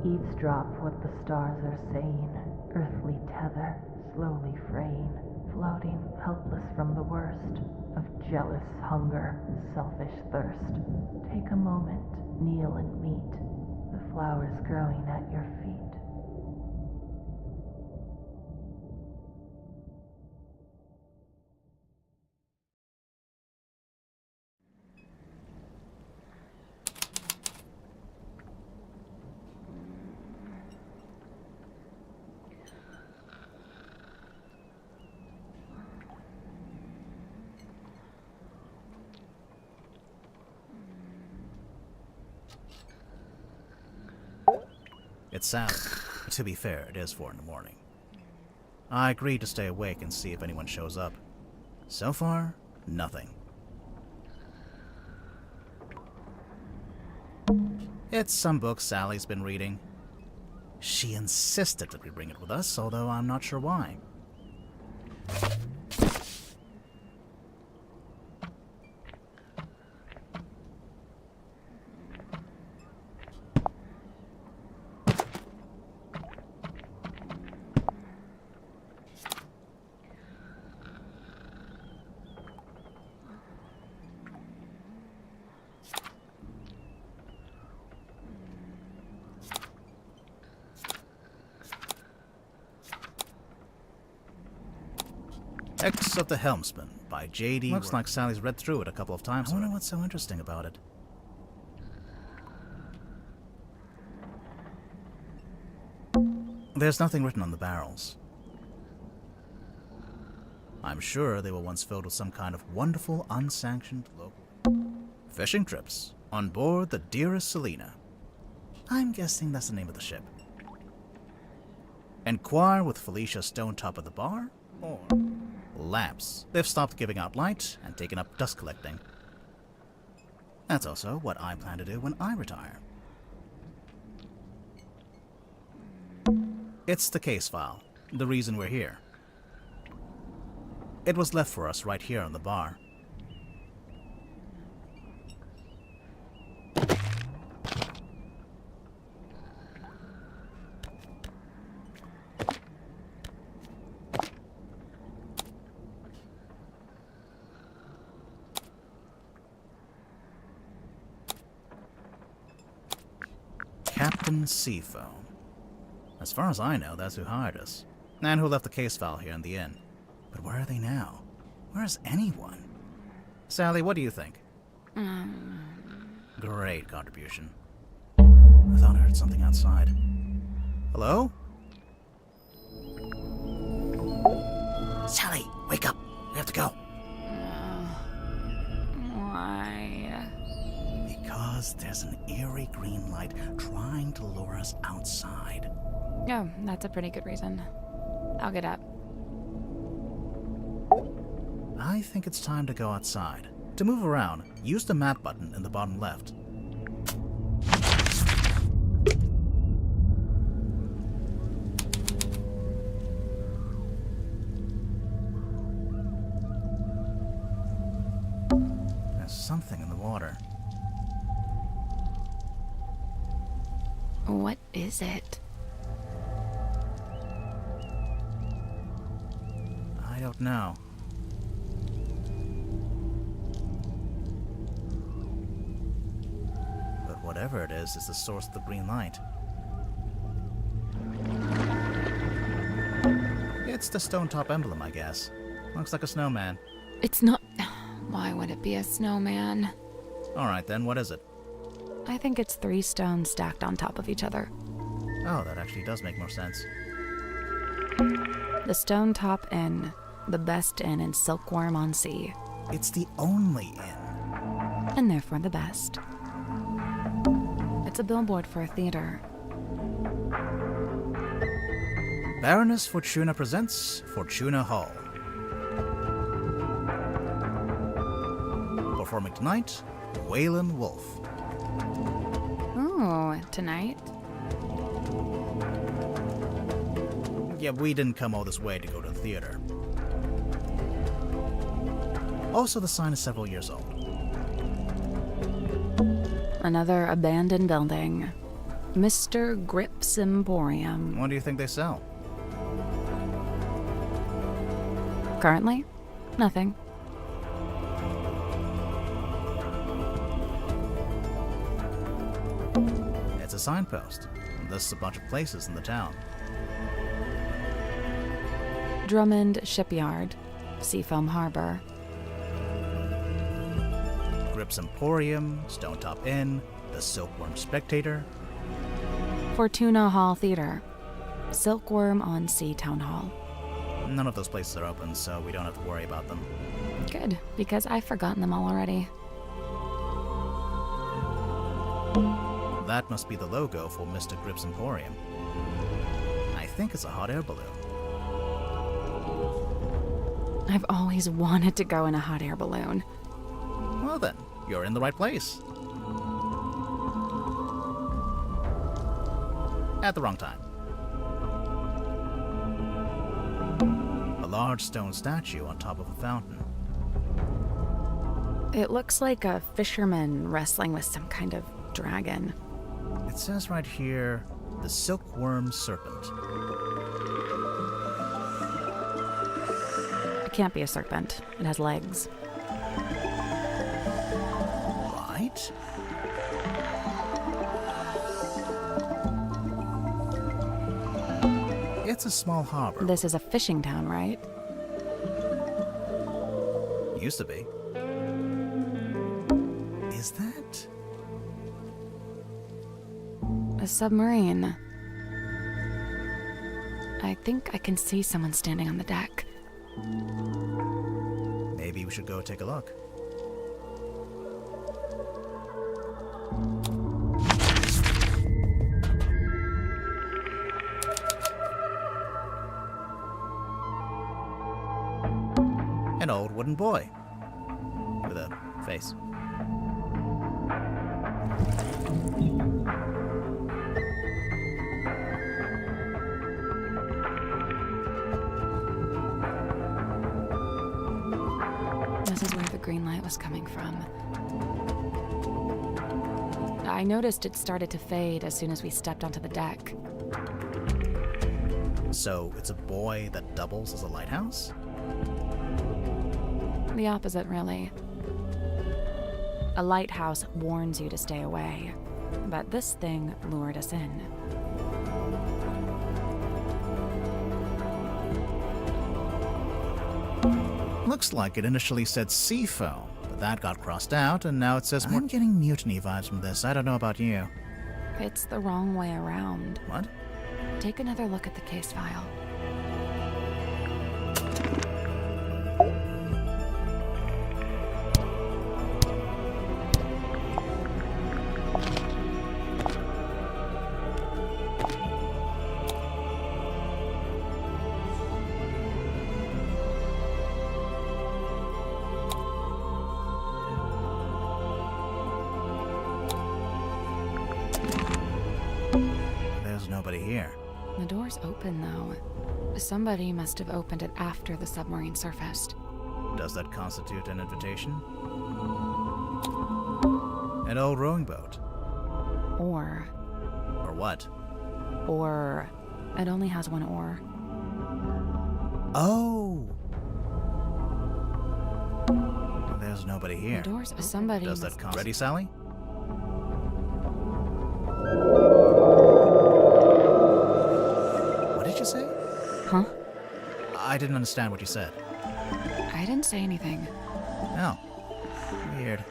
Eavesdrop what the stars are saying, earthly tether, slowly fraying, floating helpless from the worst of jealous hunger, selfish thirst. Take a moment, kneel and meet the flowers growing at your feet. It's Sally. To be fair, it is 4 in the morning. I agreed to stay awake and see if anyone shows up. So far, nothing. It's some book Sally's been reading. She insisted that we bring it with us, although I'm not sure why. X of the Helmsman by J.D. Looks like Sally's read through it a couple of times. I wonder what's so interesting about it. There's nothing written on the barrels. I'm sure they were once filled with some kind of wonderful, unsanctioned local fishing trips on board the Dearest Selena. I'm guessing that's the name of the ship. Enquire with Felicia Stonetop at the bar, or lamps. They've stopped giving out light and taken up dust collecting. That's also what I plan to do when I retire. It's the case file, the reason we're here. It was left for us right here on the bar. Captain Seafoam. As far as I know, that's who hired us, and who left the case file here in the inn. But where are they now? Where is anyone? Sally, what do you think? Great contribution. I thought I heard something outside. Hello? Sally, wake up. We have to go. Why? Because there's an eerie green light trying to lure us outside. Oh, that's a pretty good reason. I'll get up. I think it's time to go outside. To move around, use the map button in the bottom left. There's something in the water. What is it? I don't know. But whatever it is the source of the green light. It's the Stonetop emblem, I guess. Looks like a snowman. It's not... Why would it be a snowman? Alright then, what is it? I think it's 3 stones stacked on top of each other. Oh, that actually does make more sense. The Stonetop Inn. The best inn in Silkworm on Sea. It's the only inn. And therefore the best. It's a billboard for a theater. Baroness Fortuna presents Fortuna Hall. Performing tonight, Waylon Wolfe. Ooh, tonight? Yeah, we didn't come all this way to go to the theater. Also, the sign is several years old. Another abandoned building. Mr. Grip's Emporium. What do you think they sell? Currently, nothing. It's a signpost. Lists a bunch of places in the town. Drummond Shipyard, Seafoam Harbor. Grip's Emporium, Stone Top Inn, the Silkworm Spectator. Fortuna Hall Theater, Silkworm on Sea Town Hall. None of those places are open, so we don't have to worry about them. Good, because I've forgotten them all already. That must be the logo for Mr. Grip's Emporium. I think it's a hot air balloon. I've always wanted to go in a hot air balloon. Well then, you're in the right place. At the wrong time. A large stone statue on top of a fountain. It looks like a fisherman wrestling with some kind of dragon. It says right here, the Silkworm Serpent. It can't be a serpent. It has legs. Right? It's a small harbor. This is a fishing town, right? Used to be. Is that? A submarine. I think I can see someone standing on the deck. Maybe we should go take a look. An old wooden boy with a face. This is where the green light was coming from. I noticed it started to fade as soon as we stepped onto the deck. So it's a boy that doubles as a lighthouse? The opposite, really. A lighthouse warns you to stay away, but this thing lured us in. Looks like it initially said seafoam, but that got crossed out, and now it says more. I'm getting mutiny vibes from this. I don't know about you. It's the wrong way around. What? Take another look at the case file. There's nobody here. The door's open, though. Somebody must have opened it after the submarine surfaced. Does that constitute an invitation? An old rowing boat. Or what? It only has one oar. Oh! There's nobody here. The door's somebody Does must... that Ready, Sally? What did you say? Huh? I didn't understand what you said. I didn't say anything. Oh. Weird.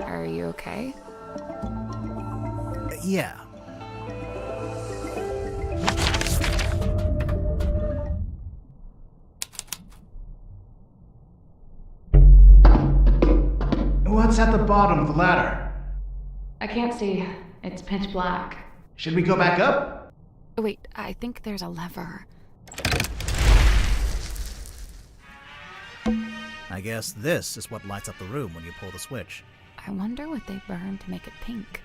Are you okay? Yeah. What's at the bottom of the ladder? I can't see. It's pitch black. Should we go back up? Wait, I think there's a lever. I guess this is what lights up the room when you pull the switch. I wonder what they burned to make it pink.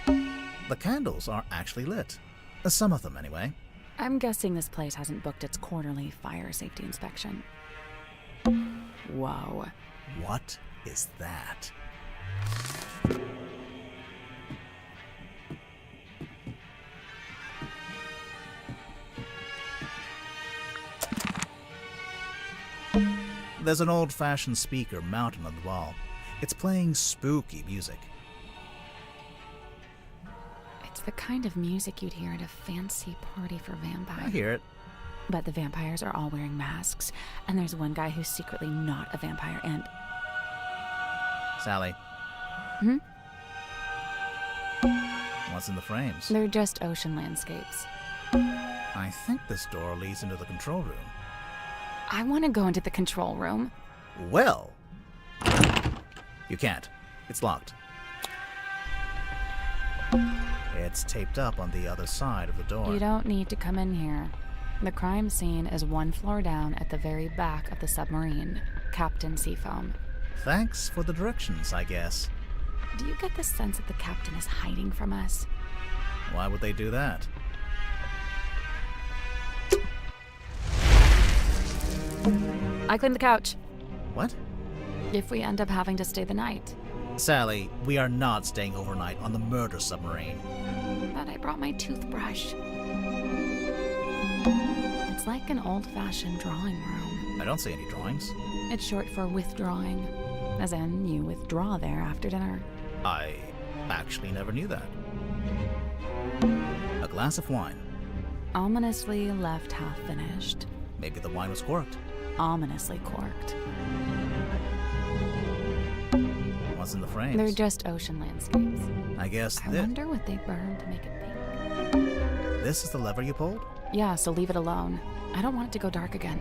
The candles are actually lit. Some of them, anyway. I'm guessing this place hasn't booked its quarterly fire safety inspection. Whoa. What is that? There's an old-fashioned speaker mounted on the wall. It's playing spooky music. It's the kind of music you'd hear at a fancy party for vampires. I hear it. But the vampires are all wearing masks, and there's one guy who's secretly not a vampire, and... Sally. Hmm? What's in the frames? They're just ocean landscapes. I think this door leads into the control room. I want to go into the control room. Well... You can't. It's locked. It's taped up on the other side of the door. You don't need to come in here. The crime scene is one floor down at the very back of the submarine, Captain Seafoam. Thanks for the directions, I guess. Do you get the sense that the captain is hiding from us? Why would they do that? I cleaned the couch. What? If we end up having to stay the night. Sally, we are not staying overnight on the murder submarine. But I brought my toothbrush. It's like an old-fashioned drawing room. I don't see any drawings. It's short for withdrawing. As in, you withdraw there after dinner. I actually never knew that. A glass of wine. Ominously left half finished. Maybe the wine was corked. Ominously corked. What's in the frames? They're just ocean landscapes. I guess I wonder what they burned to make it pink. This is the lever you pulled? Yeah, so leave it alone. I don't want it to go dark again.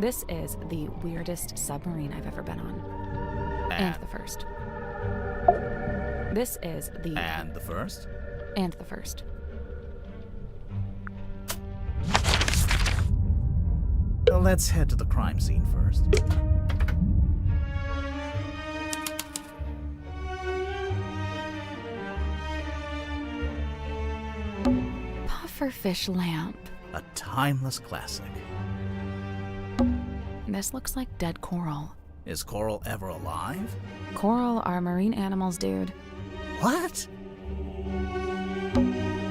This is the weirdest submarine I've ever been on. And the first. This is the... And the first? And the first. Well, let's head to the crime scene first. Pufferfish lamp. A timeless classic. This looks like dead coral. Is coral ever alive? Coral are marine animals, dude. What?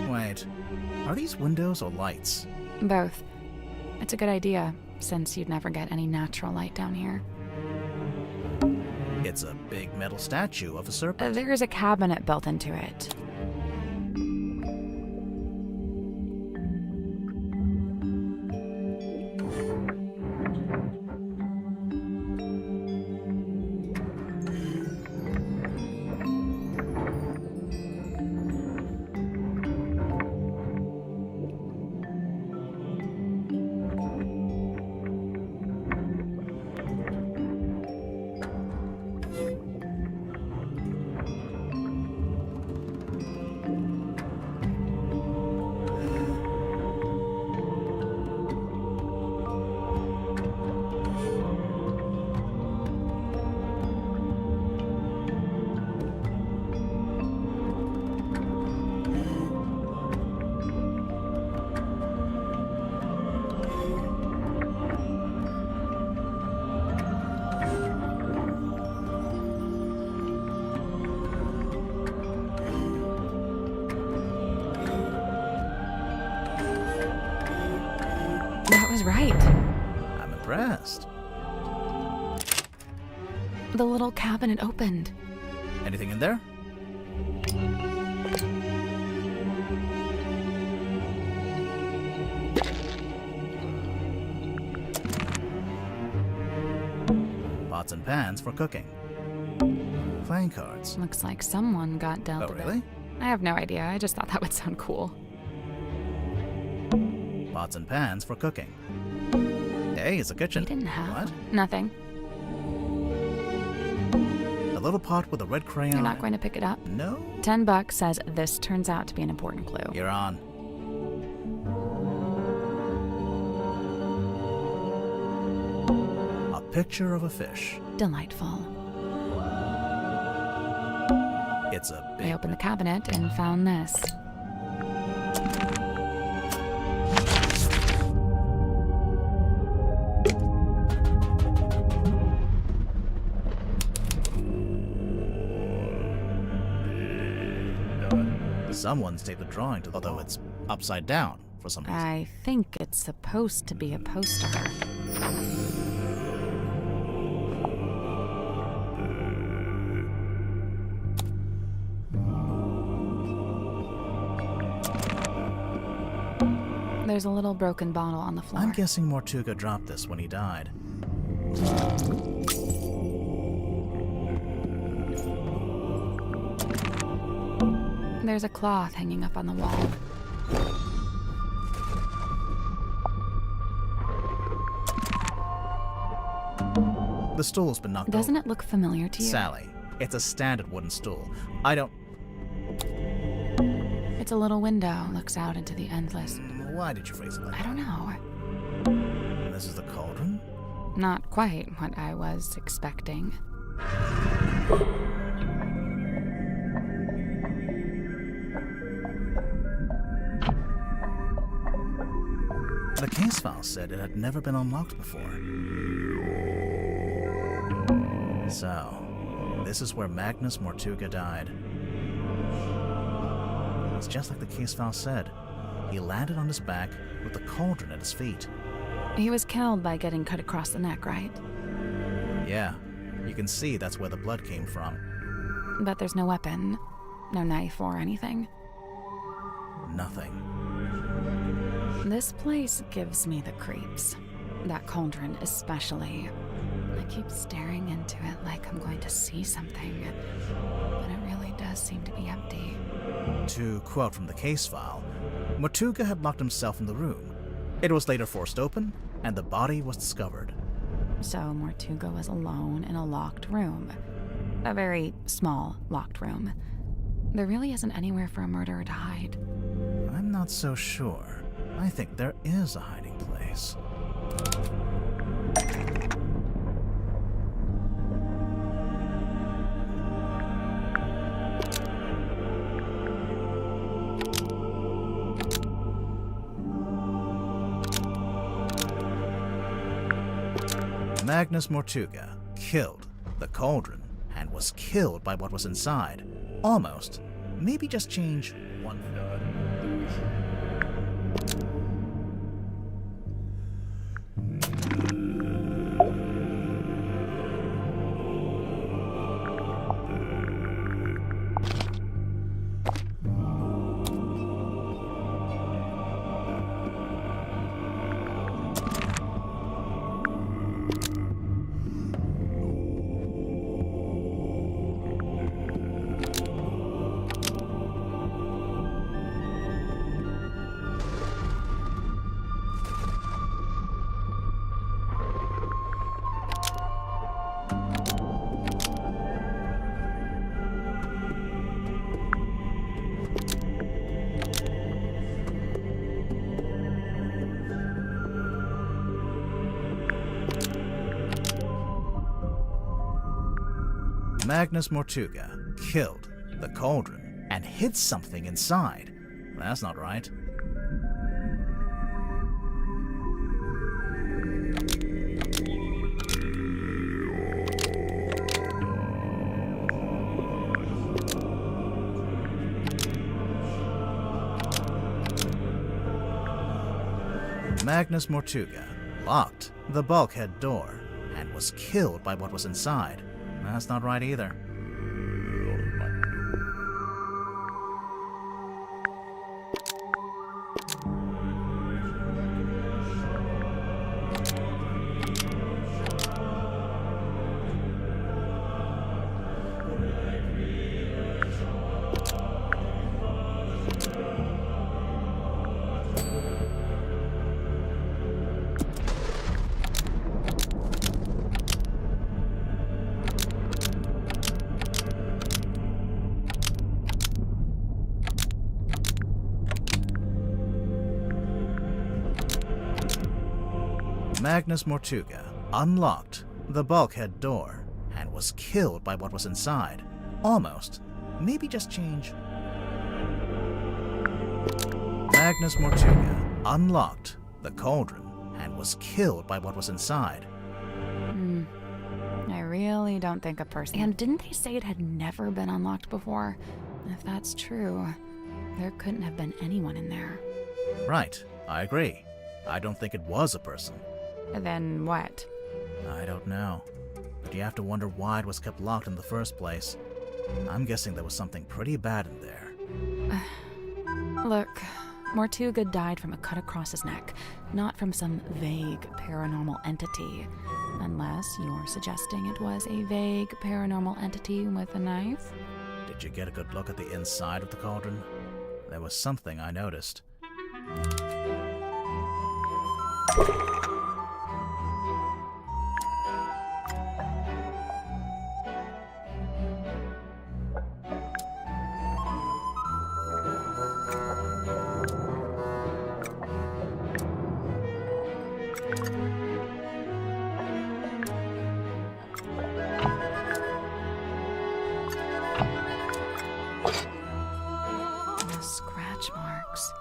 Wait, are these windows or lights? Both. It's a good idea, since you'd never get any natural light down here. It's a big metal statue of a serpent. There's a cabinet built into it. Right. I'm impressed. The little cabinet opened. Anything in there? Pots and pans for cooking. Playing cards. Looks like someone got dealt Oh, a bit. really? I have no idea. I just thought that would sound cool. Pots and pans for cooking. Hey, it's a kitchen. We didn't have What? nothing. A little pot with a red crayon. You're not going to pick it up? No. $10 says this turns out to be an important clue. You're on. A picture of a fish. Delightful. It's a I big... opened the cabinet and found this. Someone's taped a drawing to, although it's upside down. for some reason. I think it's supposed to be a poster. There's a little broken bottle on the floor. I'm guessing Mortuga dropped this when he died. There's a cloth hanging up on the wall. The stool's been knocked Doesn't over. it look familiar to you? Sally, it's a standard wooden stool. I don't... It's a little window, looks out into the endless. Why did you phrase it like I don't know. that? This is the cauldron? Not quite what I was expecting. The case file said it had never been unlocked before. So, this is where Magnus Mortuga died. It's just like the case file said. He landed on his back with the cauldron at his feet. He was killed by getting cut across the neck, right? Yeah, you can see that's where the blood came from. But there's no weapon, no knife or anything. Nothing. This place gives me the creeps. That cauldron especially. I keep staring into it like I'm going to see something, but it really does seem to be empty. To quote from the case file, Mortuga had locked himself in the room. It was later forced open, and the body was discovered. So Mortuga was alone in a locked room. A very small locked room. There really isn't anywhere for a murderer to hide. I'm not so sure. I think there is a hiding place. Magnus Mortuga killed the cauldron and was killed by what was inside. Almost. Maybe just change one third. Magnus Mortuga killed the cauldron and hid something inside. That's not right. Magnus Mortuga locked the bulkhead door and was killed by what was inside. That's not right either. Magnus Mortuga unlocked the bulkhead door and was killed by what was inside. Almost. Maybe just change. Magnus Mortuga unlocked the cauldron and was killed by what was inside. I really don't think a person... And didn't they say it had never been unlocked before? If that's true, there couldn't have been anyone in there. Right, I agree. I don't think it was a person. Then what? I don't know. But you have to wonder why it was kept locked in the first place. I'm guessing there was something pretty bad in there. Look, Mortuga died from a cut across his neck, not from some vague paranormal entity. Unless you're suggesting it was a vague paranormal entity with a knife? Did you get a good look at the inside of the cauldron? There was something I noticed. Scratch marks.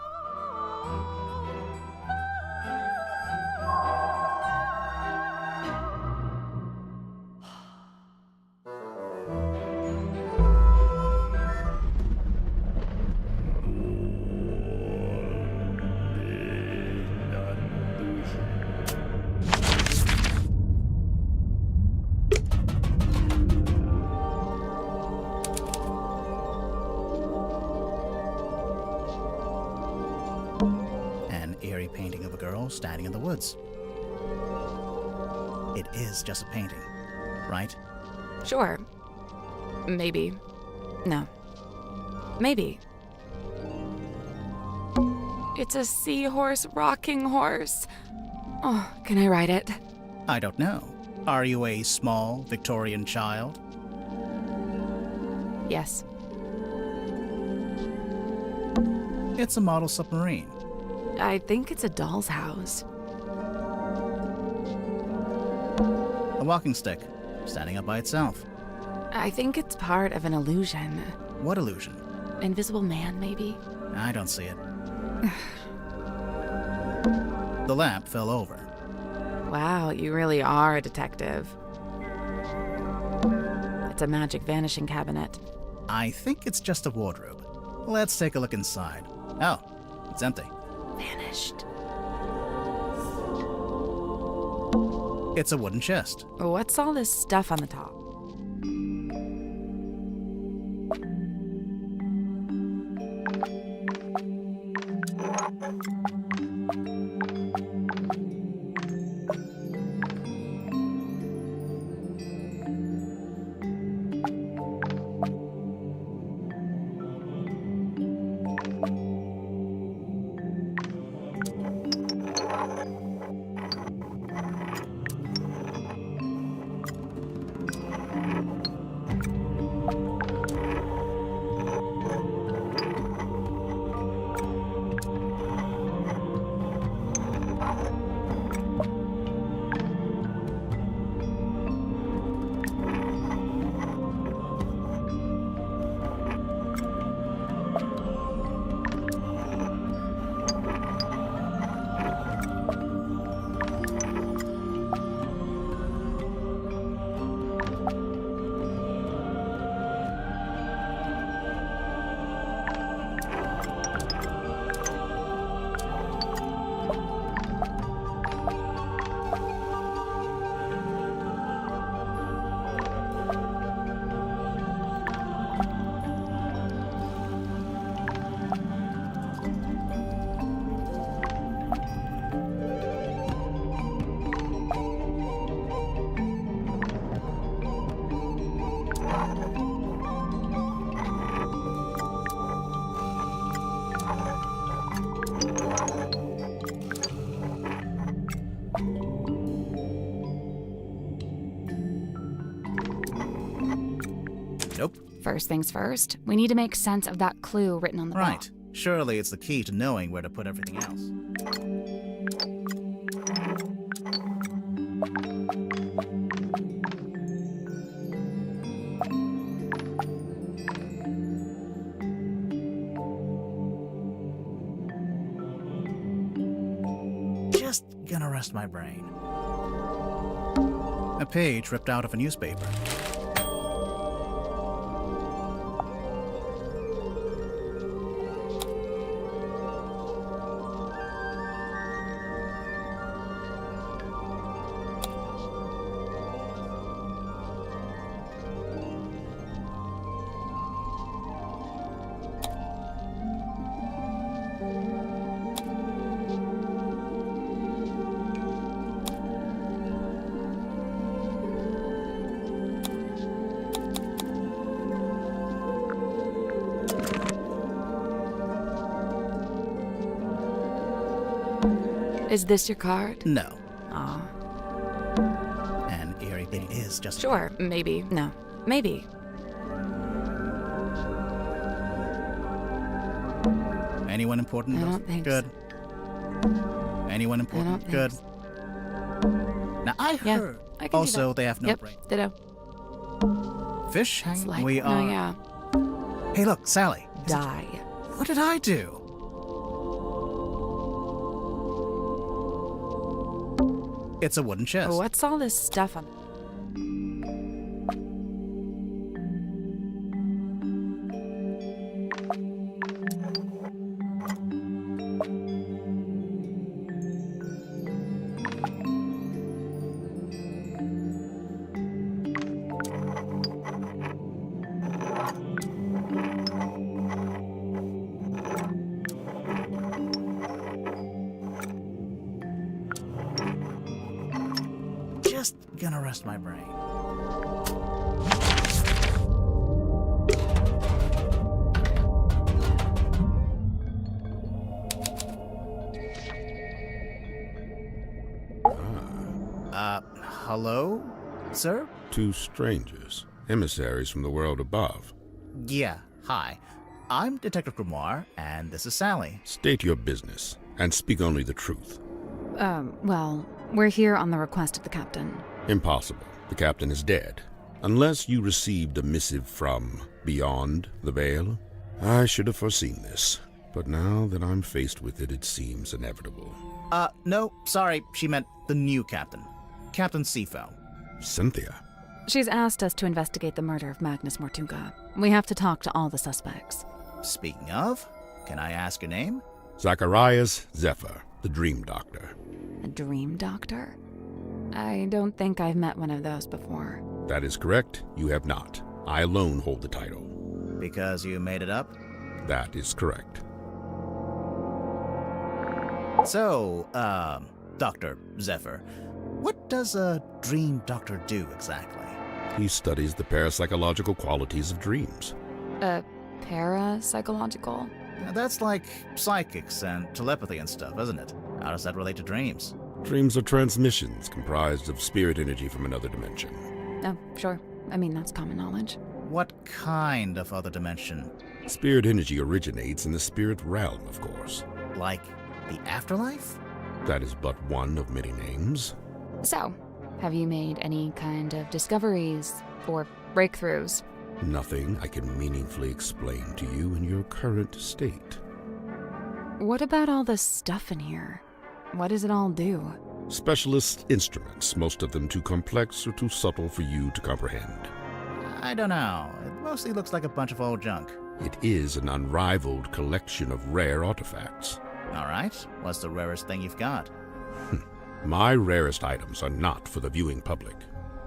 An eerie painting of a girl standing in the woods. It is just a painting, right? Sure. Maybe. No. Maybe. It's a seahorse rocking horse. Oh, can I ride it? I don't know. Are you a small Victorian child? Yes. It's a model submarine. I think it's a doll's house. A walking stick, standing up by itself. I think it's part of an illusion. What illusion? Invisible man, maybe? I don't see it. The lamp fell over. Wow, you really are a detective. It's a magic vanishing cabinet. I think it's just a wardrobe. Let's take a look inside. Oh, it's empty. Vanished. It's a wooden chest. What's all this stuff on the top? Nope. First things first, we need to make sense of that clue written on the Right. ball. Surely it's the key to knowing where to put everything else. Just gonna rest my brain. A page ripped out of a newspaper. Is this your card? No. Aw. And eerie it is just... Sure, maybe. No. Maybe. Anyone important? I don't think Good. Anyone I important? don't Good. think Now, I Yeah, heard... I can do also, that. they have no Yep, brain. ditto. Fish? It's like, We no, are... yeah. Hey, look, Sally. Die. What did I do? It's a wooden chest. What's all this stuff on? Just gonna rest my brain. Hello, sir? Two strangers, emissaries from the world above. Yeah, hi. I'm Detective Grimoire, and this is Sally. State your business, and speak only the truth. Well, we're here on the request of the captain. Impossible. The captain is dead. Unless you received a missive from beyond the veil. I should have foreseen this, but now that I'm faced with it, it seems inevitable. No, sorry, she meant the new captain. Captain Seafoam. Cynthia. She's asked us to investigate the murder of Magnus Mortuga. We have to talk to all the suspects. Speaking of, can I ask your name? Zacharias Zephyr, the Dream Doctor. A dream doctor? I don't think I've met one of those before. That is correct. You have not. I alone hold the title. Because you made it up? That is correct. So, Dr. Zephyr, what does a dream doctor do exactly? He studies the parapsychological qualities of dreams. Parapsychological? That's like psychics and telepathy and stuff, isn't it? How does that relate to dreams? Dreams are transmissions comprised of spirit energy from another dimension. Oh, sure. I mean, that's common knowledge. What kind of other dimension? Spirit energy originates in the spirit realm, of course. Like the afterlife? That is but one of many names. So, have you made any kind of discoveries or breakthroughs? Nothing I can meaningfully explain to you in your current state. What about all this stuff in here? What does it all do? Specialist instruments, most of them too complex or too subtle for you to comprehend. I don't know. It mostly looks like a bunch of old junk. It is an unrivaled collection of rare artifacts. All right. What's the rarest thing you've got? My rarest items are not for the viewing public.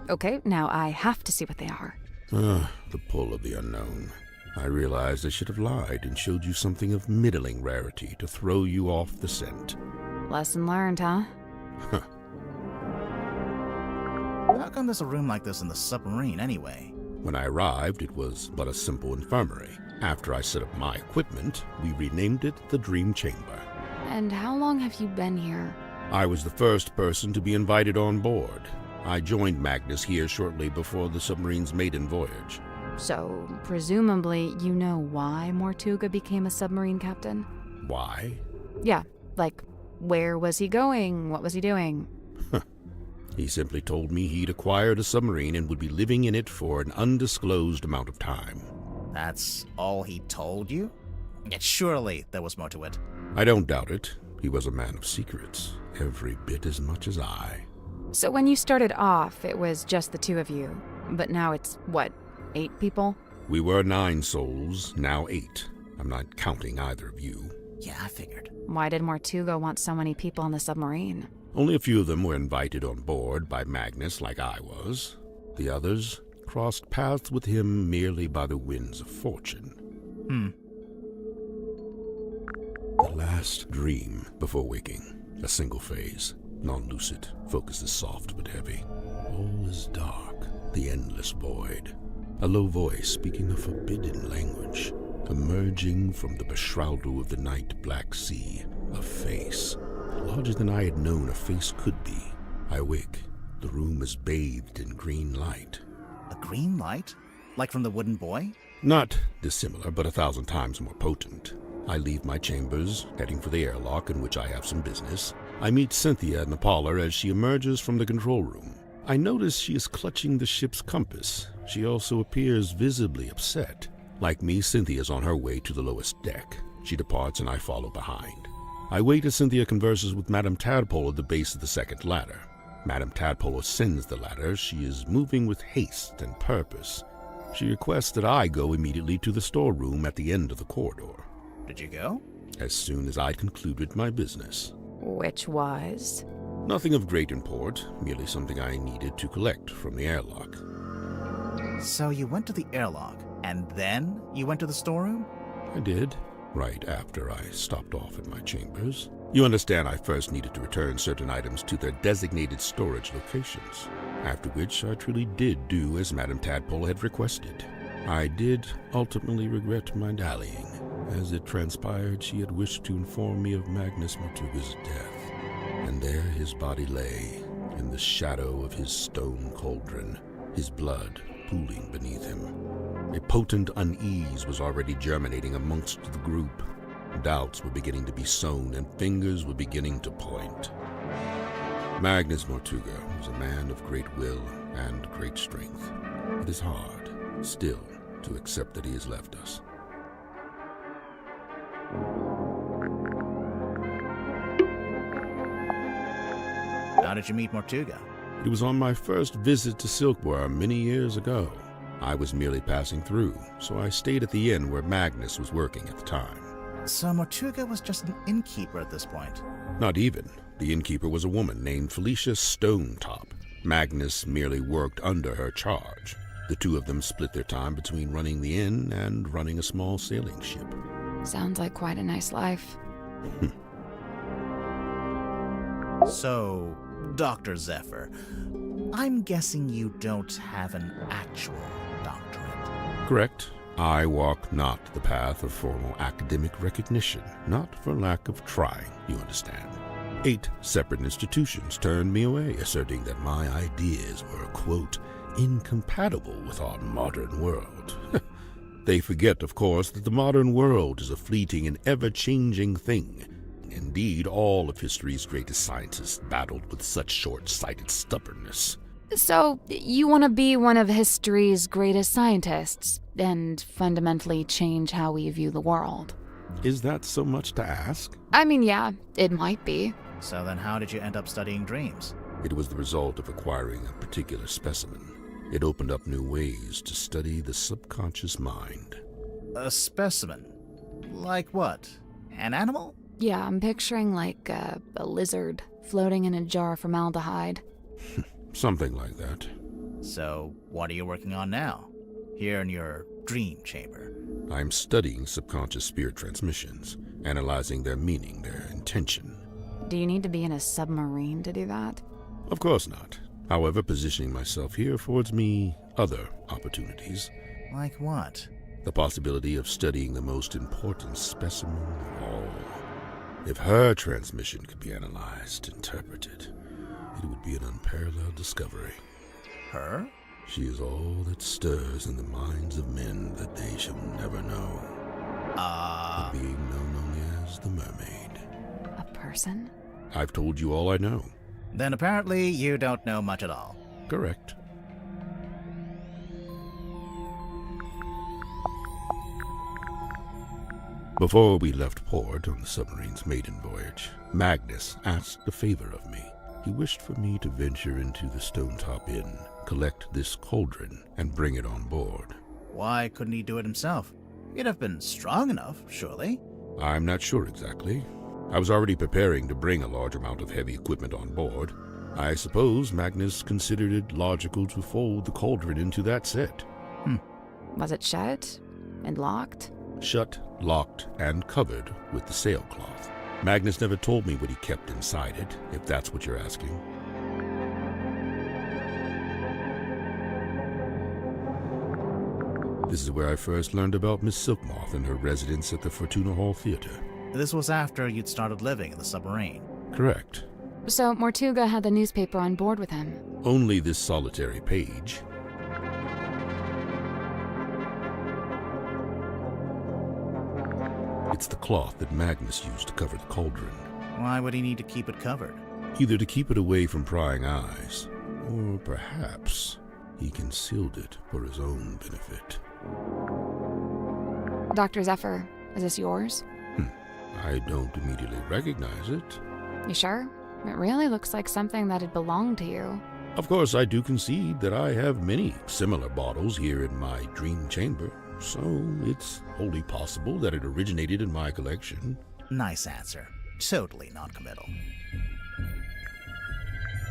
Okay, now I have to see what they are. The pull of the unknown. I realized I should have lied and showed you something of middling rarity to throw you off the scent. Lesson learned, huh? How come there's a room like this in the submarine anyway? When I arrived, it was but a simple infirmary. After I set up my equipment, we renamed it the Dream Chamber. And how long have you been here? I was the first person to be invited on board. I joined Magnus here shortly before the submarine's maiden voyage. So, presumably, you know why Mortuga became a submarine captain? Why? Yeah, like, where was he going? What was he doing? He simply told me he'd acquired a submarine and would be living in it for an undisclosed amount of time. That's all he told you? Yet surely there was more to it. I don't doubt it. He was a man of secrets, every bit as much as I. So when you started off, it was just the two of you. But now it's, what, 8 people? We were 9 souls, now 8. I'm not counting either of you. Yeah, I figured. Why did Mortuga want so many people on the submarine? Only a few of them were invited on board by Magnus like I was. The others crossed paths with him merely by the winds of fortune. The last dream before waking. A single phase. Non-lucid. Focus is soft but heavy. All is dark. The endless void. A low voice speaking a forbidden language. Emerging from the beshroudal of the night black sea. A face. larger than I had known a face could be. I awake. The room is bathed in green light. A green light? Like from the wooden boy? Not dissimilar, but 1,000 times more potent. I leave my chambers, heading for the airlock in which I have some business. I meet Cynthia in the parlor as she emerges from the control room. I notice she is clutching the ship's compass. She also appears visibly upset. Like me, Cynthia is on her way to the lowest deck. She departs and I follow behind. I wait as Cynthia converses with Madame Tadpole at the base of the second ladder. Madame Tadpole ascends the ladder. She is moving with haste and purpose. She requests that I go immediately to the storeroom at the end of the corridor. Did you go? As soon as I'd concluded my business. Which was? Nothing of great import, merely something I needed to collect from the airlock. So you went to the airlock, and then you went to the storeroom? I did, right after I stopped off at my chambers. You understand I first needed to return certain items to their designated storage locations, after which I truly did do as Madame Tadpole had requested. I did ultimately regret my dallying. As it transpired, she had wished to inform me of Magnus Mortuga's death, and there his body lay, in the shadow of his stone cauldron, his blood pooling beneath him. A potent unease was already germinating amongst the group. Doubts were beginning to be sown, and fingers were beginning to point. Magnus Mortuga was a man of great will and great strength. It is hard, still, to accept that he has left us. How did you meet Mortuga? It was on my first visit to Silkworm many years ago. I was merely passing through, so I stayed at the inn where Magnus was working at the time. So Mortuga was just an innkeeper at this point? Not even. The innkeeper was a woman named Felicia Stonetop. Magnus merely worked under her charge. The two of them split their time between running the inn and running a small sailing ship. Sounds like quite a nice life. So, Dr. Zephyr, I'm guessing you don't have an actual doctorate. Correct. I walk not the path of formal academic recognition, not for lack of trying, you understand. 8 separate institutions turned me away, asserting that my ideas were, quote, incompatible with our modern world. They forget, of course, that the modern world is a fleeting and ever-changing thing. Indeed, all of history's greatest scientists battled with such short-sighted stubbornness. So, you want to be one of history's greatest scientists and fundamentally change how we view the world? Is that so much to ask? I mean, yeah, it might be. So then how did you end up studying dreams? It was the result of acquiring a particular specimen. It opened up new ways to study the subconscious mind. A specimen? Like what? An animal? Yeah, I'm picturing like a lizard floating in a jar of formaldehyde. Something like that. So, what are you working on now? Here in your dream chamber? I'm studying subconscious spirit transmissions, analyzing their meaning, their intention. Do you need to be in a submarine to do that? Of course not. However, positioning myself here affords me other opportunities. Like what? The possibility of studying the most important specimen of all. If her transmission could be analyzed, interpreted, it would be an unparalleled discovery. Her? She is all that stirs in the minds of men that they shall never know. A being known only as the mermaid. A person? I've told you all I know. Then apparently you don't know much at all. Correct. Before we left port on the submarine's maiden voyage, Magnus asked a favor of me. He wished for me to venture into the Stonetop Inn, collect this cauldron, and bring it on board. Why couldn't he do it himself? He'd have been strong enough, surely. I'm not sure exactly. I was already preparing to bring a large amount of heavy equipment on board. I suppose Magnus considered it logical to fold the cauldron into that set. Was it shut and locked? Shut, locked, and covered with the sailcloth. Magnus never told me what he kept inside it, if that's what you're asking. This is where I first learned about Miss Silkmoth and her residence at the Fortuna Hall Theater. This was after you'd started living in the submarine. Correct. So Mortuga had the newspaper on board with him. Only this solitary page. It's the cloth that Magnus used to cover the cauldron. Why would he need to keep it covered? Either to keep it away from prying eyes, or perhaps he concealed it for his own benefit. Dr. Zephyr, is this yours? I don't immediately recognize it. You sure? It really looks like something that had belonged to you. Of course, I do concede that I have many similar bottles here in my dream chamber, so it's wholly possible that it originated in my collection. Nice answer. Totally non-committal.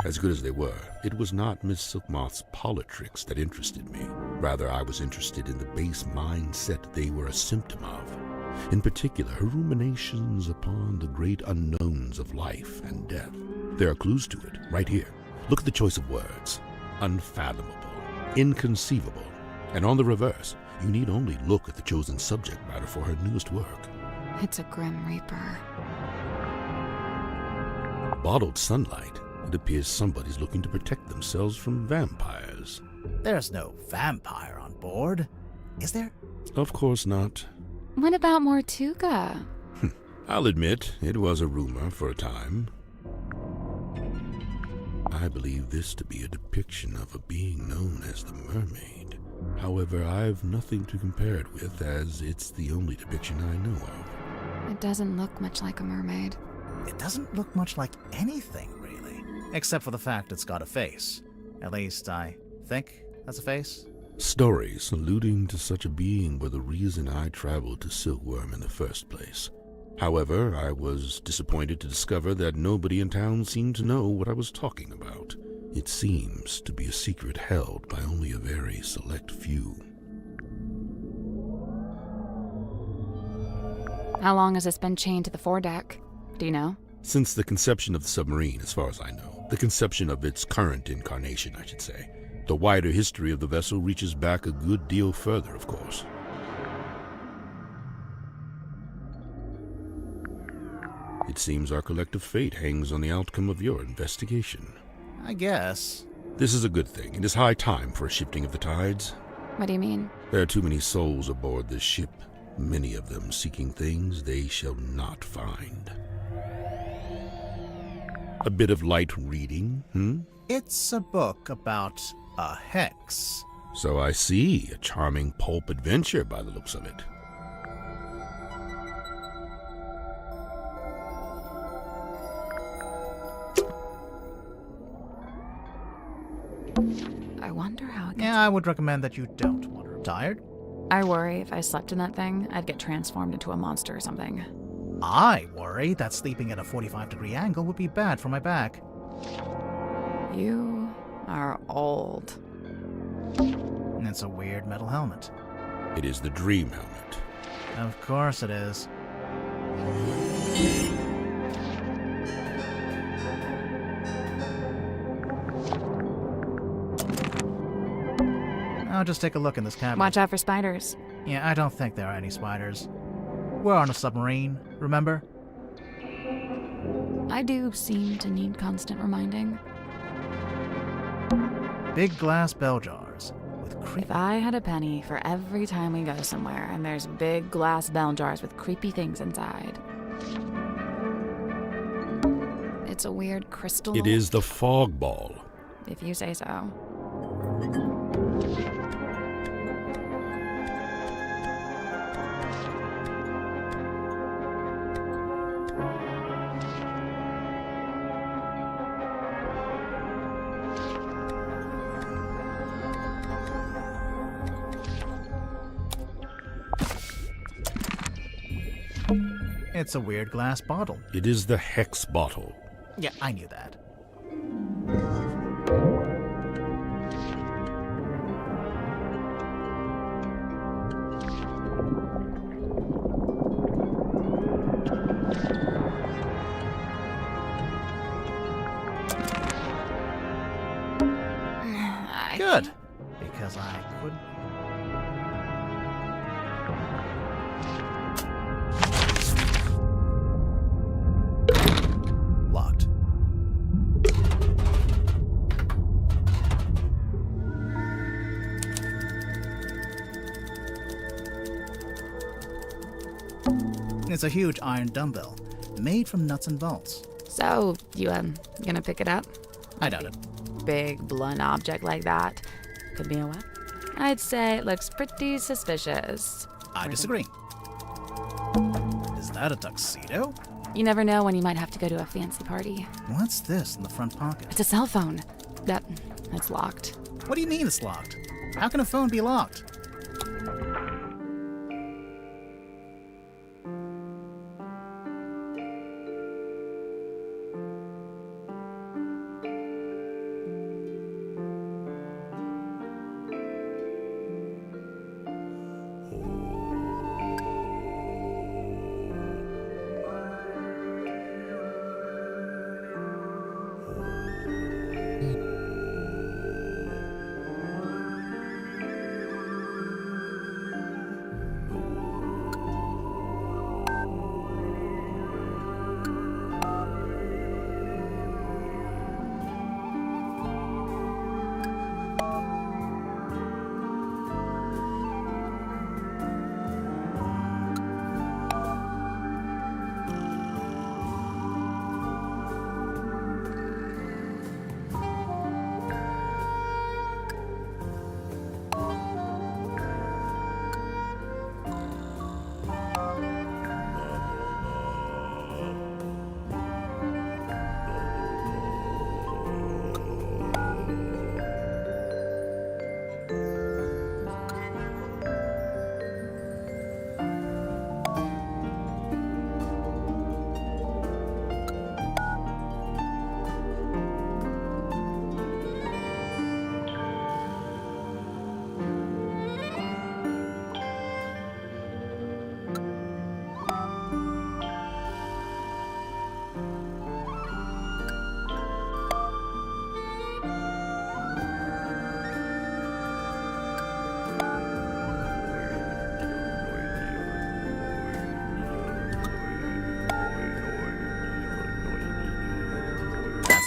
As good as they were, it was not Miss Silkmoth's politricks that interested me. Rather, I was interested in the base mindset they were a symptom of. In particular, her ruminations upon the great unknowns of life and death. There are clues to it, right here. Look at the choice of words. Unfathomable, inconceivable. And on the reverse, you need only look at the chosen subject matter for her newest work. It's a Grim Reaper. Bottled sunlight. It appears somebody's looking to protect themselves from vampires. There's no vampire on board, is there? Of course not. What about Mortuga? I'll admit, it was a rumor for a time. I believe this to be a depiction of a being known as the Mermaid. However, I've nothing to compare it with, as it's the only depiction I know of. It doesn't look much like a mermaid. It doesn't look much like anything, really. Except for the fact it's got a face. At least, I think that's a face. Stories alluding to such a being were the reason I traveled to Silkworm in the first place. However, I was disappointed to discover that nobody in town seemed to know what I was talking about. It seems to be a secret held by only a very select few. How long has this been chained to the foredeck? Do you know? Since the conception of the submarine, as far as I know. The conception of its current incarnation, I should say. The wider history of the vessel reaches back a good deal further, of course. It seems our collective fate hangs on the outcome of your investigation. I guess. This is a good thing. It is high time for a shifting of the tides. What do you mean? There are too many souls aboard this ship, many of them seeking things they shall not find. A bit of light reading, It's a book about a hex. So I see, a charming pulp adventure by the looks of it. I wonder how it gets... Yeah, I would recommend that you don't wander. Tired? I worry if I slept in that thing, I'd get transformed into a monster or something. I worry that sleeping at a 45-degree angle would be bad for my back. You are old. It's a weird metal helmet. It is the dream helmet. Of course it is. I'll just take a look in this cabinet. Watch out for spiders. Yeah, I don't think there are any spiders. We're on a submarine, remember? I do seem to need constant reminding. Big glass bell jars with creepy... If I had a penny for every time we go somewhere and there's big glass bell jars with creepy things inside. It's a weird crystal. It is the fog ball. If you say so. It's a weird glass bottle. It is the hex bottle. Yeah, I knew that. Good, because I couldn't... Locked. It's a huge iron dumbbell, made from nuts and bolts. So, you, gonna pick it up? I doubt it. Big, blunt object like that. Could be a weapon. I'd say it looks pretty suspicious. I disagree. Is that a tuxedo? You never know when you might have to go to a fancy party. What's this in the front pocket? It's a cell phone. It's locked. What do you mean it's locked? How can a phone be locked?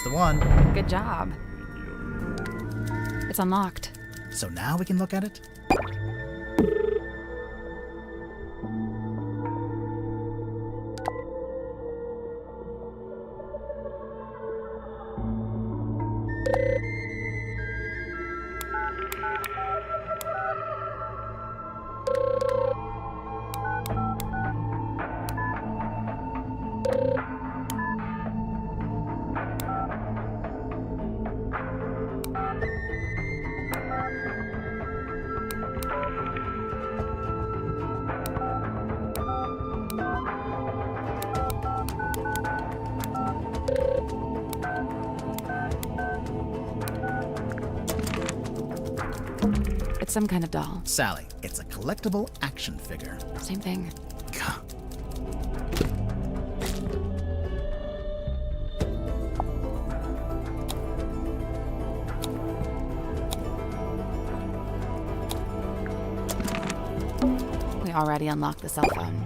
The one. Good job. It's unlocked. So now we can look at it? It's some kind of doll. Sally, it's a collectible action figure. Same thing. Gah. We already unlocked the cell phone.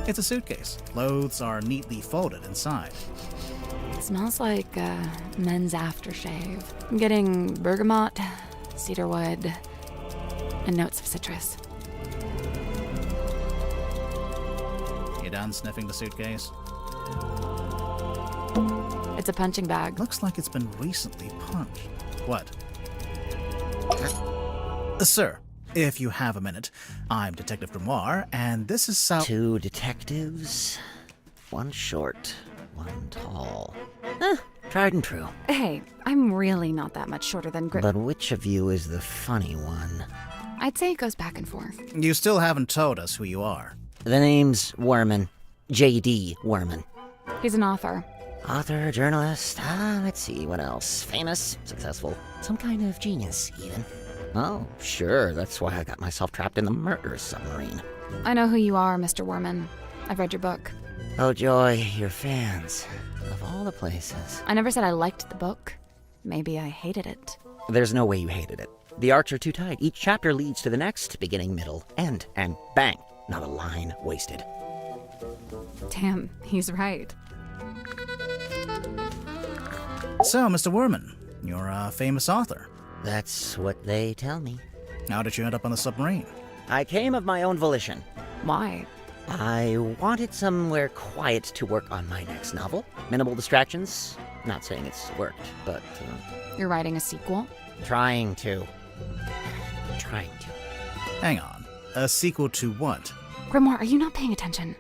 It's a suitcase. Clothes are neatly folded inside. It smells like men's aftershave. I'm getting bergamot, cedarwood, and notes of citrus. You done sniffing the suitcase? It's a punching bag. Looks like it's been recently punched. What? Sir, if you have a minute, I'm Detective Grimoire, and this is Sal— Two detectives, one short, one tall. Tried and true. Hey, I'm really not that much shorter than But which of you is the funny one? I'd say it goes back and forth. You still haven't told us who you are. The name's Werman. J.D. Werman. He's an author. Author, journalist, let's see, what else? Famous, successful, some kind of genius, even. Oh, sure, that's why I got myself trapped in the murder submarine. I know who you are, Mr. Werman. I've read your book. Oh, joy, your fans. Of all the places. I never said I liked the book. Maybe I hated it. There's no way you hated it. The arcs are too tight. Each chapter leads to the next, beginning, middle, end, and bang. not a line wasted. Damn, he's right. So, Mr. Werman, you're a famous author. That's what they tell me. How did you end up on the submarine? I came of my own volition. Why? I wanted somewhere quiet to work on my next novel. Minimal distractions. Not saying it's worked, but You're writing a sequel? trying to. Hang on. A sequel to what? Grimoire, are you not paying attention?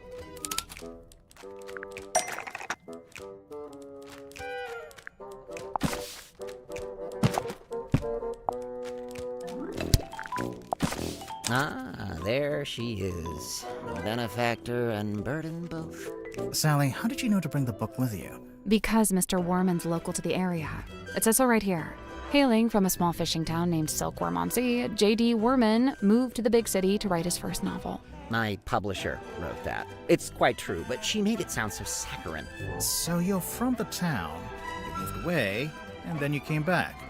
Ah, there she is. Benefactor and burden both. Sally, how did you know to bring the book with you? Because Mr. Werman's local to the area. It says so right here. Hailing from a small fishing town named Silkworm on Sea, J.D. Werman moved to the big city to write his first novel. My publisher wrote that. It's quite true, but she made it sound so saccharine. So you're from the town, you moved away, and then you came back.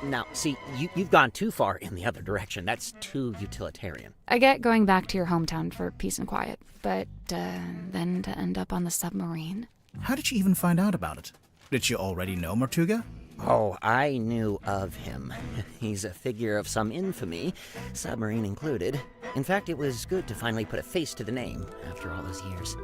Now, see, you've gone too far in the other direction. That's too utilitarian. I get going back to your hometown for peace and quiet, but then to end up on the submarine? How did you even find out about it? Did you already know Mortuga? Oh, I knew of him. He's a figure of some infamy, submarine included. In fact, it was good to finally put a face to the name after all those years.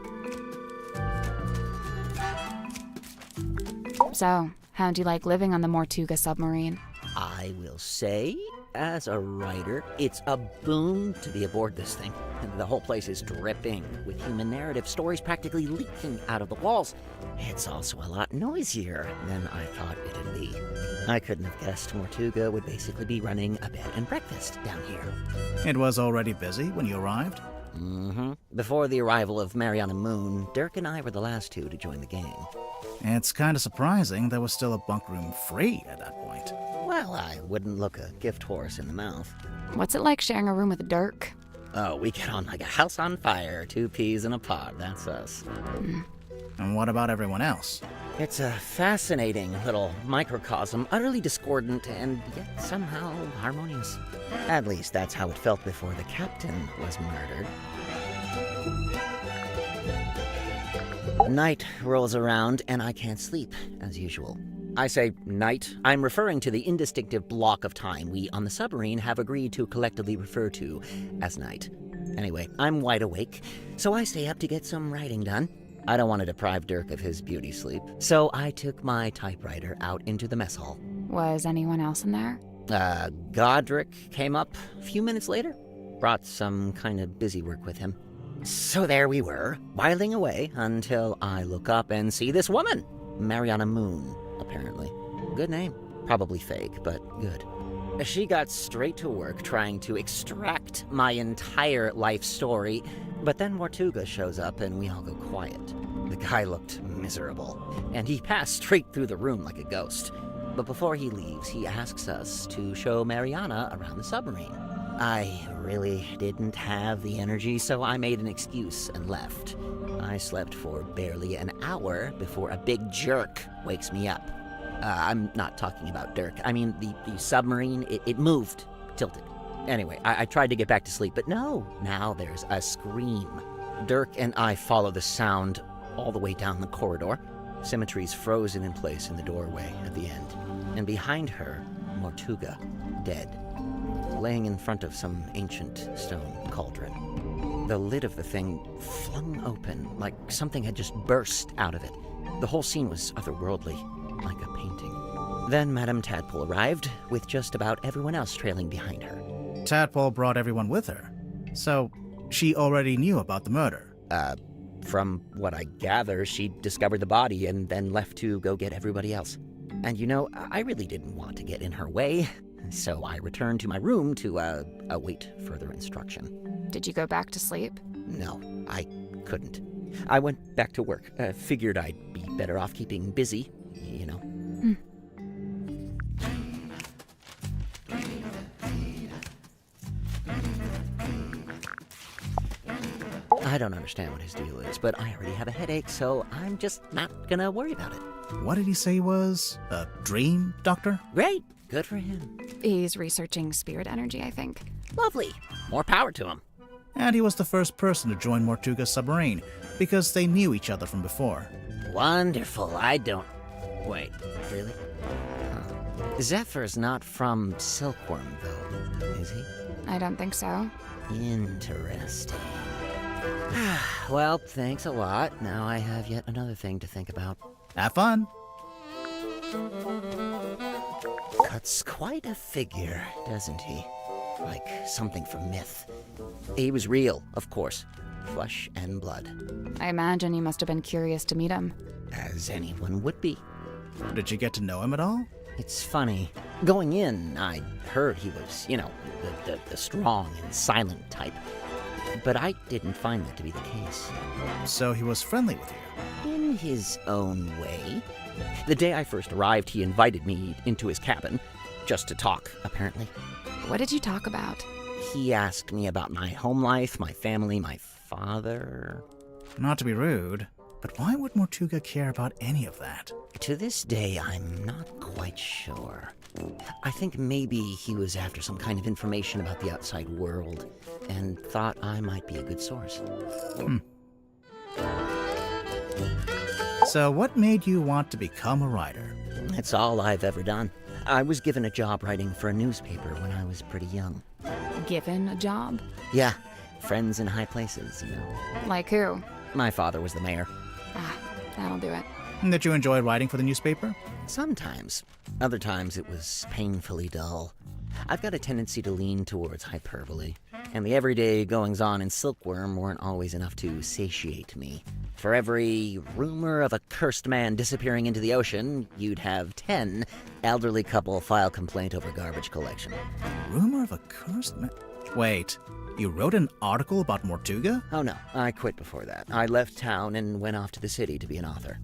So, how'd you like living on the Mortuga submarine? I will say, as a writer, it's a boon to be aboard this thing. The whole place is dripping with human narrative, stories practically leaking out of the walls. It's also a lot noisier than I thought it'd be. I couldn't have guessed Mortuga would basically be running a bed and breakfast down here. It was already busy when you arrived? Mm-hmm. Before the arrival of Mariana Moon, Dirk and I were the last two to join the gang. It's kind of surprising there was still a bunk room free at that point. Well, I wouldn't look a gift horse in the mouth. What's it like sharing a room with Dirk? Oh, we get on like a house on fire, 2 peas in a pod, that's us. And what about everyone else? It's a fascinating little microcosm, utterly discordant and yet somehow harmonious. At least that's how it felt before the captain was murdered. Night rolls around and I can't sleep, as usual. I say night. I'm referring to the indistinctive block of time we on the submarine have agreed to collectively refer to as night. Anyway, I'm wide awake, so I stay up to get some writing done. I don't want to deprive Dirk of his beauty sleep, so I took my typewriter out into the mess hall. Was anyone else in there? Godric came up a few minutes later, brought some kind of busy work with him. So there we were, whiling away until I look up and see this woman, Mariana Moon, apparently. Good name. Probably fake, but good. She got straight to work trying to extract my entire life story, but then Mortuga shows up and we all go quiet. The guy looked miserable, and he passed straight through the room like a ghost. But before he leaves, he asks us to show Mariana around the submarine. I really didn't have the energy, so I made an excuse and left. I slept for barely an hour before a big jerk wakes me up. I'm not talking about Dirk. I mean, the submarine, it moved, tilted. Anyway, I tried to get back to sleep, but no. Now there's a scream. Dirk and I follow the sound all the way down the corridor. Symmetry's frozen in place in the doorway at the end. And behind her, Mortuga, dead, laying in front of some ancient stone cauldron. The lid of the thing flung open, like something had just burst out of it. The whole scene was otherworldly, like a painting. Then Madame Tadpole arrived, with just about everyone else trailing behind her. Tadpole brought everyone with her. So, she already knew about the murder. From what I gather, she discovered the body and then left to go get everybody else. And you know, I really didn't want to get in her way, so I returned to my room to await further instruction. Did you go back to sleep? No, I couldn't. I went back to work. Figured I'd be better off keeping busy, you know. I don't understand what his deal is, but I already have a headache, so I'm just not gonna worry about it. What did he say he was? A dream doctor? Great. Good for him. He's researching spirit energy, I think. Lovely. More power to him. And he was the first person to join Mortuga's submarine, because they knew each other from before. Wonderful. I don't... Wait, really? Huh. Zephyr's not from Silkworm, though, is he? I don't think so. Interesting. Well, thanks a lot. Now I have yet another thing to think about. Have fun! Cuts quite a figure, doesn't he? Like something from myth. He was real, of course. Flesh and blood. I imagine you must have been curious to meet him. As anyone would be. Did you get to know him at all? It's funny. Going in, I heard he was, the strong and silent type. But I didn't find that to be the case. So he was friendly with you? In his own way. The day I first arrived, he invited me into his cabin. Just to talk, apparently. What did you talk about? He asked me about my home life, my family, my father. Not to be rude, but why would Mortuga care about any of that? To this day, I'm not quite sure. I think maybe he was after some kind of information about the outside world, and thought I might be a good source. So what made you want to become a writer? That's all I've ever done. I was given a job writing for a newspaper when I was pretty young. Given a job? Yeah, friends in high places, Like who? My father was the mayor. Ah, that'll do it. Did you enjoy writing for the newspaper? Sometimes. Other times it was painfully dull. I've got a tendency to lean towards hyperbole, and the everyday goings-on in Silkworm weren't always enough to satiate me. For every rumor of a cursed man disappearing into the ocean, you'd have 10 elderly couple file complaint over garbage collection. Rumor of a cursed man? Wait, you wrote an article about Mortuga? Oh no, I quit before that. I left town and went off to the city to be an author.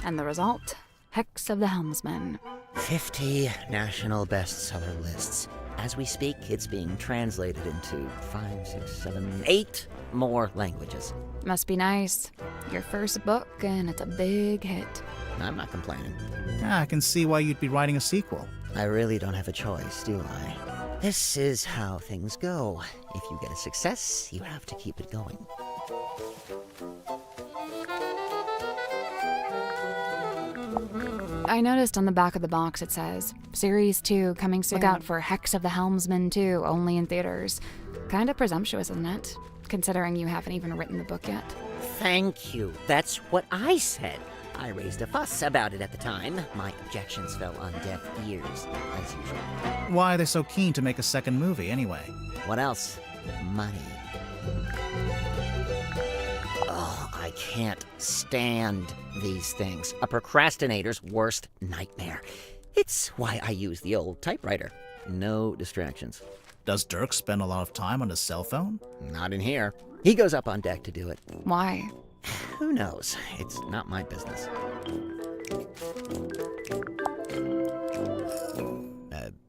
And the result? Hex of the Helmsman. 50 national bestseller lists. As we speak, it's being translated into 5, 6, 7, 8 more languages. Must be nice. Your first book, and it's a big hit. I'm not complaining. I can see why you'd be writing a sequel. I really don't have a choice, do I? This is how things go. If you get a success, you have to keep it going. I noticed on the back of the box it says, Series 2 coming soon. Look out for Hex of the Helmsman 2, only in theaters. Kinda presumptuous, isn't it? Considering you haven't even written the book yet. Thank you. That's what I said. I raised a fuss about it at the time. My objections fell on deaf ears, as usual. Why are they so keen to make a second movie, anyway? What else? Money. Oh, I can't stand these things. A procrastinator's worst nightmare. It's why I use the old typewriter. No distractions. Does Dirk spend a lot of time on his cell phone? Not in here. He goes up on deck to do it. Why? Who knows? It's not my business.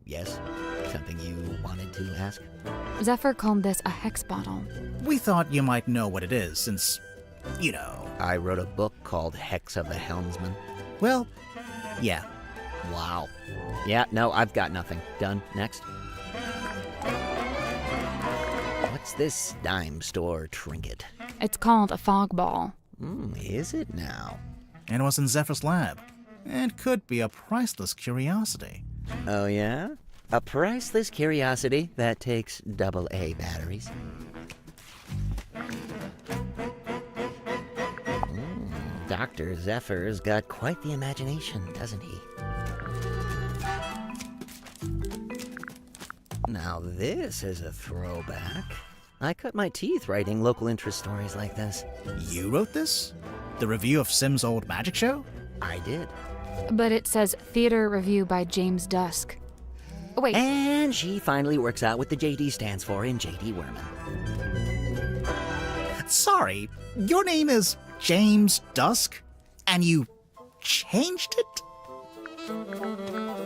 Yes? Something you wanted to ask? Zephyr called this a hex bottle. We thought you might know what it is, since, you know. I wrote a book called Hex of the Helmsman. Well, yeah. Wow. Yeah, no, I've got nothing. Done. Next. What's this dime store trinket? It's called a fog ball. Is it now? And it was in Zephyr's lab. It could be a priceless curiosity. Oh, yeah? A priceless curiosity that takes AA batteries. Dr. Zephyr's got quite the imagination, doesn't he? Now this is a throwback. I cut my teeth writing local interest stories like this. You wrote this? The review of Sim's old magic show? I did. But it says Theater Review by James Dusk. Oh, wait. And she finally works out what the JD stands for in JD Werman. Sorry, your name is James Dusk, and you changed it?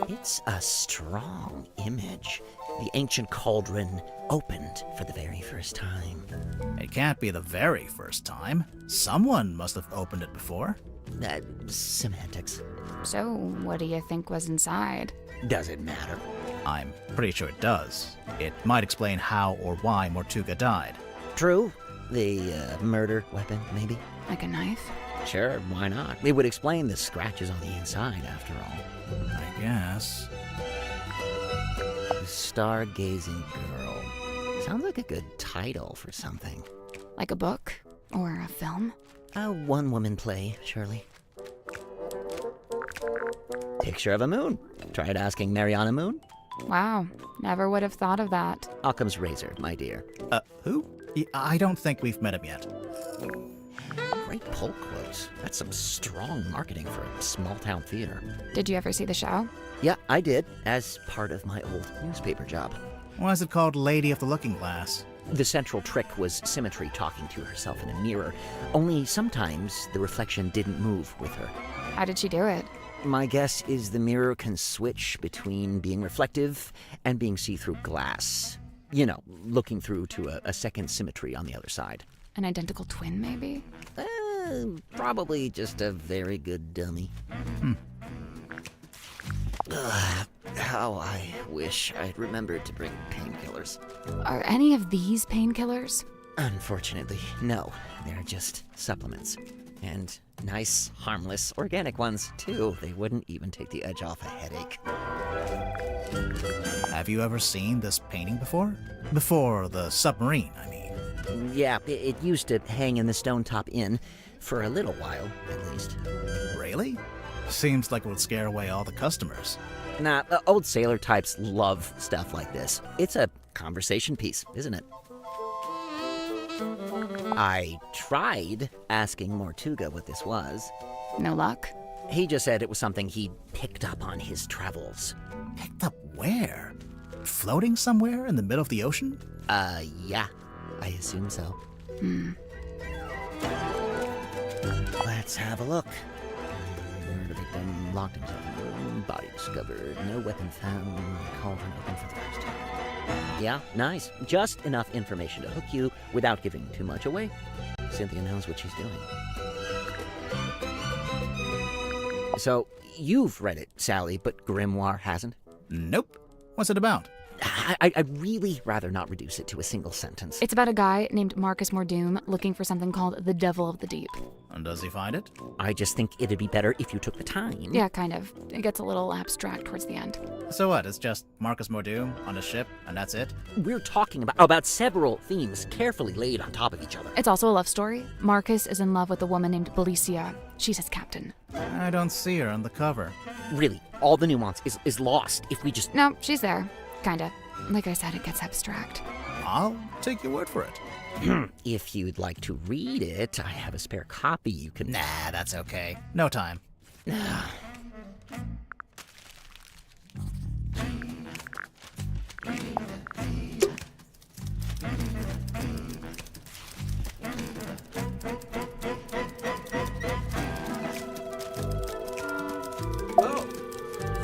It's a strong image. The ancient cauldron opened for the very first time. It can't be the very first time. Someone must have opened it before. Semantics. So, what do you think was inside? Does it matter? I'm pretty sure it does. It might explain how or why Mortuga died. True. The murder weapon, maybe? Like a knife? Sure, why not? It would explain the scratches on the inside, after all. I guess. The Stargazing Girl. Sounds like a good title for something. Like a book? Or a film? A one-woman play, surely. Picture of a moon. Tried asking Mariana Moon? Wow, never would have thought of that. Occam's razor, my dear. Who? I don't think we've met him yet. Great pull quotes. That's some strong marketing for a small-town theater. Did you ever see the show? Yeah, I did, as part of my old newspaper job. Why is it called Lady of the Looking Glass? The central trick was Symmetry talking to herself in a mirror, only sometimes the reflection didn't move with her. How did she do it? My guess is the mirror can switch between being reflective and being see-through glass. You know, looking through to a second Symmetry on the other side. An identical twin, maybe? Probably just a very good dummy. How I wish I'd remembered to bring painkillers. Are any of these painkillers? Unfortunately, no. They're just supplements. And nice, harmless, organic ones, too. They wouldn't even take the edge off a headache. Have you ever seen this painting before? Before the submarine, I mean. Yeah, it used to hang in the Stone Top Inn. For a little while, at least. Really? Seems like it would scare away all the customers. Nah, old sailor types love stuff like this. It's a conversation piece, isn't it? I tried asking Mortuga what this was. No luck? He just said it was something he'd picked up on his travels. Picked up where? Floating somewhere in the middle of the ocean? Yeah. I assume so. Let's have a look. Murder victim locked himself in the room. Body discovered. No weapon found. Cauldron open for the first time. Yeah, nice. Just enough information to hook you without giving too much away. Cynthia knows what she's doing. So, you've read it, Sally, but Grimoire hasn't? Nope. What's it about? I'd really rather not reduce it to a single sentence. It's about a guy named Marcus Mordoom looking for something called the Devil of the Deep. And does he find it? I just think it'd be better if you took the time. Yeah, kind of. It gets a little abstract towards the end. So what? It's just Marcus Mordoom on a ship, and that's it? We're talking about several themes carefully laid on top of each other. It's also a love story. Marcus is in love with a woman named Belicia. She's his captain. I don't see her on the cover. Really, all the nuance is lost if we just... No, she's there. Kinda. Like I said, it gets abstract. I'll take your word for it. If you'd like to read it, I have a spare copy you can... Nah, that's okay. No time. Oh.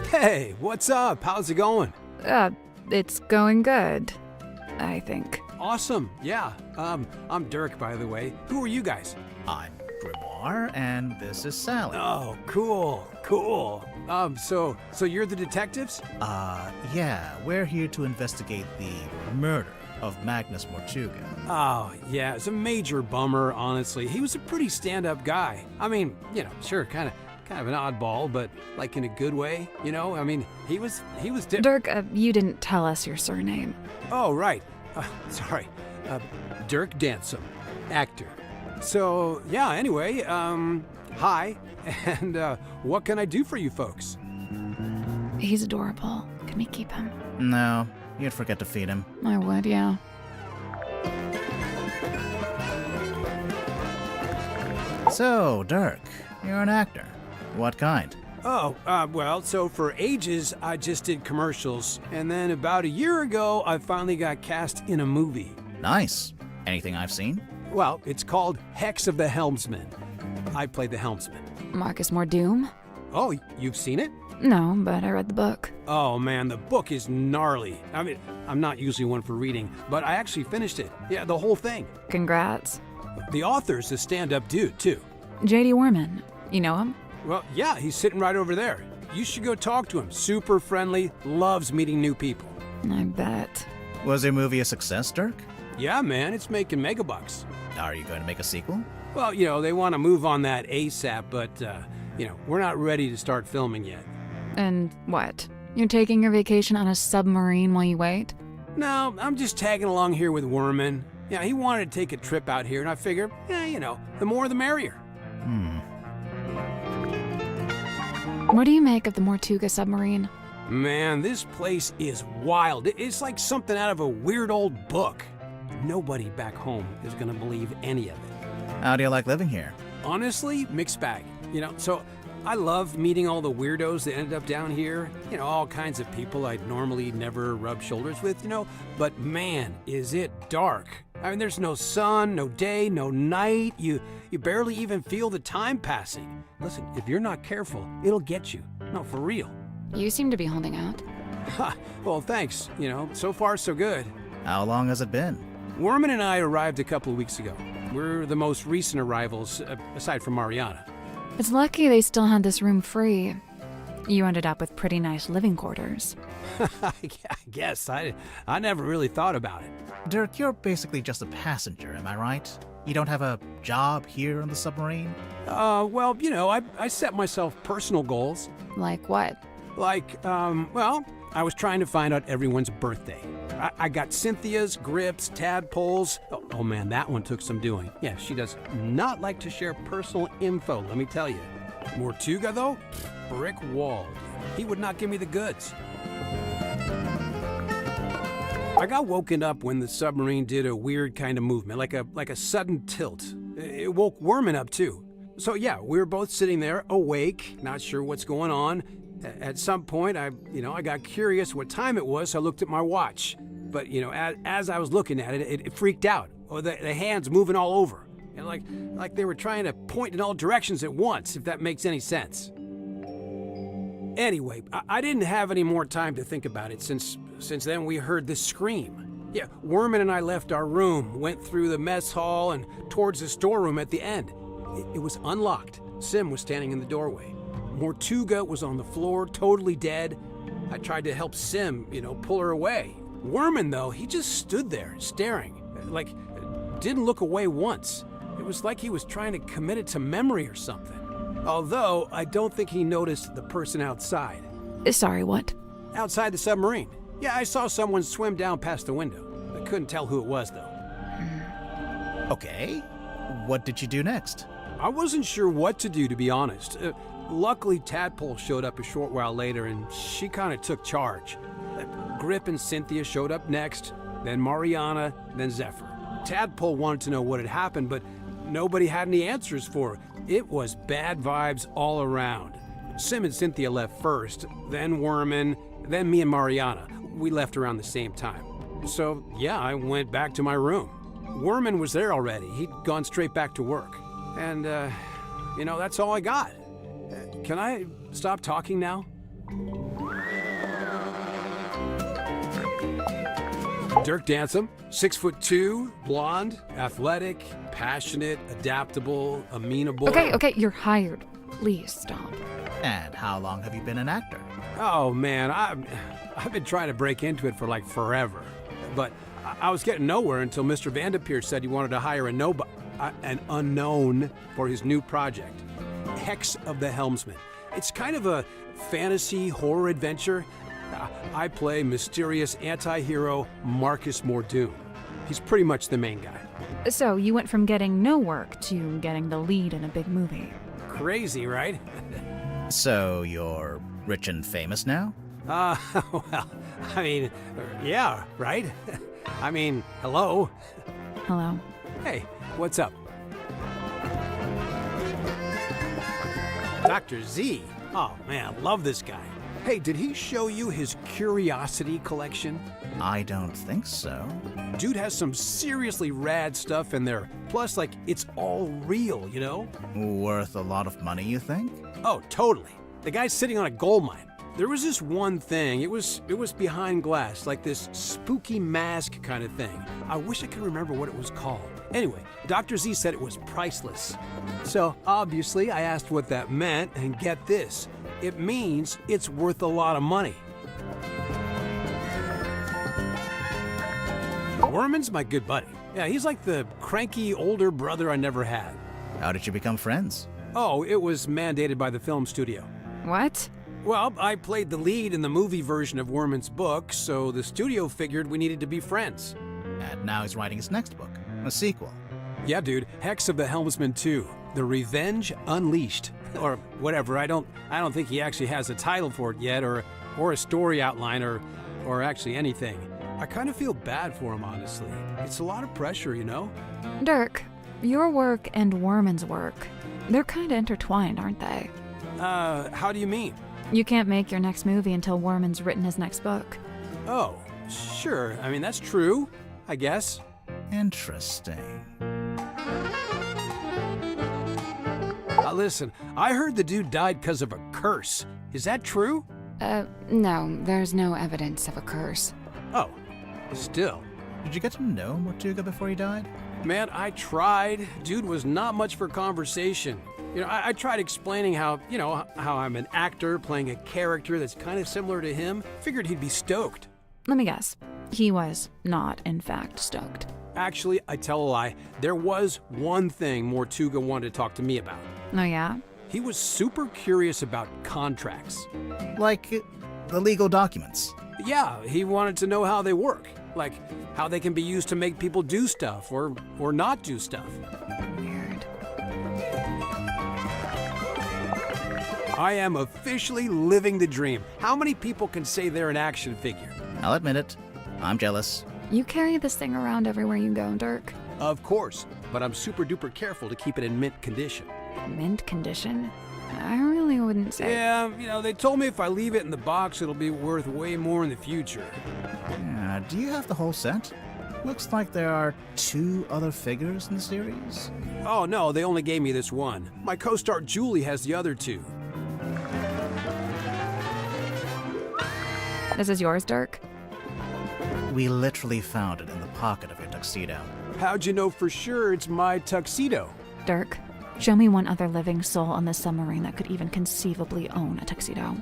Hey, what's up? How's it going? It's going good, I think. Awesome. Yeah. I'm Dirk, by the way. Who are you guys? I'm Grimoire, and this is Sally. Oh, cool. So you're the detectives? Yeah, we're here to investigate the murder of Magnus Mortuga. Oh, yeah. It's a major bummer, honestly. He was a pretty stand-up guy. I mean, sure, kind of an oddball, but like in a good way, I mean, he was Dirk, you didn't tell us your surname. Oh, right. Sorry. Dirk Dansom, actor. So, yeah, anyway, hi, and what can I do for you folks? He's adorable. Can we keep him? No, you'd forget to feed him. I would, yeah. So, Dirk, you're an actor. What kind? Oh, well, so for ages, I just did commercials, and then about a year ago, I finally got cast in a movie. Nice. Anything I've seen? Well, it's called Hex of the Helmsman. I played the helmsman. Marcus Mordoom? Oh, you've seen it? No, but I read the book. Oh man, the book is gnarly. I mean, I'm not usually one for reading, but I actually finished it. Yeah, the whole thing. Congrats. The author's a stand-up dude, too. J.D. Warman. You know him? Well, yeah, he's sitting right over there. You should go talk to him. Super friendly, loves meeting new people. I bet. Was your movie a success, Dirk? Yeah, man, it's making megabucks. Are you going to make a sequel? Well, they want to move on that ASAP, but, we're not ready to start filming yet. And what? You're taking your vacation on a submarine while you wait? No, I'm just tagging along here with Worman. Yeah, he wanted to take a trip out here, and I figure, the more the merrier. What do you make of the Mortuga submarine? Man, this place is wild. It's like something out of a weird old book. Nobody back home is gonna believe any of it. How do you like living here? Honestly, mixed bag. So I love meeting all the weirdos that ended up down here. All kinds of people I'd normally never rub shoulders with, But man, is it dark. I mean, there's no sun, no day, no night. You barely even feel the time passing. Listen, if you're not careful, it'll get you. No, for real. You seem to be holding out. Ha, well, thanks. So far so good. How long has it been? Worman and I arrived a couple of weeks ago. We're the most recent arrivals, aside from Mariana. It's lucky they still had this room free. You ended up with pretty nice living quarters. I guess. I never really thought about it. Dirk, you're basically just a passenger, am I right? You don't have a job here on the submarine? Well, I set myself personal goals. Like what? Like, I was trying to find out everyone's birthday. I got Cynthia's, Grip's, Tadpole's. Oh man, that one took some doing. Yeah, she does not like to share personal info, let me tell you. Mortuga, though? Brick wall. He would not give me the goods. I got woken up when the submarine did a weird kind of movement, like a sudden tilt. It woke Worman up, too. So yeah, we were both sitting there, awake, not sure what's going on. At some point, I got curious what time it was, so I looked at my watch. But, as I was looking at it, it freaked out. Oh, the hands moving all over. And like they were trying to point in all directions at once, if that makes any sense. Anyway, I didn't have any more time to think about it since then we heard this scream. Yeah, Worman and I left our room, went through the mess hall and towards the storeroom at the end. It was unlocked. Sim was standing in the doorway. Mortuga was on the floor, totally dead. I tried to help Sim, pull her away. Worman, though, he just stood there, staring. Didn't look away once. It was like he was trying to commit it to memory or something. Although, I don't think he noticed the person outside. Sorry, what? Outside the submarine. Yeah, I saw someone swim down past the window. I couldn't tell who it was, though. Okay. What did you do next? I wasn't sure what to do, to be honest. Luckily, Tadpole showed up a short while later, and she kind of took charge. Grip and Cynthia showed up next, then Mariana, then Zephyr. Tadpole wanted to know what had happened, but nobody had any answers for her. It was bad vibes all around. Sim and Cynthia left first, then Worman, then me and Mariana. We left around the same time. So, yeah, I went back to my room. Worman was there already. He'd gone straight back to work. And, that's all I got. Can I stop talking now? Dirk Dansom, 6'2", blonde, athletic, passionate, adaptable, amenable. Okay, you're hired. Please stop. And how long have you been an actor? Oh man, I've been trying to break into it for like forever. But I was getting nowhere until Mr. Vanderpeer said he wanted to hire an unknown for his new project, Hex of the Helmsman. It's kind of a fantasy horror adventure. I play mysterious anti-hero Marcus Mordoon. He's pretty much the main guy. So you went from getting no work to getting the lead in a big movie. Crazy, right? So you're rich and famous now? Well, I mean, yeah, right? I mean, hello. Hello. Hey, what's up? Dr. Z. Oh man, I love this guy. Hey, did he show you his curiosity collection? I don't think so. Dude has some seriously rad stuff in there. Plus, it's all real, Worth a lot of money, you think? Oh, totally. The guy's sitting on a gold mine. There was this one thing. It was behind glass, like this spooky mask kind of thing. I wish I could remember what it was called. Anyway, Dr. Z said it was priceless. So, obviously, I asked what that meant, and get this. It means it's worth a lot of money. Worman's my good buddy. Yeah, he's like the cranky older brother I never had. How did you become friends? Oh, it was mandated by the film studio. What? Well, I played the lead in the movie version of Worman's book, so the studio figured we needed to be friends. And now he's writing his next book, a sequel. Yeah, dude, Hex of the Helmsman 2, The Revenge Unleashed. Or whatever, I don't think he actually has a title for it yet, or a story outline, or actually anything. I kind of feel bad for him, honestly. It's a lot of pressure, you know? Dirk, your work and Worman's work, they're kind of intertwined, aren't they? How do you mean? You can't make your next movie until Worman's written his next book. Oh, sure. I mean, that's true, I guess. Interesting. Listen, I heard the dude died because of a curse. Is that true? No, there's no evidence of a curse. Oh, still. Did you get to know Mortuga before he died? Man, I tried. Dude was not much for conversation. You know, I tried explaining how I'm an actor playing a character that's kind of similar to him. Figured he'd be stoked. Let me guess. He was not, in fact, stoked. Actually, I tell a lie. There was one thing Mortuga wanted to talk to me about. Oh, yeah? He was super curious about contracts. Like the legal documents. Yeah, he wanted to know how they work. Like, how they can be used to make people do stuff or not do stuff. Weird. I am officially living the dream. How many people can say they're an action figure? I'll admit it. I'm jealous. You carry this thing around everywhere you go, Dirk. Of course, but I'm super duper careful to keep it in mint condition. Mint condition? I really wouldn't say. Yeah, they told me if I leave it in the box, it'll be worth way more in the future. Yeah, do you have the whole set? Looks like there are 2 other figures in the series. Oh no, they only gave me this one. My co-star Julie has the other 2. This is yours, Dirk? We literally found it in the pocket of your tuxedo. How'd you know for sure it's my tuxedo? Dirk, show me one other living soul on this submarine that could even conceivably own a tuxedo.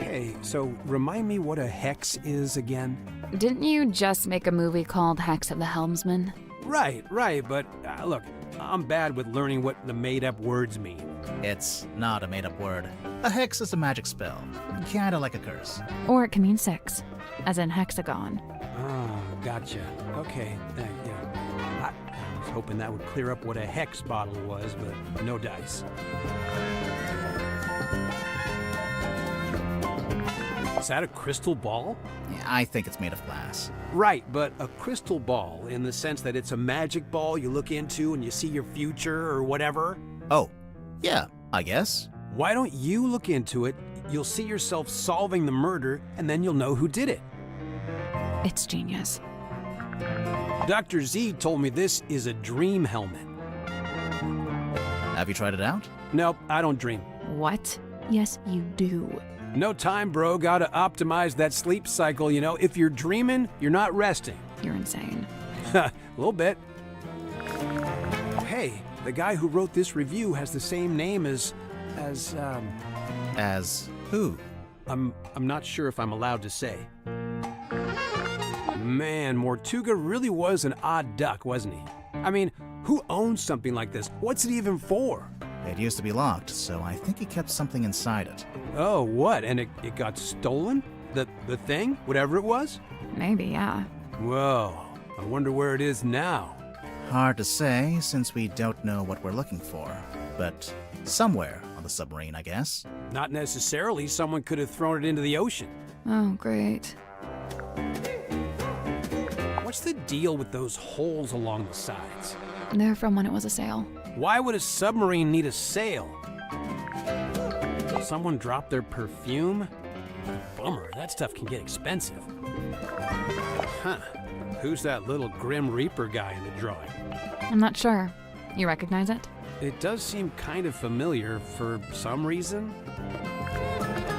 Hey, so remind me what a hex is again? Didn't you just make a movie called Hex of the Helmsman? Right, but look, I'm bad with learning what the made-up words mean. It's not a made-up word. A hex is a magic spell, kinda like a curse. Or it can mean 6, as in hexagon. Oh, gotcha. Okay, yeah. I was hoping that would clear up what a hex bottle was, but no dice. Is that a crystal ball? Yeah, I think it's made of glass. Right, but a crystal ball in the sense that it's a magic ball you look into and you see your future or whatever? Oh, yeah, I guess. Why don't you look into it? You'll see yourself solving the murder, and then you'll know who did it. It's genius. Dr. Z told me this is a dream helmet. Have you tried it out? Nope, I don't dream. What? Yes, you do. No time, bro. Gotta optimize that sleep cycle, you know? If you're dreaming, you're not resting. You're insane. A little bit. Hey, the guy who wrote this review has the same name as As who? I'm not sure if I'm allowed to say. Man, Mortuga really was an odd duck, wasn't he? I mean, who owns something like this? What's it even for? It used to be locked, so I think he kept something inside it. Oh, what? And it got stolen? The thing? Whatever it was? Maybe, yeah. Whoa, I wonder where it is now. Hard to say, since we don't know what we're looking for. But somewhere on the submarine, I guess. Not necessarily. Someone could have thrown it into the ocean. Oh, great. What's the deal with those holes along the sides? They're from when it was a sail. Why would a submarine need a sail? Someone dropped their perfume? Bummer, that stuff can get expensive. Huh. Who's that little Grim Reaper guy in the drawing? I'm not sure. You recognize it? It does seem kind of familiar for some reason.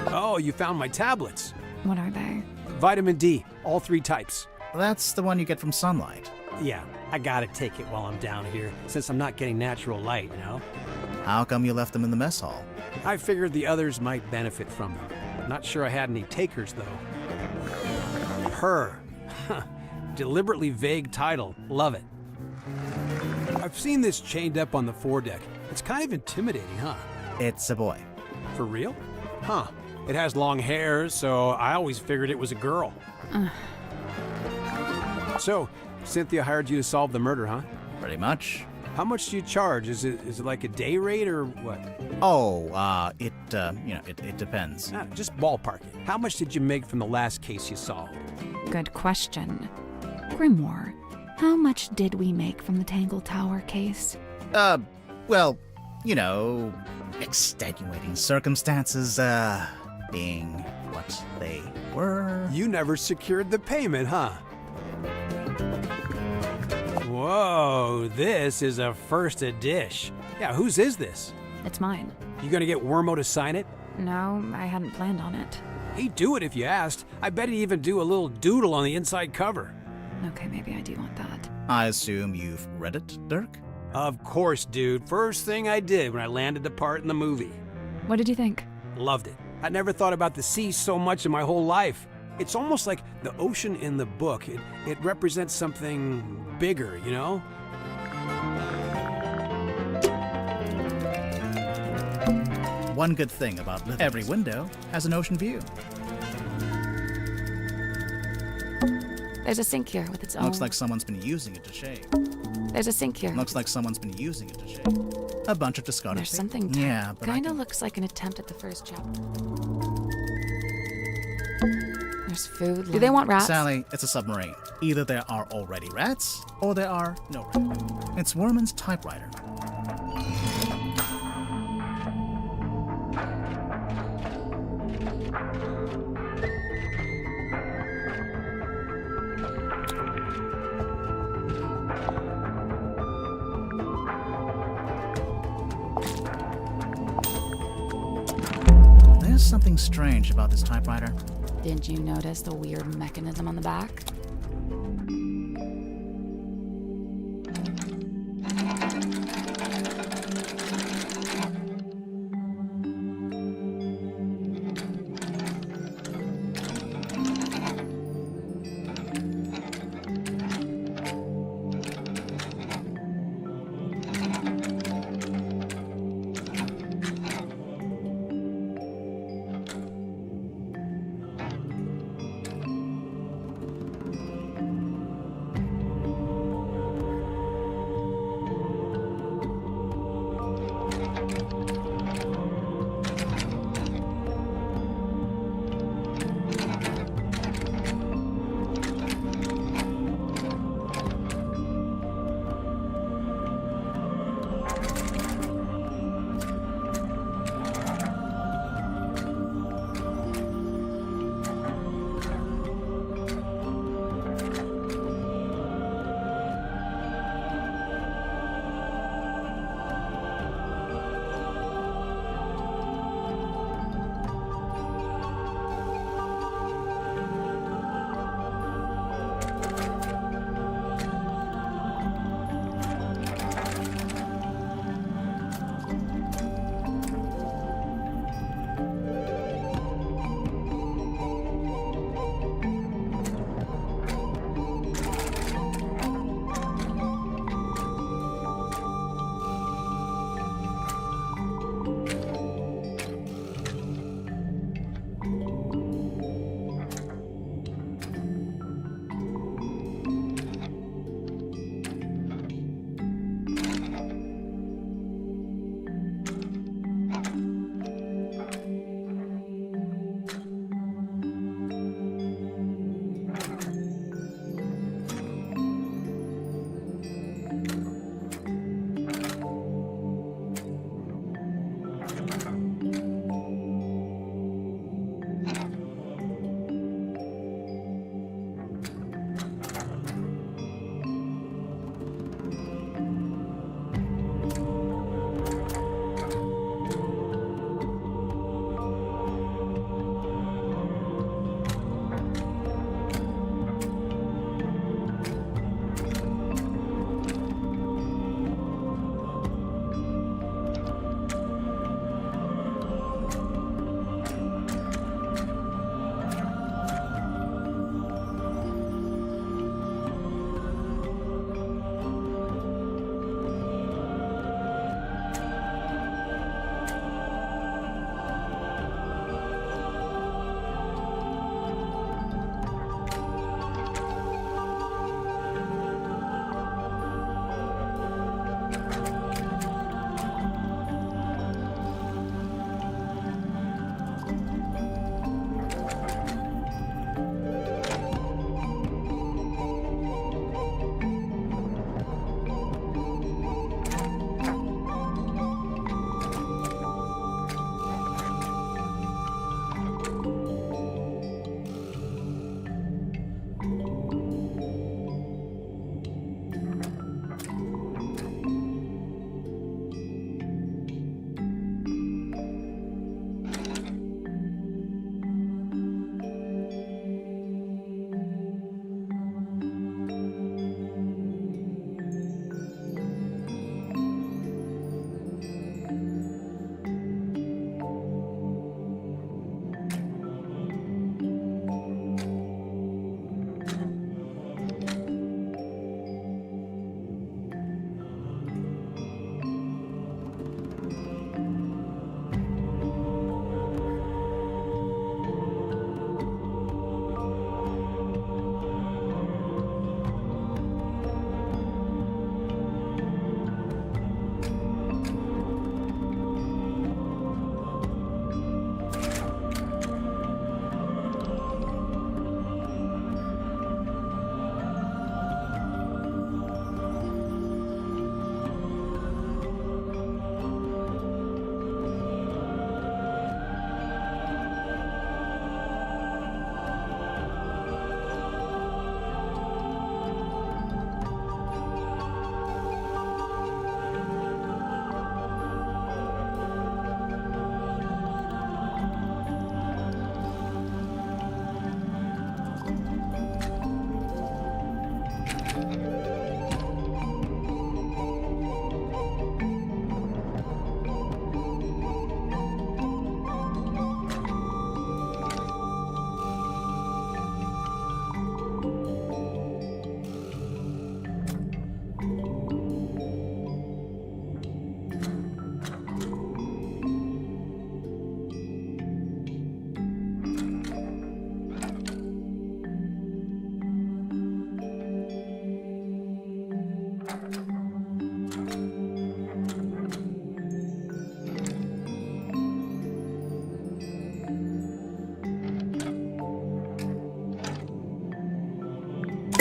Oh, you found my tablets. What are they? Vitamin D, all 3 types. That's the one you get from sunlight. Yeah, I gotta take it while I'm down here, since I'm not getting natural light, you know? How come you left them in the mess hall? I figured the others might benefit from them. Not sure I had any takers, though. Her. Deliberately vague title. Love it. I've seen this chained up on the foredeck. It's kind of intimidating, huh? It's a boy. For real? Huh. It has long hair, so I always figured it was a girl. So, Cynthia hired you to solve the murder, huh? Pretty much. How much do you charge? Is it like a day rate or what? Oh, it depends. Just ballpark it. How much did you make from the last case you solved? Good question. Grimoire, how much did we make from the Tangletower case? Well, extenuating circumstances, being what they were. You never secured the payment, huh? Whoa, this is a first edition. Yeah, whose is this? It's mine. You gonna get Wormo to sign it? No, I hadn't planned on it. He'd do it if you asked. I bet he'd even do a little doodle on the inside cover. Okay, maybe I do want that. I assume you've read it, Dirk? Of course, dude. First thing I did when I landed the part in the movie. What did you think? Loved it. I'd never thought about the sea so much in my whole life. It's almost like the ocean in the book. It represents something bigger, you know? One good thing about every window has an ocean view. There's a sink here with its own... Looks like someone's been using it to shave. There's a sink here. Looks like someone's been using it to shave. A bunch of discarded There's tape. something... Yeah, but Kinda looks like an attempt at the first chapter. There's food. Do they want rats? Sally, it's a submarine. Either there are already rats, or there are no rats. It's Worman's typewriter. There's something strange about this typewriter. Didn't you notice the weird mechanism on the back?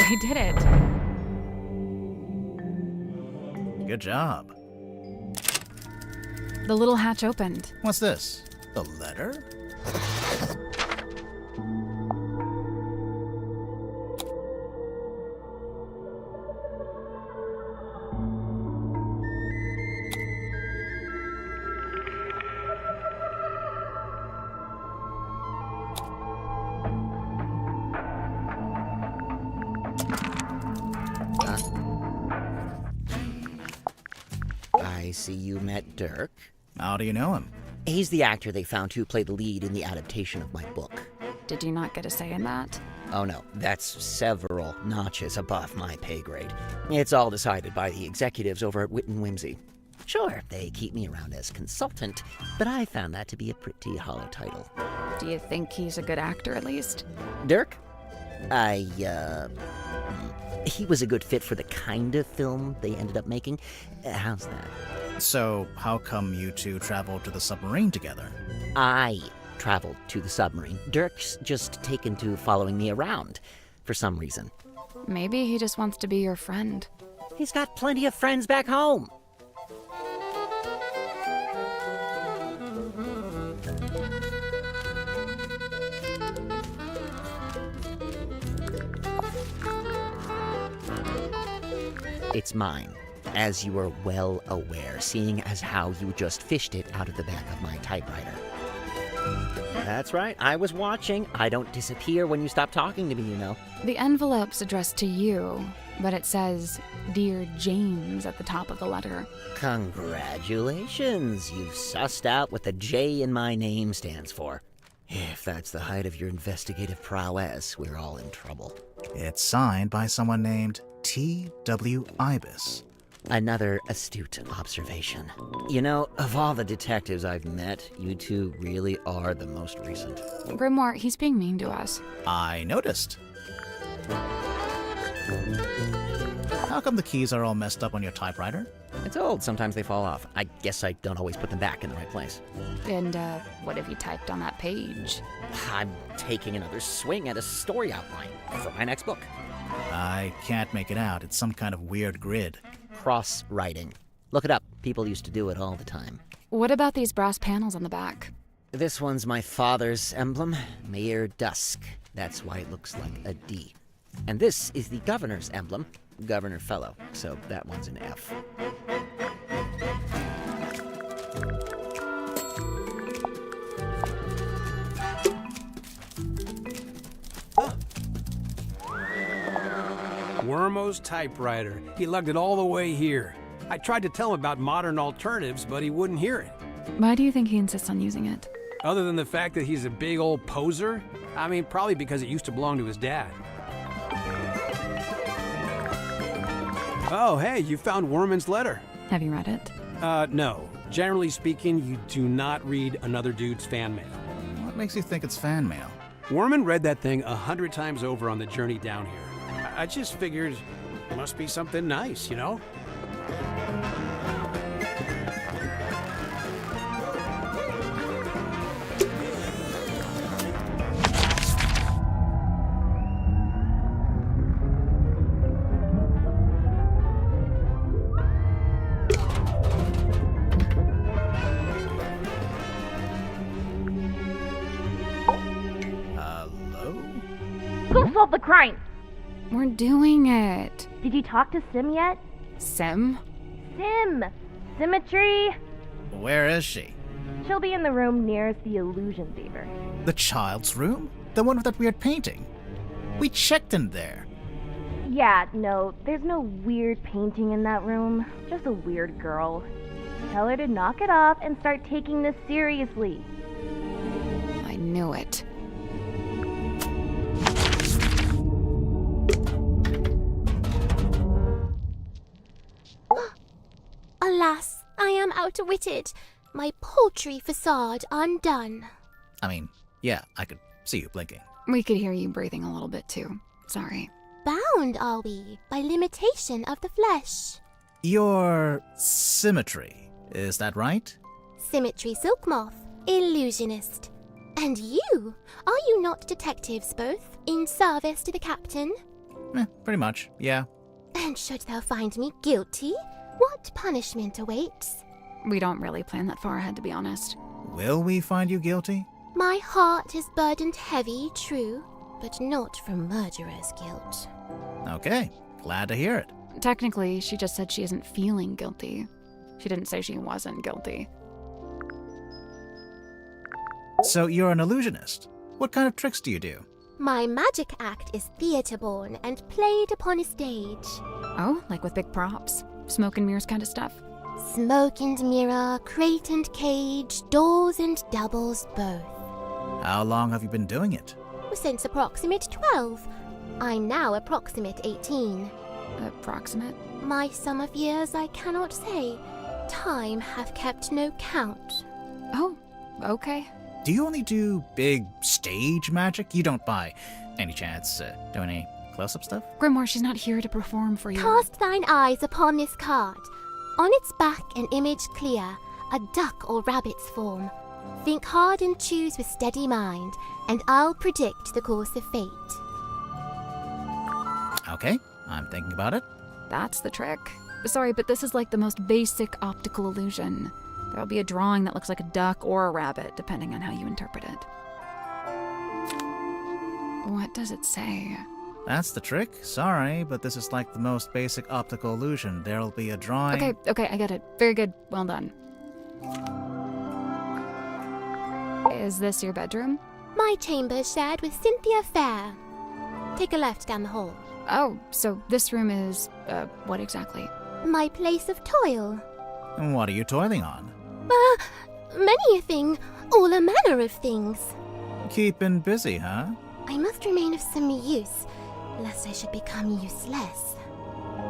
I did it. Good job. The little hatch opened. What's this? The letter? I see you met Dirk. How do you know him? He's the actor they found who played the lead in the adaptation of my book. Did you not get a say in that? Oh no, that's several notches above my pay grade. It's all decided by the executives over at Wit and Whimsy. Sure, they keep me around as consultant, but I found that to be a pretty hollow title. Do you think he's a good actor at least? Dirk? He was a good fit for the kind of film they ended up making. How's that? So, how come you two traveled to the submarine together? I traveled to the submarine. Dirk's just taken to following me around for some reason. Maybe he just wants to be your friend. He's got plenty of friends back home. It's mine, as you are well aware, seeing as how you just fished it out of the back of my typewriter. That's right, I was watching. I don't disappear when you stop talking to me, you know. The envelope's addressed to you, but it says, Dear James, at the top of the letter. Congratulations, you've sussed out what the J in my name stands for. If that's the height of your investigative prowess, we're all in trouble. It's signed by someone named T.W. Ibis. Another astute observation. You know, of all the detectives I've met, you two really are the most recent. Grimoire, he's being mean to us. I noticed. How come the keys are all messed up on your typewriter? It's old, sometimes they fall off. I guess I don't always put them back in the right place. And, what have you typed on that page? I'm taking another swing at a story outline for my next book. I can't make it out. It's some kind of weird grid. Cross-writing. Look it up. People used to do it all the time. What about these brass panels on the back? This one's my father's emblem, Mayor Dusk. That's why it looks like a D. And this is the governor's emblem, Governor Fellow. So that one's an F. Wormo's typewriter. He lugged it all the way here. I tried to tell him about modern alternatives, but he wouldn't hear it. Why do you think he insists on using it? Other than the fact that he's a big old poser? I mean, probably because it used to belong to his dad. Oh, hey, you found Worman's letter. Have you read it? No. Generally speaking, you do not read another dude's fan mail. What makes you think it's fan mail? Worman read that thing 100 times over on the journey down here. I just figured it must be something nice, you know? Go solve the crime! We're doing it. Did you talk to Sim yet? Sim? Sim! Symmetry! Where is she? She'll be in the room nearest the illusion saber. The child's room? The one with that weird painting? We checked in there. Yeah, no, there's no weird painting in that room. Just a weird girl. Tell her to knock it off and start taking this seriously. I knew it. Alas, I am outwitted. My paltry facade undone. I mean, yeah, I could see you blinking. We could hear you breathing a little bit too. Sorry. Bound are we by limitation of the flesh. Your symmetry, is that right? Symmetry silk moth, illusionist. And you? Are you not detectives both, in service to the captain? Pretty much, yeah. And should thou find me guilty, what punishment awaits? We don't really plan that far ahead, to be honest. Will we find you guilty? My heart is burdened heavy, true, but not from murderer's guilt. Okay, glad to hear it. Technically, she just said she isn't feeling guilty. She didn't say she wasn't guilty. So you're an illusionist. What kind of tricks do you do? My magic act is theatre-born and played upon a stage. Oh, like with big props? Smoke and mirrors kind of stuff? Smoke and mirror, crate and cage, doors and doubles both. How long have you been doing it? Since approximate 12. I'm now approximate 18. Approximate? My sum of years I cannot say. Time hath kept no count. Oh, okay. Do you only do big stage magic? You don't, by any chance, do any close-up stuff? Grimoire, she's not here to perform for you. Cast thine eyes upon this card. On its back an image clear, a duck or rabbit's form. Think hard and choose with steady mind, and I'll predict the course of fate. Okay, I'm thinking about it. That's the trick. Sorry, but this is like the most basic optical illusion. There'll be a drawing that looks like a duck or a rabbit, depending on how you interpret it. What does it say? That's the trick. Sorry, but this is like the most basic optical illusion. There'll be a drawing. Okay, I get it. Very good. Well done. Is this your bedroom? My chamber's shared with Cynthia Fair. Take a left down the hall. Oh, so this room is, what exactly? My place of toil. And what are you toiling on? Many a thing, all a manner of things. Keeping busy, huh? I must remain of some use, lest I should become useless.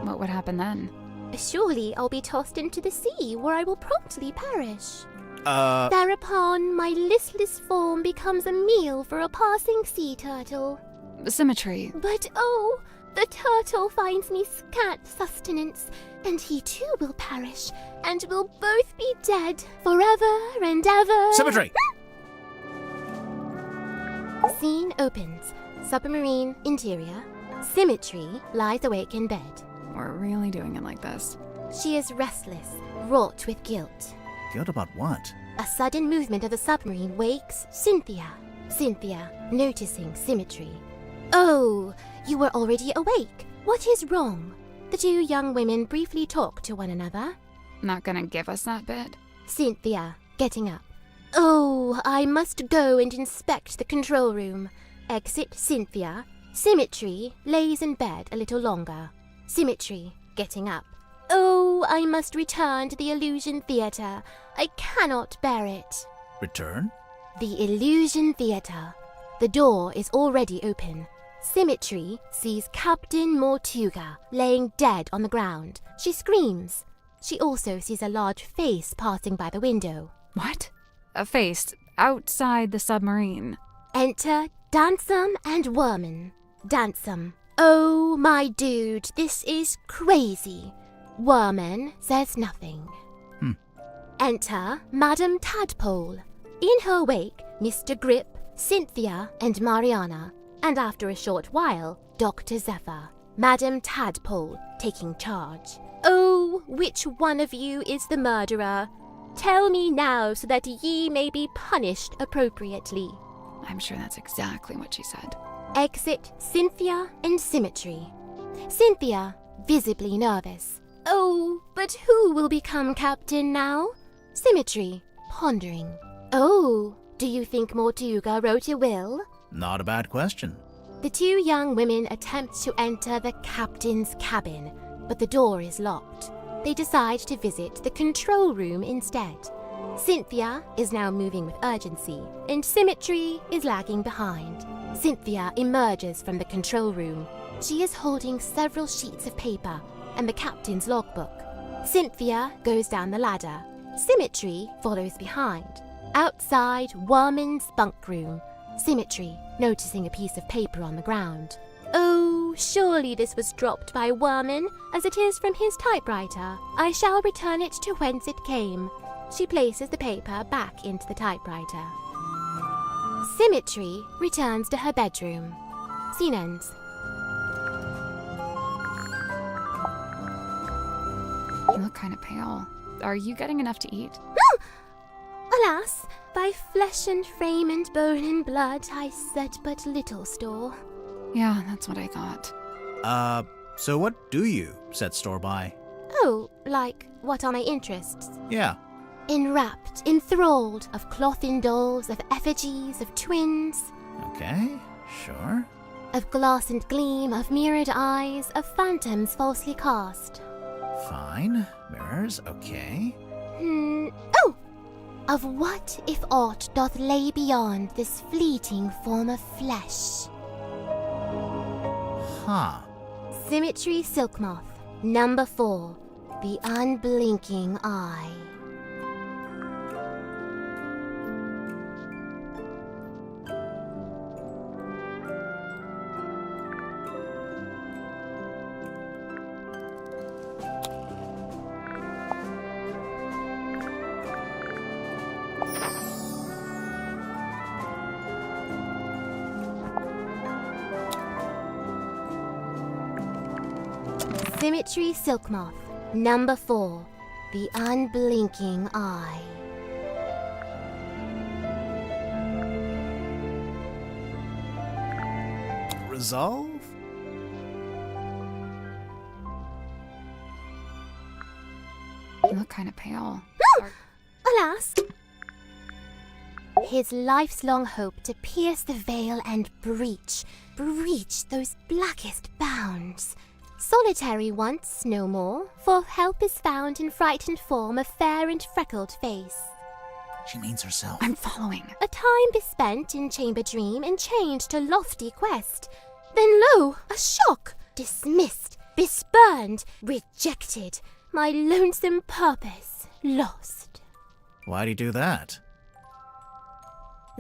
What would happen then? Surely I'll be tossed into the sea, where I will promptly perish. Thereupon, my listless form becomes a meal for a passing sea turtle. Symmetry. But oh, The turtle finds me scant sustenance, and he too will perish, and we'll both be dead forever and ever. Symmetry! Scene opens. Submarine interior. Symmetry lies awake in bed. We're really doing it like this. She is restless, wrought with guilt. Guilt about what? A sudden movement of the submarine wakes Cynthia. Cynthia, noticing Symmetry. Oh, you were already awake. What is wrong? The two young women briefly talk to one another. Not gonna give us that bit? Cynthia, getting up. Oh, I must go and inspect the control room. Exit Cynthia. Symmetry lays in bed a little longer. Symmetry, getting up. Oh, I must return to the Illusion Theatre. I cannot bear it. Return? The Illusion Theatre. The door is already open. Symmetry sees Captain Mortuga laying dead on the ground. She screams. She also sees a large face passing by the window. What? A face outside the submarine. Enter Dansum and Worman. Dansum. Oh, my dude, this is crazy. Worman says nothing. Enter Madame Tadpole. In her wake, Mr. Grip, Cynthia, and Mariana. And after a short while, Dr. Zephyr. Madame Tadpole taking charge. Oh, which one of you is the murderer? Tell me now so that ye may be punished appropriately. I'm sure that's exactly what she said. Exit Cynthia and Symmetry. Cynthia, visibly nervous. Oh, but who will become captain now? Symmetry, pondering. Oh, do you think Mortuga wrote a will? Not a bad question. The two young women attempt to enter the captain's cabin, but the door is locked. They decide to visit the control room instead. Cynthia is now moving with urgency, and Symmetry is lagging behind. Cynthia emerges from the control room. She is holding several sheets of paper and the captain's logbook. Cynthia goes down the ladder. Symmetry follows behind. Outside Worman's bunk room, Symmetry noticing a piece of paper on the ground. Oh, surely this was dropped by Worman, as it is from his typewriter. I shall return it to whence it came. She places the paper back into the typewriter. Symmetry returns to her bedroom. Scene ends. You look kind of pale. Are you getting enough to eat? Alas, by flesh and frame and bone and blood I set but little store. Yeah, that's what I thought. So what do you set store by? Oh, like, what are my interests? Yeah. Enwrapped, enthralled, of cloth-in dolls, of effigies, of twins, Okay, sure. of glass and gleam, of mirrored eyes, of phantoms falsely cast. Fine. Mirrors, okay. Oh! Of what if aught doth lay beyond this fleeting form of flesh? Huh. Symmetry Silk Moth, number 4, the unblinking eye. Symmetry Silk Moth, number 4, the unblinking eye. Resolve? You look kind of pale. Alas! His life's long hope to pierce the veil and breach those blackest bounds. Solitary once, no more, for help is found in frightened form of fair and freckled face. She means herself. I'm following. A time bespent in chamber dream and chained to lofty quest. Then lo, a shock! Dismissed, bespurned, rejected, my lonesome purpose lost. Why'd he do that?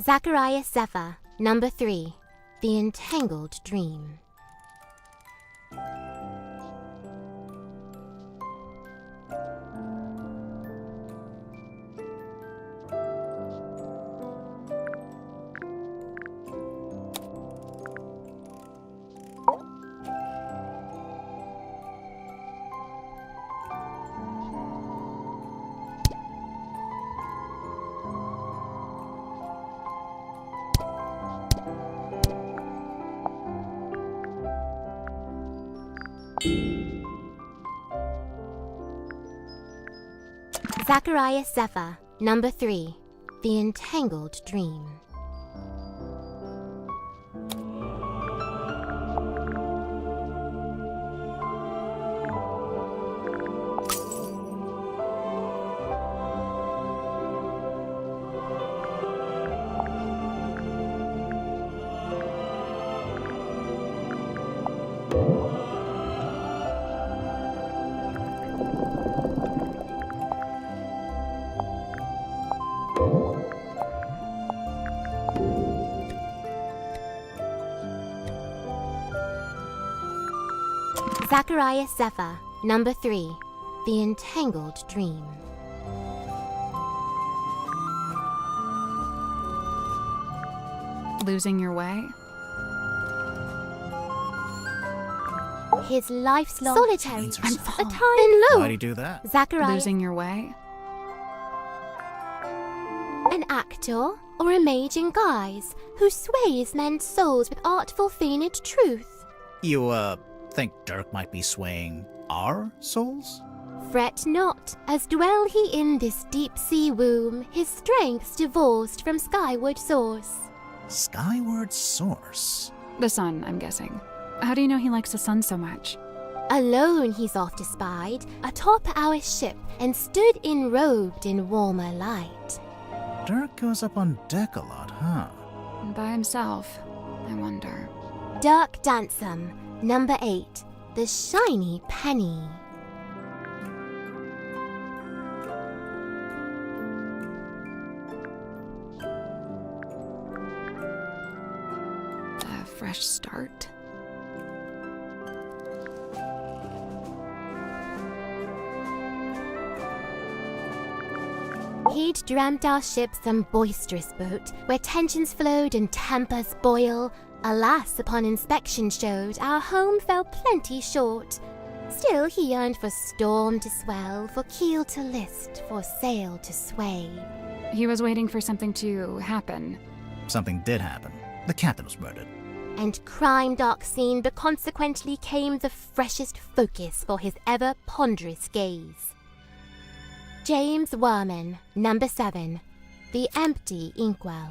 Zacharias Zephyr, number 3, the entangled dream. Zachariah Zephyr, number 3, The Entangled Dream. Zachariah Zephyr, number 3, The Entangled Dream. Losing your way? His life's long solitary Means and herself. a time and Why'd low. he do that? Zachariah, Losing your way? an actor or a mage in guise who sways men's souls with artful feigned truth. You, think Dirk might be swaying our souls? Fret not, as dwell he in this deep sea womb, his strength's divorced from skyward source. Skyward source? The sun, I'm guessing. How do you know he likes the sun so much? Alone he's oft espied, atop our ship, and stood enrobed in warmer light. Dirk goes up on deck a lot, huh? By himself, I wonder. Dirk Dansom, number 8, The Shiny Penny. A fresh start? He'd dreamt our ship some boisterous boat, where tensions flowed and tempers boil. Alas, upon inspection showed, our home fell plenty short. Still he yearned for storm to swell, for keel to list, for sail to sway. He was waiting for something to happen. Something did happen. The captain was murdered. And crime dark scene, but consequently came the freshest focus for his ever ponderous gaze. James Werman, number 7, The Empty Inkwell.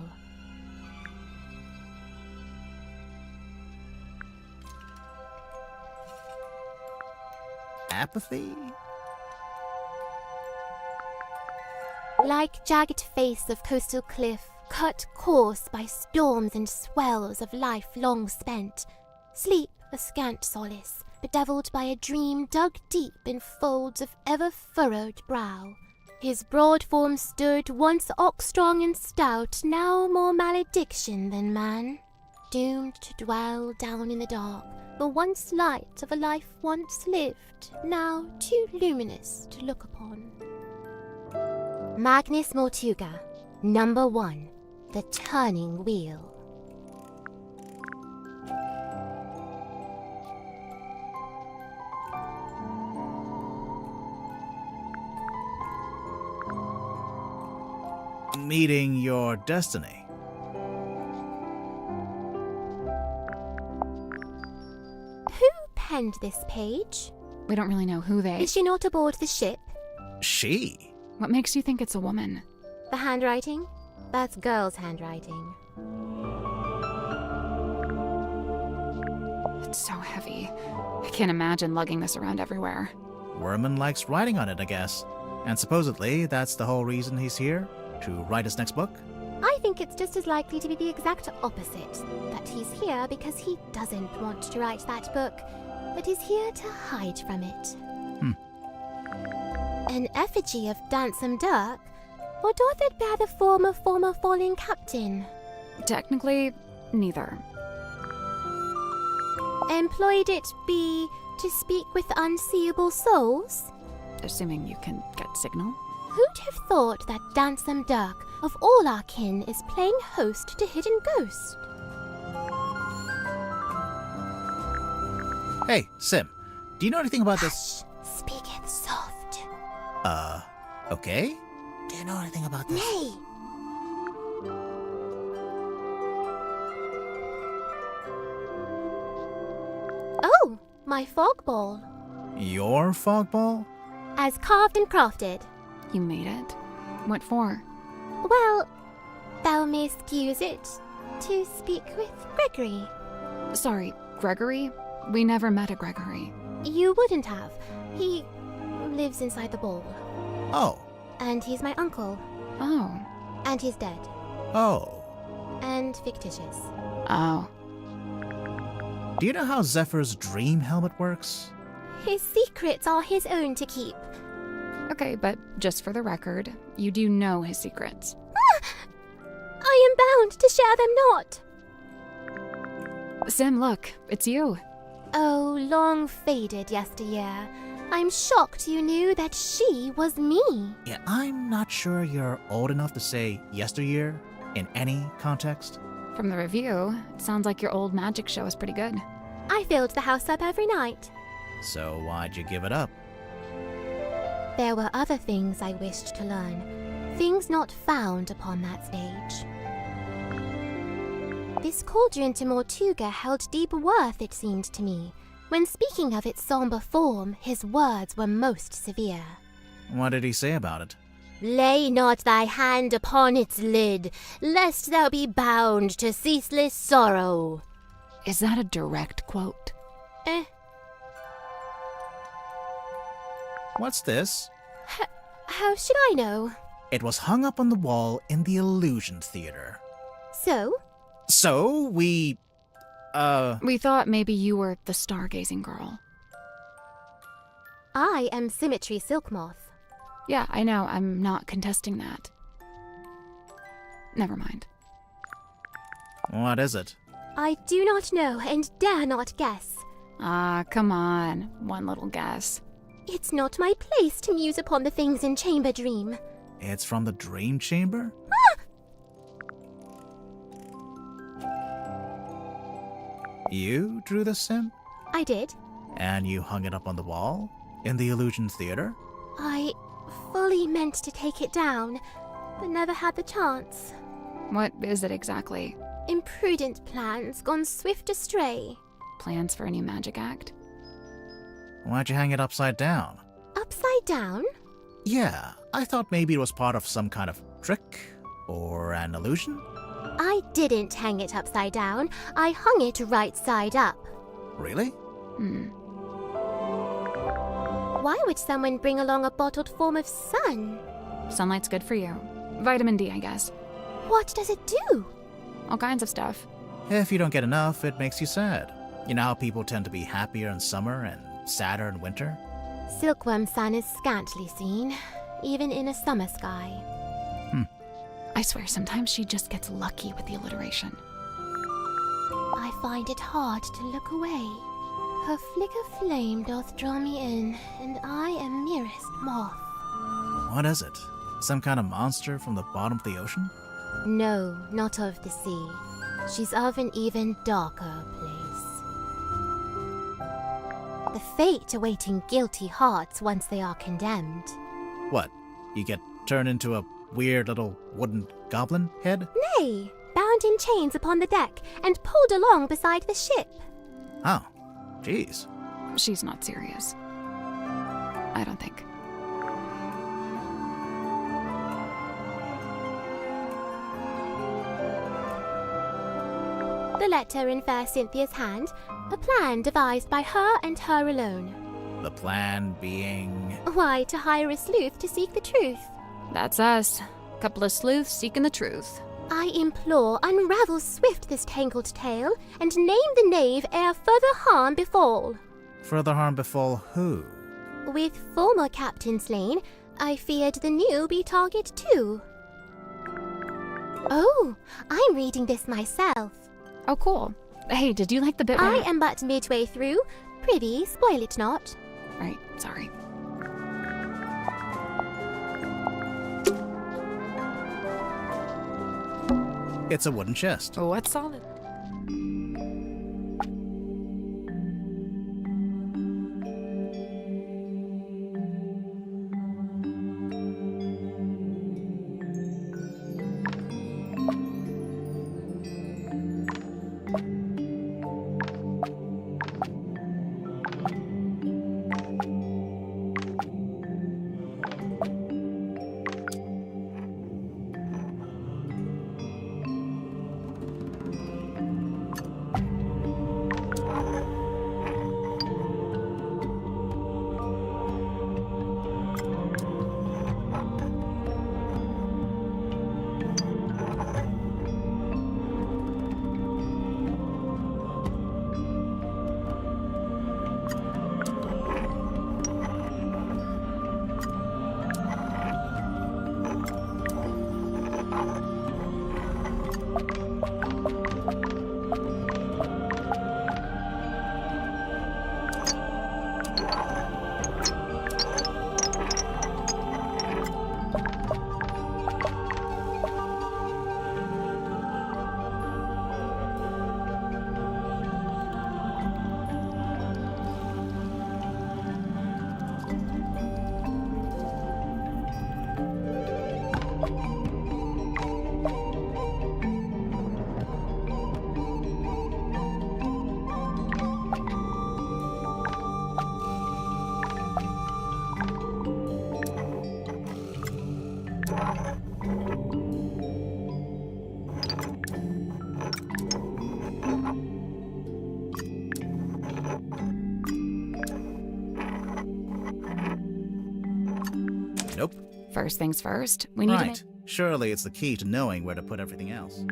Apathy? Like jagged face of coastal cliff, cut coarse by storms and swells of life long spent, sleep a scant solace, bedevilled by a dream dug deep in folds of ever-furrowed brow. His broad form stood, once ox-strong and stout, now more malediction than man, doomed to dwell down in the dark, the once light of a life once lived, now too luminous to look upon. Magnus Mortuga, number 1, The Turning Wheel. Meeting your destiny. Who penned this page? We don't really know who they... Is she not aboard the ship? She? What makes you think it's a woman? The handwriting? That's girl's handwriting. It's so heavy. I can't imagine lugging this around everywhere. Werman likes writing on it, I guess. And supposedly, that's the whole reason he's here? To write his next book? I think it's just as likely to be the exact opposite. That he's here because he doesn't want to write that book, but is here to hide from it. An effigy of Dansom Dirk? Or doth it bear the form of former fallen captain? Technically, neither. Employed it be to speak with unseeable souls? Assuming you can get signal. Who'd have thought that Dansome Dirk, of all our kin, is playing host to Hidden Ghost? Hey, Sim, do you know anything about this? Speaketh soft. Okay? Do you know anything about this? Nay. Oh, my fog ball. Your fog ball? As carved and crafted. You made it? What for? Well, thou mayst use it to speak with Gregory. Sorry, Gregory? We never met a Gregory. You wouldn't have. He lives inside the ball. Oh. And he's my uncle. Oh. And he's dead. Oh. And fictitious. Oh. Do you know how Zephyr's dream helmet works? His secrets are his own to keep. Okay, but just for the record, you do know his secrets. I am bound to share them not. Sim, look, it's you. Oh, long faded yesteryear. I'm shocked you knew that she was me. Yeah, I'm not sure you're old enough to say yesteryear in any context. From the review, it sounds like your old magic show is pretty good. I filled the house up every night. So why'd you give it up? There were other things I wished to learn, things not found upon that stage. This cauldron to Mortuga held deep worth, it seemed to me. When speaking of its somber form, his words were most severe. What did he say about it? Lay not thy hand upon its lid, lest thou be bound to ceaseless sorrow. Is that a direct quote? What's this? How should I know? It was hung up on the wall in the Illusion Theater. So? So, we thought maybe you were the stargazing girl. I am Symmetry Silkmoth. Yeah, I know, I'm not contesting that. Never mind. What is it? I do not know and dare not guess. Ah, come on. One little guess. It's not my place to muse upon the things in Chamber Dream. It's from the Dream Chamber? You drew this, Sim? I did. And you hung it up on the wall? In the Illusion Theater? I fully meant to take it down, but never had the chance. What is it exactly? Imprudent plans gone swift astray. Plans for a new magic act? Why'd you hang it upside down? Upside down? Yeah, I thought maybe it was part of some kind of trick or an illusion. I didn't hang it upside down. I hung it right side up. Really? Why would someone bring along a bottled form of sun? Sunlight's good for you. Vitamin D, I guess. What does it do? All kinds of stuff. If you don't get enough, it makes you sad. You know how people tend to be happier in summer and sadder in winter? Silkworm sun is scantly seen, even in a summer sky. I swear, sometimes she just gets lucky with the alliteration. I find it hard to look away. Her flicker flame doth draw me in, and I am merest moth. What is it? Some kind of monster from the bottom of the ocean? No, not of the sea. She's of an even darker place. The fate awaiting guilty hearts once they are condemned. What? You get turned into a weird little wooden goblin head? Nay, bound in chains upon the deck and pulled along beside the ship. Oh, jeez. She's not serious. I don't think. The letter in fair Cynthia's hand, a plan devised by her and her alone. The plan being... Why, to hire a sleuth to seek the truth. That's us. Couple of sleuths seeking the truth. I implore, unravel swift this tangled tale, and name the knave ere further harm befall. Further harm befall who? With former captain slain, I feared the new be target too. Oh, I'm reading this myself. Oh, cool. Hey, did you like the bit where... I am but midway through. Prithee, spoil it not. Right, sorry. It's a wooden chest. What's solid? Nope. First things first, we need to Right. Surely it's the key to knowing where to put everything else.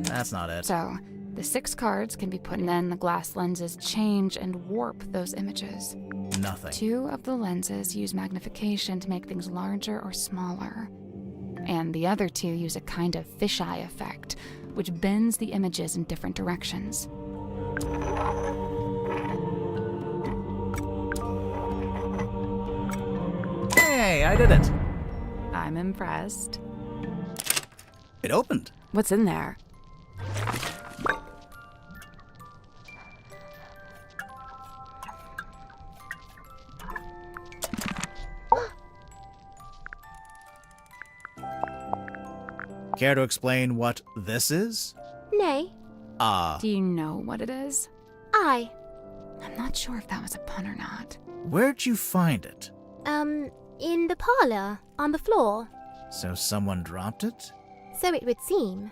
That's not it. So, the 6 cards can be put in, then the glass lenses change and warp those images. Nothing. 2 of the lenses use magnification to make things larger or smaller. And the other 2 use a kind of fisheye effect, which bends the images in different directions. Hey, I did it! I'm impressed. It opened. What's in there? Care to explain what this is? Nay, Do you know what it is? I. I'm not sure if that was a pun or not. Where'd you find it? In the parlour, on the floor. So someone dropped it? So it would seem.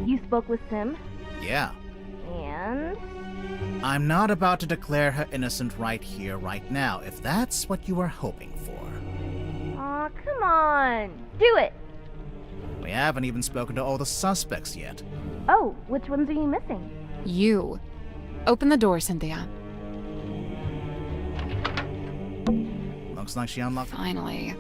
You spoke with Sim, Yeah. and I'm not about to declare her innocent right here, right now, if that's what you were hoping for. aw, come on, do it. We haven't even spoken to all the suspects yet. Oh, which ones are you missing? You. Open the door, Cynthia. Looks like she unlocked. Finally.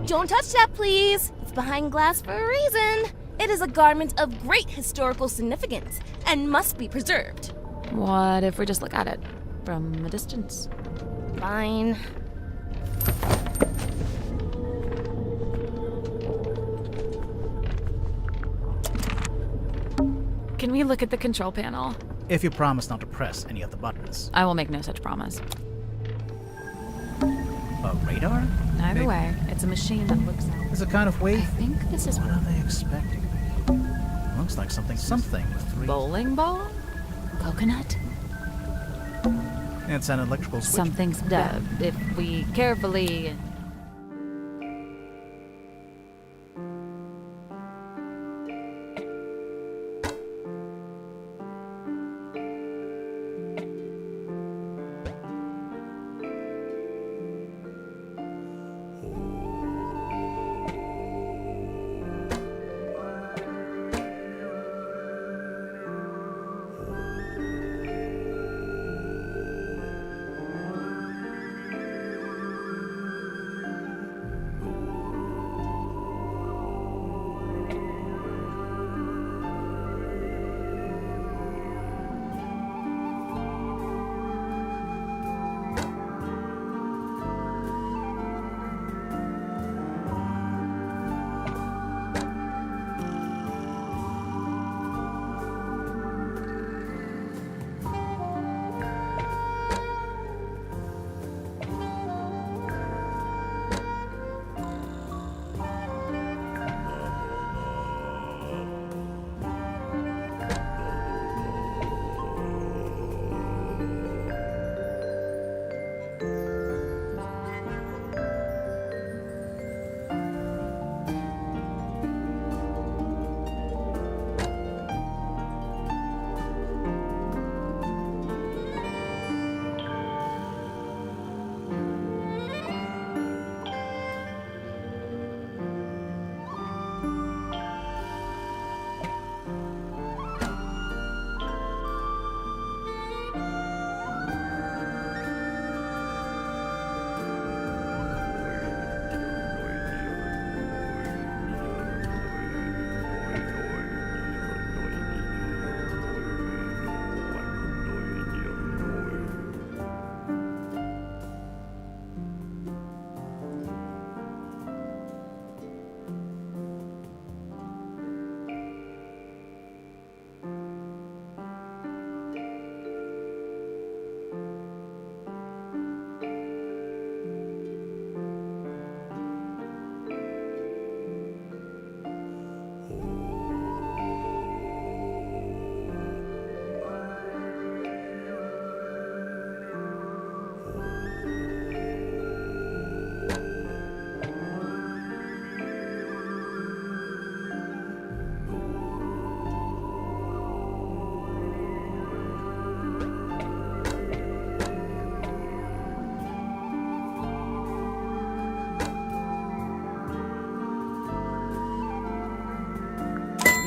Don't touch that, please. It's behind glass for a reason. It is a garment of great historical significance and must be preserved. What if we just look at it from a distance? Fine. Can we look at the control panel? If you promise not to press any of the buttons. I will make no such promise. A radar? Either Maybe. way, it's a machine that looks out. Is it kind of I wave? think this is What are they expecting? Looks like something with 3. bowling ball? Coconut? It's an electrical switch. Something's if we carefully...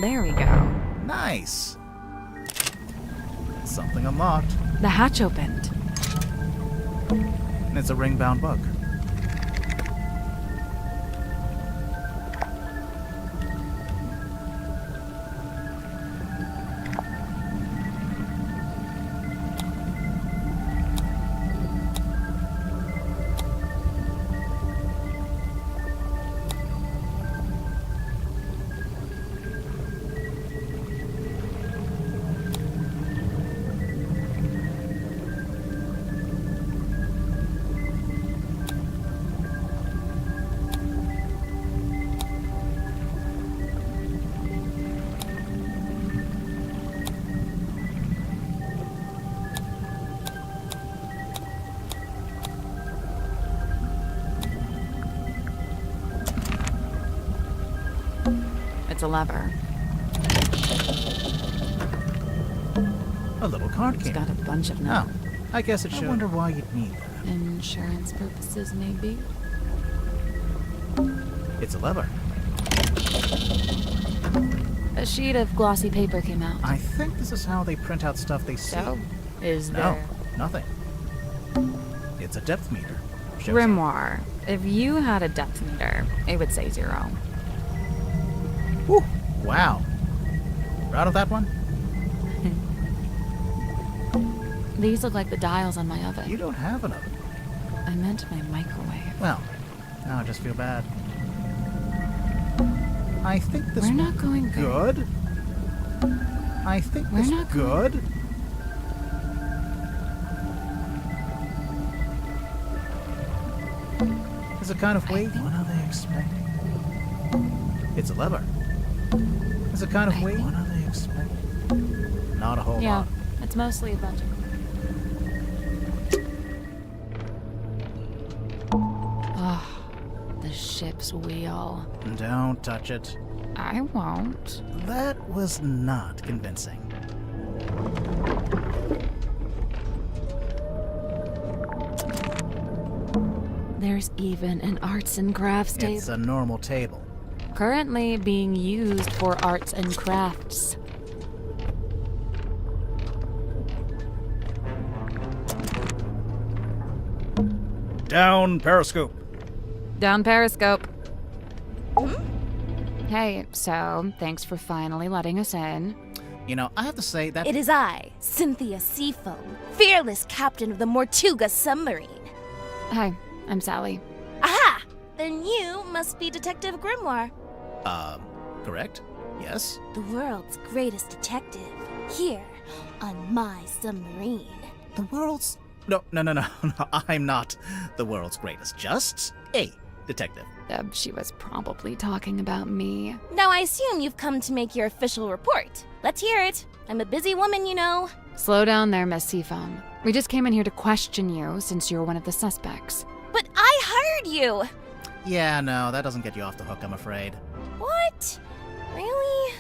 There we go. Nice. Something unlocked. The hatch opened. It's a ring-bound book. It's a lever. A little card It's came. got a bunch of notes. Oh, I guess it should. I wonder why you'd need that. Insurance purposes, maybe? It's a lever. A sheet of glossy paper came out. I think this is how they print out stuff they see. So, is No, there... nothing. It's a depth meter. Shows Grimoire. If you had a depth meter, it would say 0. Whew. Wow. Proud of that one? These look like the dials on my oven. You don't have an oven. I meant my microwave. Well, now I just feel bad. I think this We're one not going there. good. I think We're this not good. There's a kind of weight. What are they expecting? It's a lever. There's a kind of weight. What are they expecting? Not a whole Yeah, lot. it's mostly a bunch of... Oh, the ship's wheel. Don't touch it. I won't. That was not convincing. There's even an arts and crafts table. It's a normal table. Currently being used for arts and crafts. Down periscope. Down Periscope. Hey, so thanks for finally letting us in. You know, I have to say that... It is I, Cynthia Seafoam, fearless captain of the Mortuga submarine. Hi, I'm Sally. Aha! Then you must be Detective Grimoire, Correct? Yes? the world's greatest detective, here on my submarine. The world's... No, I'm not the world's greatest. Just a detective. She was probably talking about me. Now I assume you've come to make your official report. Let's hear it. I'm a busy woman, you know. Slow down there, Miss Seafoam. We just came in here to question you since you're one of the suspects. But I hired you! Yeah, no, that doesn't get you off the hook, I'm afraid. What? Really?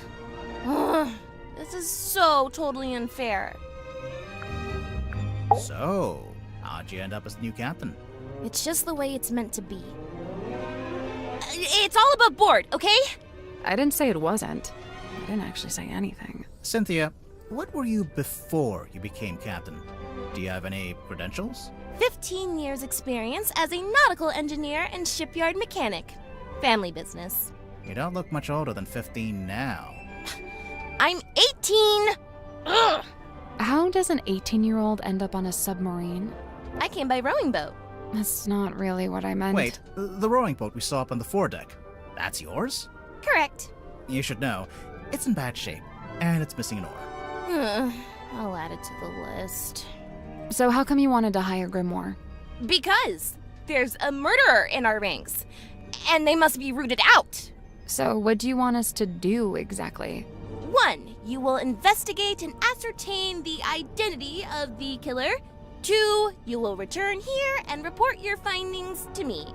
Ugh, this is so totally unfair. So, how'd you end up as new captain? It's just the way it's meant to be. It's all above board, okay? I didn't say it wasn't. I didn't actually say anything. Cynthia, what were you before you became captain? Do you have any credentials? 15 years experience as a nautical engineer and shipyard mechanic. Family business. You don't look much older than 15 now. I'm 18! Ugh! How does an 18-year-old end up on a submarine? I came by rowing boat. That's not really what I meant. Wait, the rowing boat we saw up on the foredeck, that's yours? Correct. You should know, it's in bad shape, and it's missing an oar. I'll add it to the list. So how come you wanted to hire Grimoire? Because there's a murderer in our ranks, and they must be rooted out. So what do you want us to do exactly? 1. You will investigate and ascertain the identity of the killer. 2. You will return here and report your findings to me.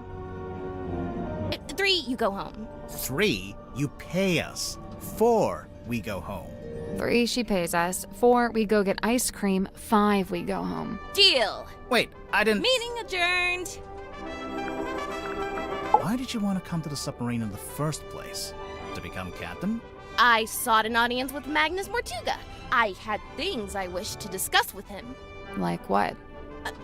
3. You go home. 3, you pay us. 4, we go home. 3, she pays us. 4, we go get ice cream. 5, we go home. Deal. Wait, I didn't... Meeting adjourned. Why did you want to come to the submarine in the first place? To become captain? I sought an audience with Magnus Mortuga. I had things I wished to discuss with him. Like what?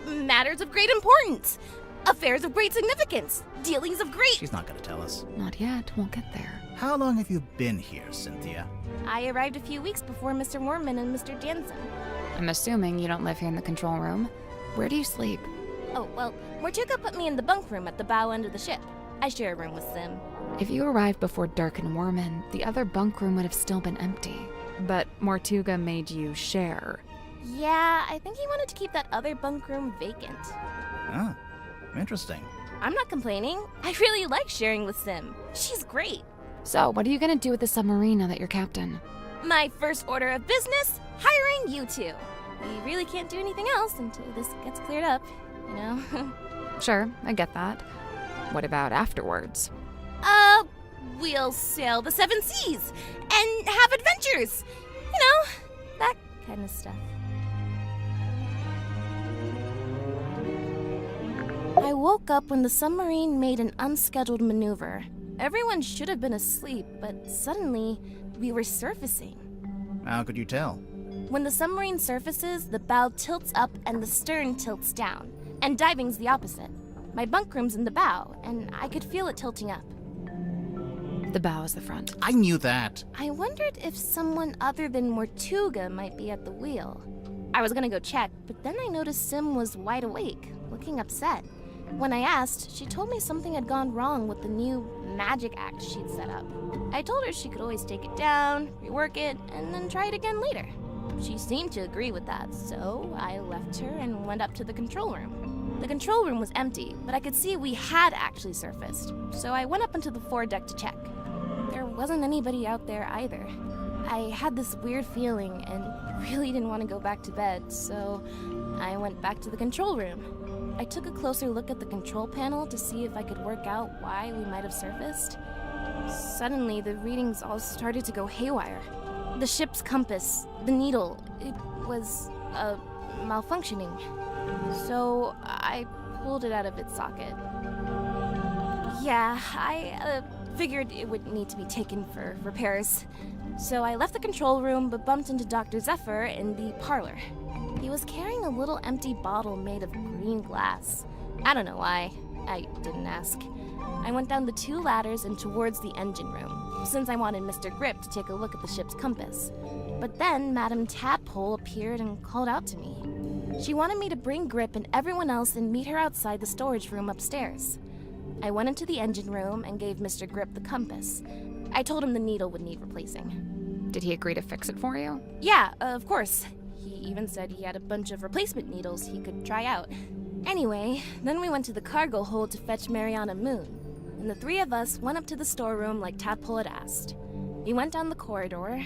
Matters of great importance. Affairs of great significance. Dealings of great... She's not gonna tell us. Not yet. We'll get there. How long have you been here, Cynthia? I arrived a few weeks before Mr. Mormon and Mr. Jansen. I'm assuming you don't live here in the control room. Where do you sleep? Oh, well, Mortuga put me in the bunk room at the bow end of the ship. I share a room with Sim. If you arrived before Dirk and Worman, the other bunk room would have still been empty. But Mortuga made you share. Yeah, I think he wanted to keep that other bunk room vacant. Oh, interesting. I'm not complaining. I really like sharing with Sim. She's great. So, what are you gonna do with the submarine now that you're captain? My first order of business, hiring you two. We really can't do anything else until this gets cleared up, you know? Sure, I get that. What about afterwards? We'll sail the 7 seas and have adventures. You know, that kind of stuff. I woke up when the submarine made an unscheduled maneuver. Everyone should have been asleep, but suddenly we were surfacing. How could you tell? When the submarine surfaces, the bow tilts up and the stern tilts down, and diving's the opposite. My bunk room's in the bow, and I could feel it tilting up. The bow is the front. I knew that. I wondered if someone other than Mortuga might be at the wheel. I was gonna go check, but then I noticed Sim was wide awake, looking upset. When I asked, she told me something had gone wrong with the new magic act she'd set up. I told her she could always take it down, rework it, and then try it again later. She seemed to agree with that, so I left her and went up to the control room. The control room was empty, but I could see we had actually surfaced, so I went up onto the foredeck to check. There wasn't anybody out there either. I had this weird feeling and really didn't want to go back to bed, so I went back to the control room. I took a closer look at the control panel to see if I could work out why we might have surfaced. Suddenly, the readings all started to go haywire. The ship's compass, the needle, it was, malfunctioning. So I pulled it out of its socket. Yeah, I figured it would need to be taken for repairs. So I left the control room but bumped into Dr. Zephyr in the parlor. He was carrying a little empty bottle made of green glass. I don't know why. I didn't ask. I went down the 2 ladders and towards the engine room, since I wanted Mr. Grip to take a look at the ship's compass. But then Madame Tadpole appeared and called out to me. She wanted me to bring Grip and everyone else and meet her outside the storage room upstairs. I went into the engine room and gave Mr. Grip the compass. I told him the needle would need replacing. Did he agree to fix it for you? Yeah, of course. He even said he had a bunch of replacement needles he could try out. Anyway, then we went to the cargo hold to fetch Mariana Moon, and the 3 of us went up to the storeroom like Tadpole had asked. We went down the corridor.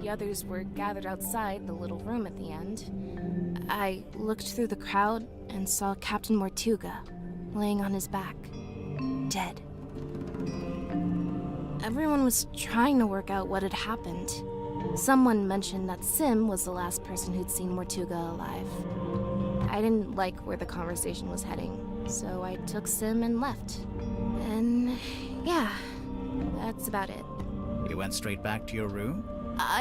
The others were gathered outside the little room at the end. I looked through the crowd and saw Captain Mortuga laying on his back, dead. Everyone was trying to work out what had happened. Someone mentioned that Sim was the last person who'd seen Mortuga alive. I didn't like where the conversation was heading, so I took Sim and left. And yeah, that's about it. You went straight back to your room?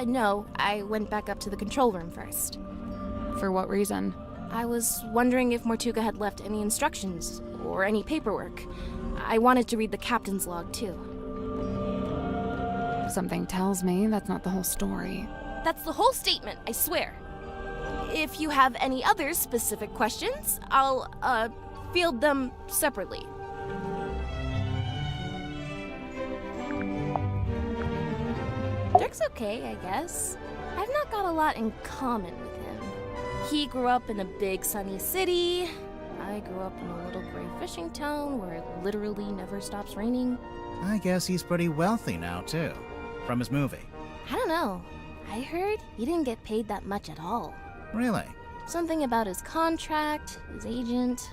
No, I went back up to the control room first. For what reason? I was wondering if Mortuga had left any instructions or any paperwork. I wanted to read the captain's log too. Something tells me that's not the whole story. That's the whole statement, I swear. If you have any other specific questions, I'll, field them separately. Dirk's okay, I guess. I've not got a lot in common with him. He grew up in a big sunny city. I grew up in a little gray fishing town where it literally never stops raining. I guess he's pretty wealthy now, too. From his movie. I don't know. I heard he didn't get paid that much at all. Really? Something about his contract, his agent.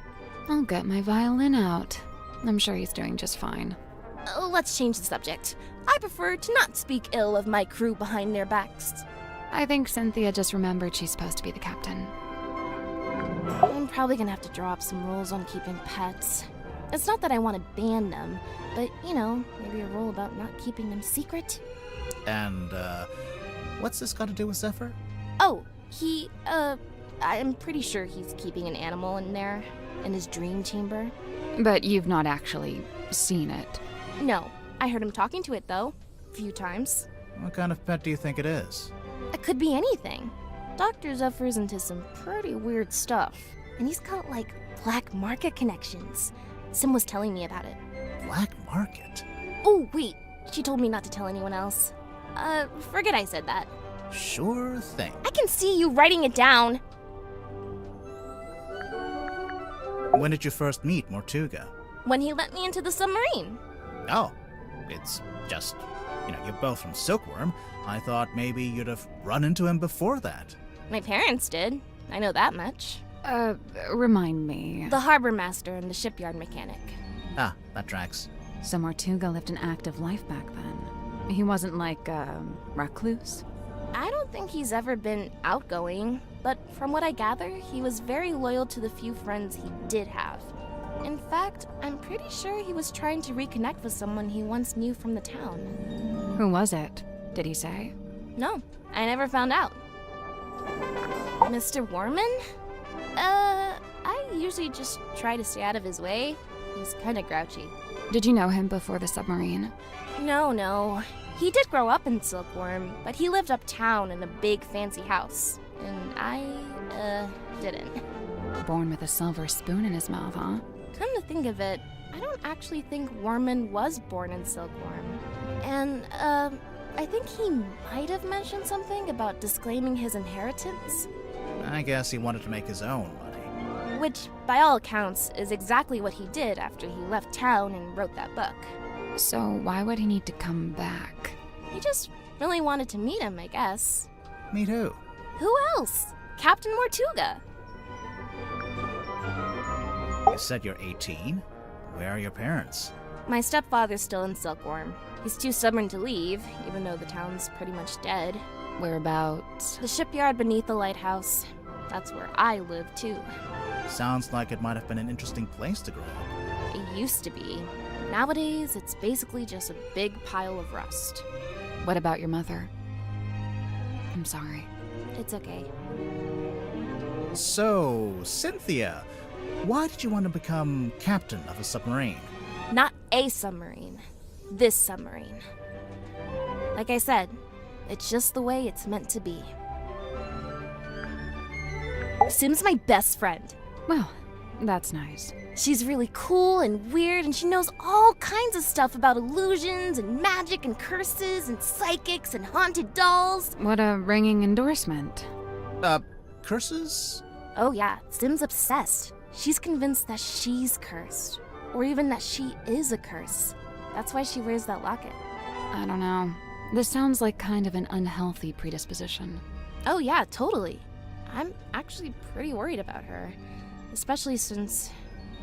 I'll get my violin out. I'm sure he's doing just fine. Let's change the subject. I prefer to not speak ill of my crew behind their backs. I think Cynthia just remembered she's supposed to be the captain. I'm probably gonna have to draw up some rules on keeping pets. It's not that I want to ban them, but, you know, maybe a rule about not keeping them secret. And, what's this got to do with Zephyr? Oh, I'm pretty sure he's keeping an animal in there, in his dream chamber. But you've not actually seen it. No, I heard him talking to it, though. A few times. What kind of pet do you think it is? It could be anything. Dr. Zephyr's into some pretty weird stuff. And he's got, like, black market connections. Sim was telling me about it. Black market? Oh, wait. She told me not to tell anyone else. Forget I said that. Sure thing. I can see you writing it down. When did you first meet Mortuga? When he let me into the submarine. Oh, it's just, you're both from Silkworm. I thought maybe you'd have run into him before that. My parents did. I know that much. Remind me. The harbor master and the shipyard mechanic. Ah, that tracks. So Mortuga lived an active life back then. He wasn't like, recluse? I don't think he's ever been outgoing, but from what I gather, he was very loyal to the few friends he did have. In fact, I'm pretty sure he was trying to reconnect with someone he once knew from the town. Who was it? Did he say? No, I never found out. Mr. Warman? I usually just try to stay out of his way. He's kinda grouchy. Did you know him before the submarine? No. He did grow up in Silkworm, but he lived uptown in a big fancy house. And I, didn't. Born with a silver spoon in his mouth, huh? Come to think of it, I don't actually think Warman was born in Silkworm. And, I think he might have mentioned something about disclaiming his inheritance. I guess he wanted to make his own money. Which, by all accounts, is exactly what he did after he left town and wrote that book. So why would he need to come back? He just really wanted to meet him, I guess. Meet who? Who else? Captain Mortuga. You said you're 18? Where are your parents? My stepfather's still in Silkworm. He's too stubborn to leave, even though the town's pretty much dead. Whereabouts? The shipyard beneath the lighthouse. That's where I live, too. Sounds like it might have been an interesting place to grow up. It used to be. Nowadays, it's basically just a big pile of rust. What about your mother? I'm sorry. It's okay. So, Cynthia, why did you want to become captain of a submarine? Not a submarine. This submarine. Like I said, it's just the way it's meant to be. Sim's my best friend. Well, that's nice. She's really cool and weird, and she knows all kinds of stuff about illusions and magic and curses and psychics and haunted dolls. What a ringing endorsement. Curses? Oh yeah, Sim's obsessed. She's convinced that she's cursed. Or even that she is a curse. That's why she wears that locket. I don't know. This sounds like kind of an unhealthy predisposition. Oh yeah, totally. I'm actually pretty worried about her. Especially since,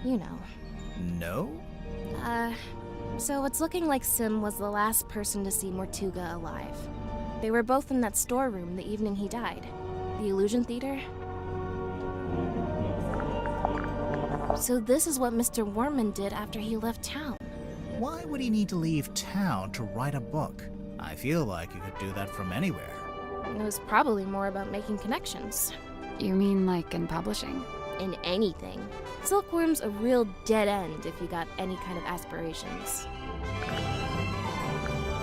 you know. No? So it's looking like Sim was the last person to see Mortuga alive. They were both in that storeroom the evening he died. The Illusion Theater. So this is what Mr. Warman did after he left town. Why would he need to leave town to write a book? I feel like you could do that from anywhere. It was probably more about making connections. You mean like in publishing? In anything. Silkworm's a real dead end if you got any kind of aspirations.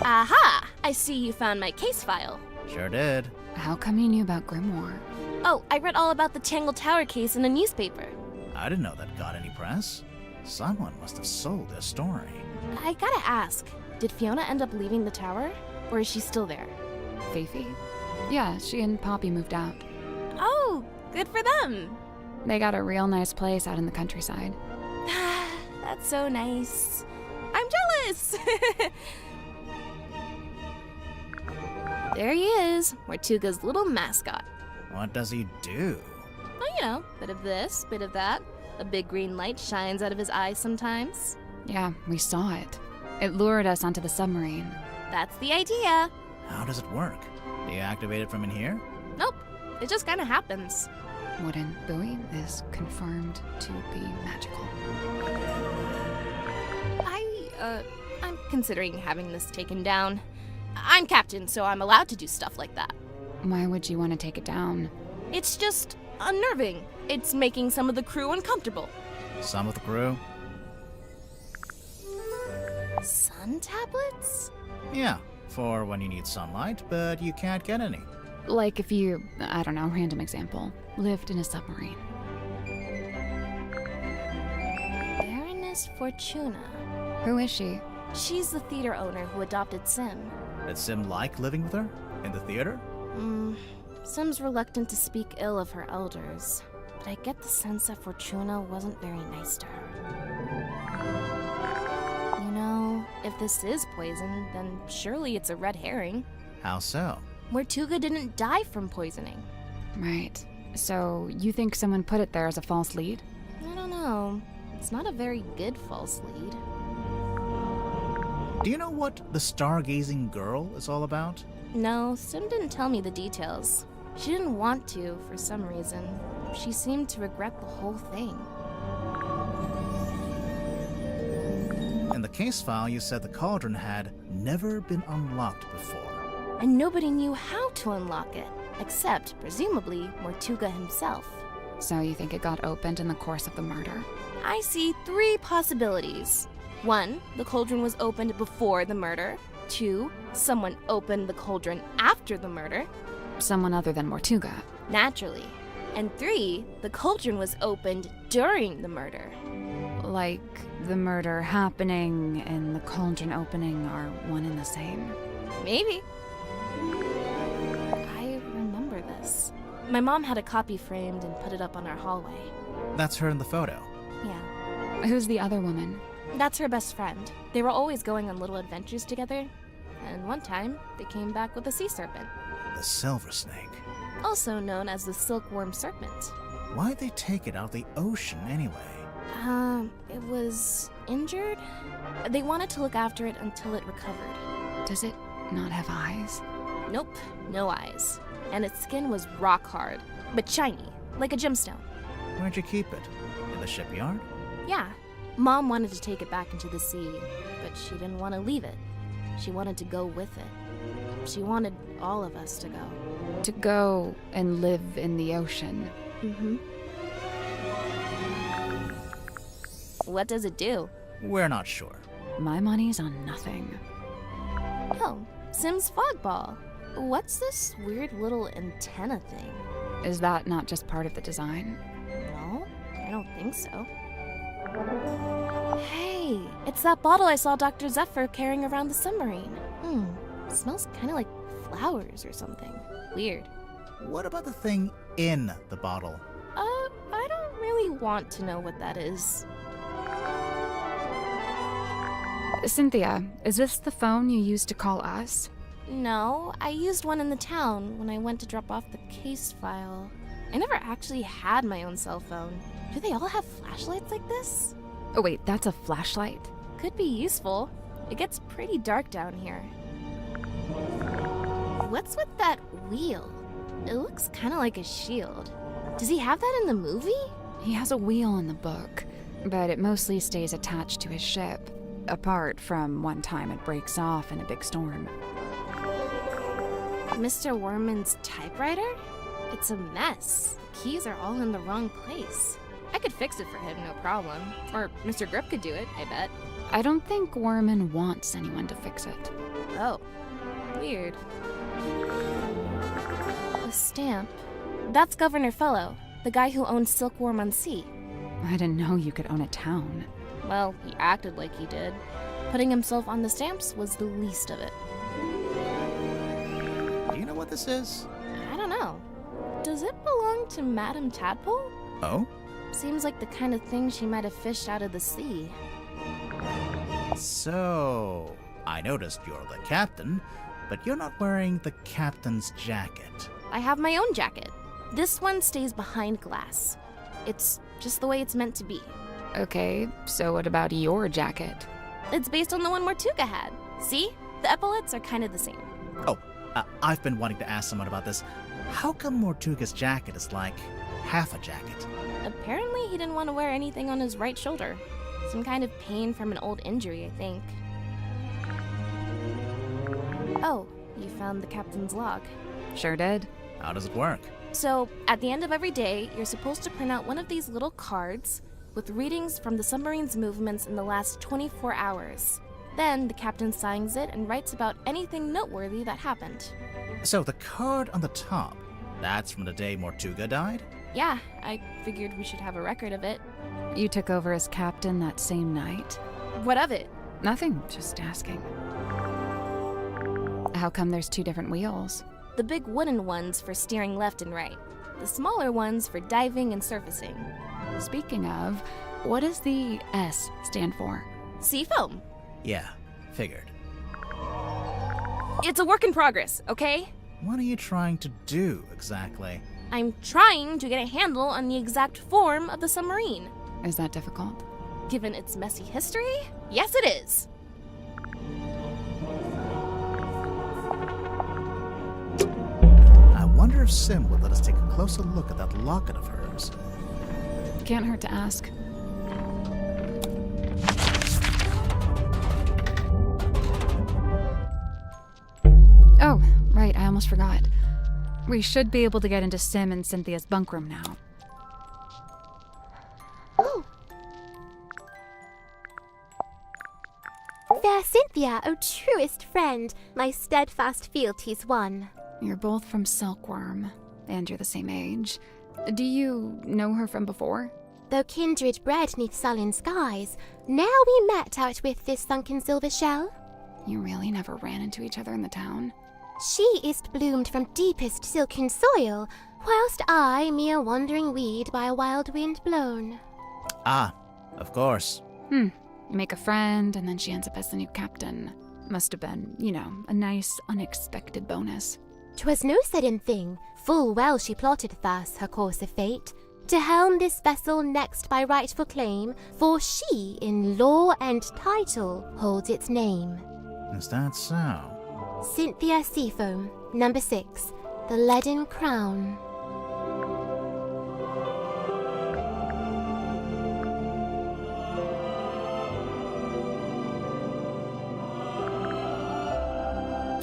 Aha! I see you found my case file. Sure did. How come you knew about Grimoire? Oh, I read all about the Tangletawo case in a newspaper. I didn't know that got any press. Someone must have sold their story. I gotta ask, did Fiona end up leaving the tower? Or is she still there? Fifi? Yeah, she and Poppy moved out. Oh, good for them. They got a real nice place out in the countryside. That's so nice. I'm jealous! There he is, Mortuga's little mascot. What does he do? Well, you know, bit of this, bit of that. A big green light shines out of his eyes sometimes. Yeah, we saw it. It lured us onto the submarine. That's the idea. How does it work? Do you activate it from in here? Nope, it just kinda happens. Wooden buoy is confirmed to be magical. I'm considering having this taken down. I'm captain, so I'm allowed to do stuff like that. Why would you want to take it down? It's just unnerving. It's making some of the crew uncomfortable. Some of the crew? Sun tablets? Yeah, for when you need sunlight, but you can't get any. Like if you, I don't know, random example, lived in a submarine. Baroness Fortuna. Who is she? She's the theater owner who adopted Sim. Did Sim like living with her? In the theater? Sim's reluctant to speak ill of her elders, but I get the sense that Fortuna wasn't very nice to her. You know, if this is poison, then surely it's a red herring. How so? Mortuga didn't die from poisoning. Right. So you think someone put it there as a false lead? I don't know. It's not a very good false lead. Do you know what the stargazing girl is all about? No, Sim didn't tell me the details. She didn't want to, for some reason. She seemed to regret the whole thing. In the case file, you said the cauldron had never been unlocked before. And nobody knew how to unlock it, except, presumably, Mortuga himself. So you think it got opened in the course of the murder? I see 3 possibilities. 1, the cauldron was opened before the murder. 2, someone opened the cauldron after the murder. Someone other than Mortuga. Naturally. And 3, the cauldron was opened during the murder. Like the murder happening and the cauldron opening are one and the same? Maybe. I remember this. My mom had a copy framed and put it up on our hallway. That's her in the photo. Yeah. Who's the other woman? That's her best friend. They were always going on little adventures together. And one time, they came back with a sea serpent. The silver snake. Also known as the silkworm serpent. Why'd they take it out of the ocean anyway? It was injured? They wanted to look after it until it recovered. Does it not have eyes? Nope, no eyes. And its skin was rock hard, but shiny, like a gemstone. Where'd you keep it? In the shipyard? Yeah. Mom wanted to take it back into the sea, but she didn't want to leave it. She wanted to go with it. She wanted all of us to go. To go and live in the ocean. Mm-hmm. What does it do? We're not sure. My money's on nothing. Oh, Sim's fog ball. What's this weird little antenna thing? Is that not just part of the design? No, I don't think so. Hey, it's that bottle I saw Dr. Zephyr carrying around the submarine. Smells kind of like flowers or something. Weird. What about the thing in the bottle? I don't really want to know what that is. Cynthia, is this the phone you used to call us? No, I used one in the town when I went to drop off the case file. I never actually had my own cell phone. Do they all have flashlights like this? Oh wait, that's a flashlight? Could be useful. It gets pretty dark down here. What's with that wheel? It looks kind of like a shield. Does he have that in the movie? He has a wheel in the book, but it mostly stays attached to his ship, apart from one time it breaks off in a big storm. Mr. Worman's typewriter? It's a mess. The keys are all in the wrong place. I could fix it for him, no problem. Or Mr. Grip could do it, I bet. I don't think Worman wants anyone to fix it. Oh, weird. A stamp. That's Governor Fellow, the guy who owns Silkworm on Sea. I didn't know you could own a town. Well, he acted like he did. Putting himself on the stamps was the least of it. Do you know what this is? I don't know. Does it belong to Madame Tadpole? Oh? Seems like the kind of thing she might have fished out of the sea. So, I noticed you're the captain, but you're not wearing the captain's jacket. I have my own jacket. This one stays behind glass. It's just the way it's meant to be. Okay, so what about your jacket? It's based on the one Mortuga had. See? The epaulets are kind of the same. Oh, I've been wanting to ask someone about this. How come Mortuga's jacket is like half a jacket? Apparently he didn't want to wear anything on his right shoulder. Some kind of pain from an old injury, I think. Oh, you found the captain's log. Sure did. How does it work? So, at the end of every day, you're supposed to print out one of these little cards with readings from the submarine's movements in the last 24 hours. Then, the captain signs it and writes about anything noteworthy that happened. So the card on the top, that's from the day Mortuga died? Yeah, I figured we should have a record of it. You took over as captain that same night? What of it? Nothing, just asking. How come there's 2 different wheels? The big wooden ones for steering left and right. The smaller ones for diving and surfacing. Speaking of, what does the S stand for? Seafoam. Yeah, figured. It's a work in progress, okay? What are you trying to do, exactly? I'm trying to get a handle on the exact form of the submarine. Is that difficult? Given its messy history, yes it is. I wonder if Sim would let us take a closer look at that locket of hers. Can't hurt to ask. Oh, right, I almost forgot. We should be able to get into Sim and Cynthia's bunk room now. Oh. Fair Cynthia, O truest friend, my steadfast fealties won. You're both from Silkworm, and you're the same age. Do you know her from before? Though kindred bred neath sullen skies, now we met out with this sunken silver shell. You really never ran into each other in the town? She is bloomed from deepest silken soil, whilst I mere wandering weed by a wild wind blown. Ah, of course. You make a friend, and then she ends up as the new captain. Must have been, a nice, unexpected bonus. 'Twas no sudden thing, full well she plotted thus her course of fate, to helm this vessel next by rightful claim, for she in law and title holds its name. Is that so? Cynthia Seafoam, number 6, the Leaden Crown.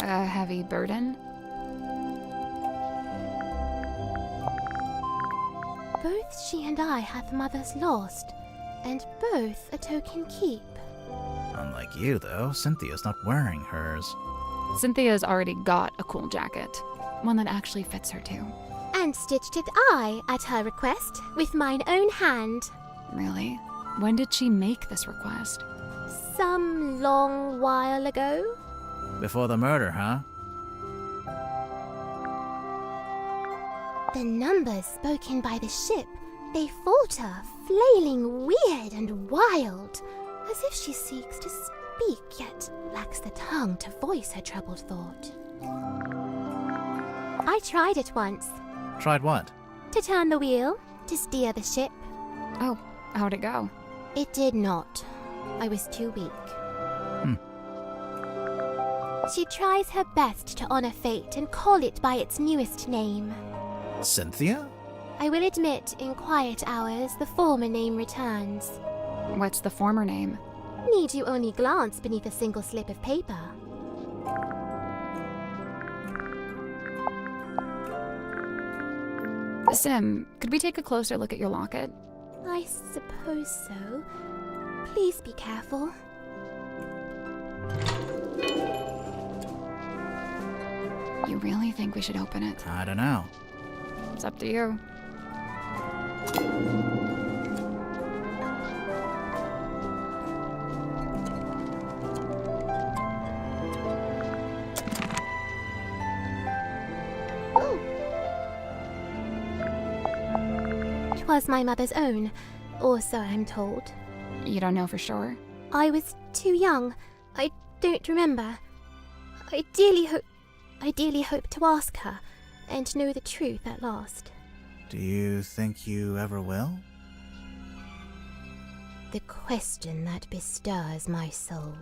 A heavy burden? Both she and I hath mothers lost, and both a token keep. Unlike you, though, Cynthia's not wearing hers. Cynthia's already got a cool jacket. One that actually fits her, too. And stitched it I, at her request, with mine own hand. Really? When did she make this request? Some long while ago. Before the murder, huh? The numbers spoken by the ship, they falter, flailing weird and wild, as if she seeks to speak, yet lacks the tongue to voice her troubled thought. I tried it once. Tried what? To turn the wheel, to steer the ship. Oh, how'd it go? It did not. I was too weak. She tries her best to honor fate and call it by its newest name. Cynthia? I will admit, in quiet hours, the former name returns. What's the former name? Need you only glance beneath a single slip of paper? Sim, could we take a closer look at your locket? I suppose so. Please be careful. You really think we should open it? I don't know. It's up to you. Oh! 'Twas my mother's own, or so I'm told. You don't know for sure? I was too young. I don't remember. I dearly hope to ask her and know the truth at last. Do you think you ever will? The question that bestirs my soul.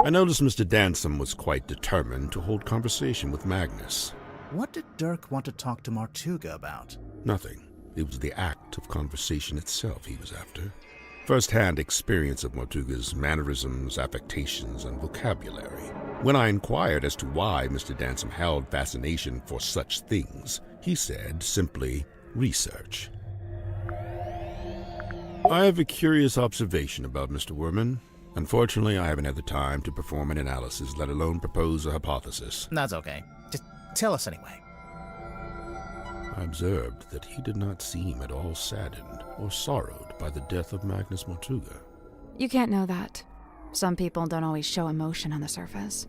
I noticed Mr. Dansom was quite determined to hold conversation with Magnus. What did Dirk want to talk to Martuga about? Nothing. It was the act of conversation itself he was after. First-hand experience of Martuga's mannerisms, affectations, and vocabulary. When I inquired as to why Mr. Dansom held fascination for such things, he said simply, research. I have a curious observation about Mr. Werman. Unfortunately, I haven't had the time to perform an analysis, let alone propose a hypothesis. That's okay. Just tell us anyway. I observed that he did not seem at all saddened or sorrowed by the death of Magnus Martuga. You can't know that. Some people don't always show emotion on the surface.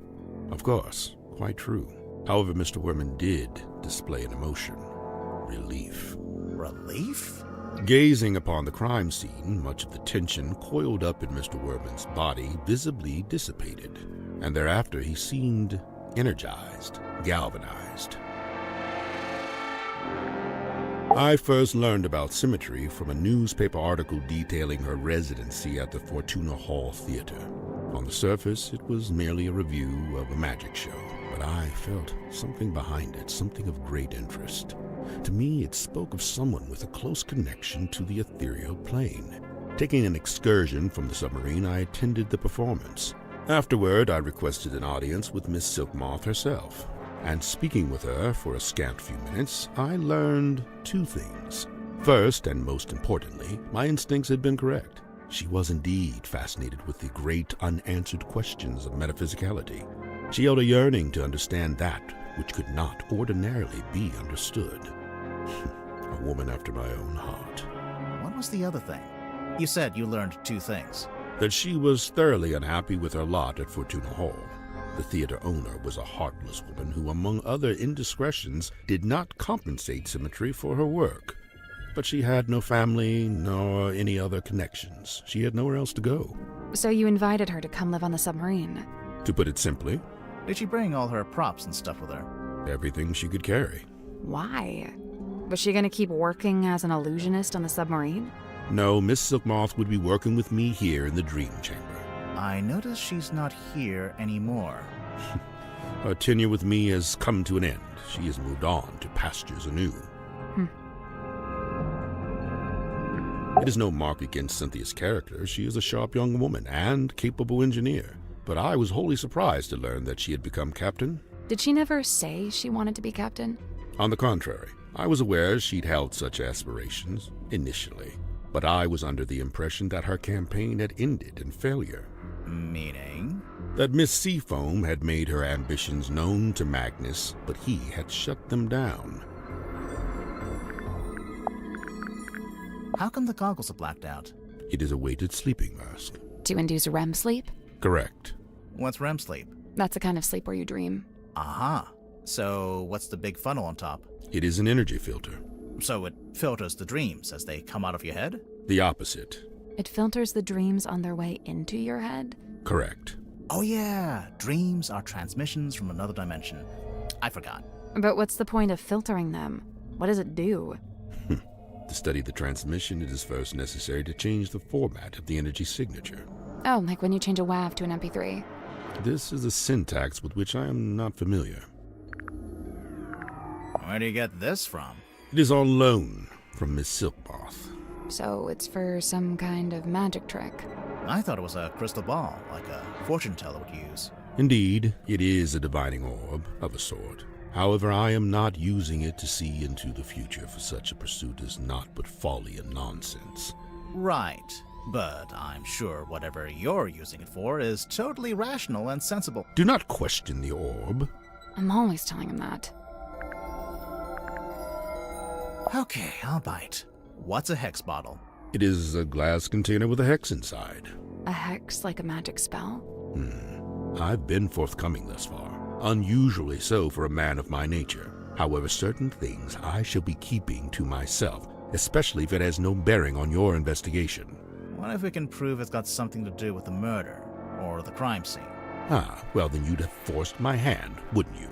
Of course, quite true. However, Mr. Werman did display an emotion. Relief. Relief? Gazing upon the crime scene, much of the tension coiled up in Mr. Werman's body visibly dissipated, and thereafter he seemed energized, galvanized. I first learned about Symmetry from a newspaper article detailing her residency at the Fortuna Hall Theater. On the surface, it was merely a review of a magic show, but I felt something behind it, something of great interest. To me, it spoke of someone with a close connection to the ethereal plane. Taking an excursion from the submarine, I attended the performance. Afterward, I requested an audience with Miss Silkmoth herself. And speaking with her for a scant few minutes, I learned two things. First, and most importantly, my instincts had been correct. She was indeed fascinated with the great unanswered questions of metaphysicality. She held a yearning to understand that which could not ordinarily be understood. A woman after my own heart. What was the other thing? You said you learned two things. That she was thoroughly unhappy with her lot at Fortuna Hall. The theater owner was a heartless woman who, among other indiscretions, did not compensate Symmetry for her work. But she had no family, nor any other connections. She had nowhere else to go. So you invited her to come live on the submarine? To put it simply, Did she bring all her props and stuff with her? everything she could carry. Why? Was she gonna keep working as an illusionist on the submarine? No, Miss Silkmoth would be working with me here in the Dream Chamber. I notice she's not here anymore. Her tenure with me has come to an end. She has moved on to pastures anew. It is no mark against Cynthia's character. She is a sharp young woman and capable engineer. But I was wholly surprised to learn that she had become captain. Did she never say she wanted to be captain? On the contrary, I was aware she'd held such aspirations, initially. But I was under the impression that her campaign had ended in failure. Meaning? That Miss Seafoam had made her ambitions known to Magnus, but he had shut them down. How come the goggles are blacked out? It is a weighted sleeping mask. To induce REM sleep? Correct. What's REM sleep? That's the kind of sleep where you dream. Aha. So what's the big funnel on top? It is an energy filter. So it filters the dreams as they come out of your head? The opposite. It filters the dreams on their way into your head? Correct. Oh yeah, dreams are transmissions from another dimension. I forgot. But what's the point of filtering them? What does it do? To study the transmission, it is first necessary to change the format of the energy signature. Oh, like when you change a WAV to an MP3. This is a syntax with which I am not familiar. Where do you get this from? It is on loan from Miss Silkmoth. So it's for some kind of magic trick. I thought it was a crystal ball, like a fortune teller would use. Indeed, it is a divining orb of a sort. However, I am not using it to see into the future, for such a pursuit is naught but folly and nonsense. Right. But I'm sure whatever you're using it for is totally rational and sensible. Do not question the orb. I'm always telling him that. Okay, I'll bite. What's a hex bottle? It is a glass container with a hex inside. A hex like a magic spell? I've been forthcoming thus far. Unusually so for a man of my nature. However, certain things I shall be keeping to myself, especially if it has no bearing on your investigation. What if we can prove it's got something to do with the murder or the crime scene? Ah, well then you'd have forced my hand, wouldn't you?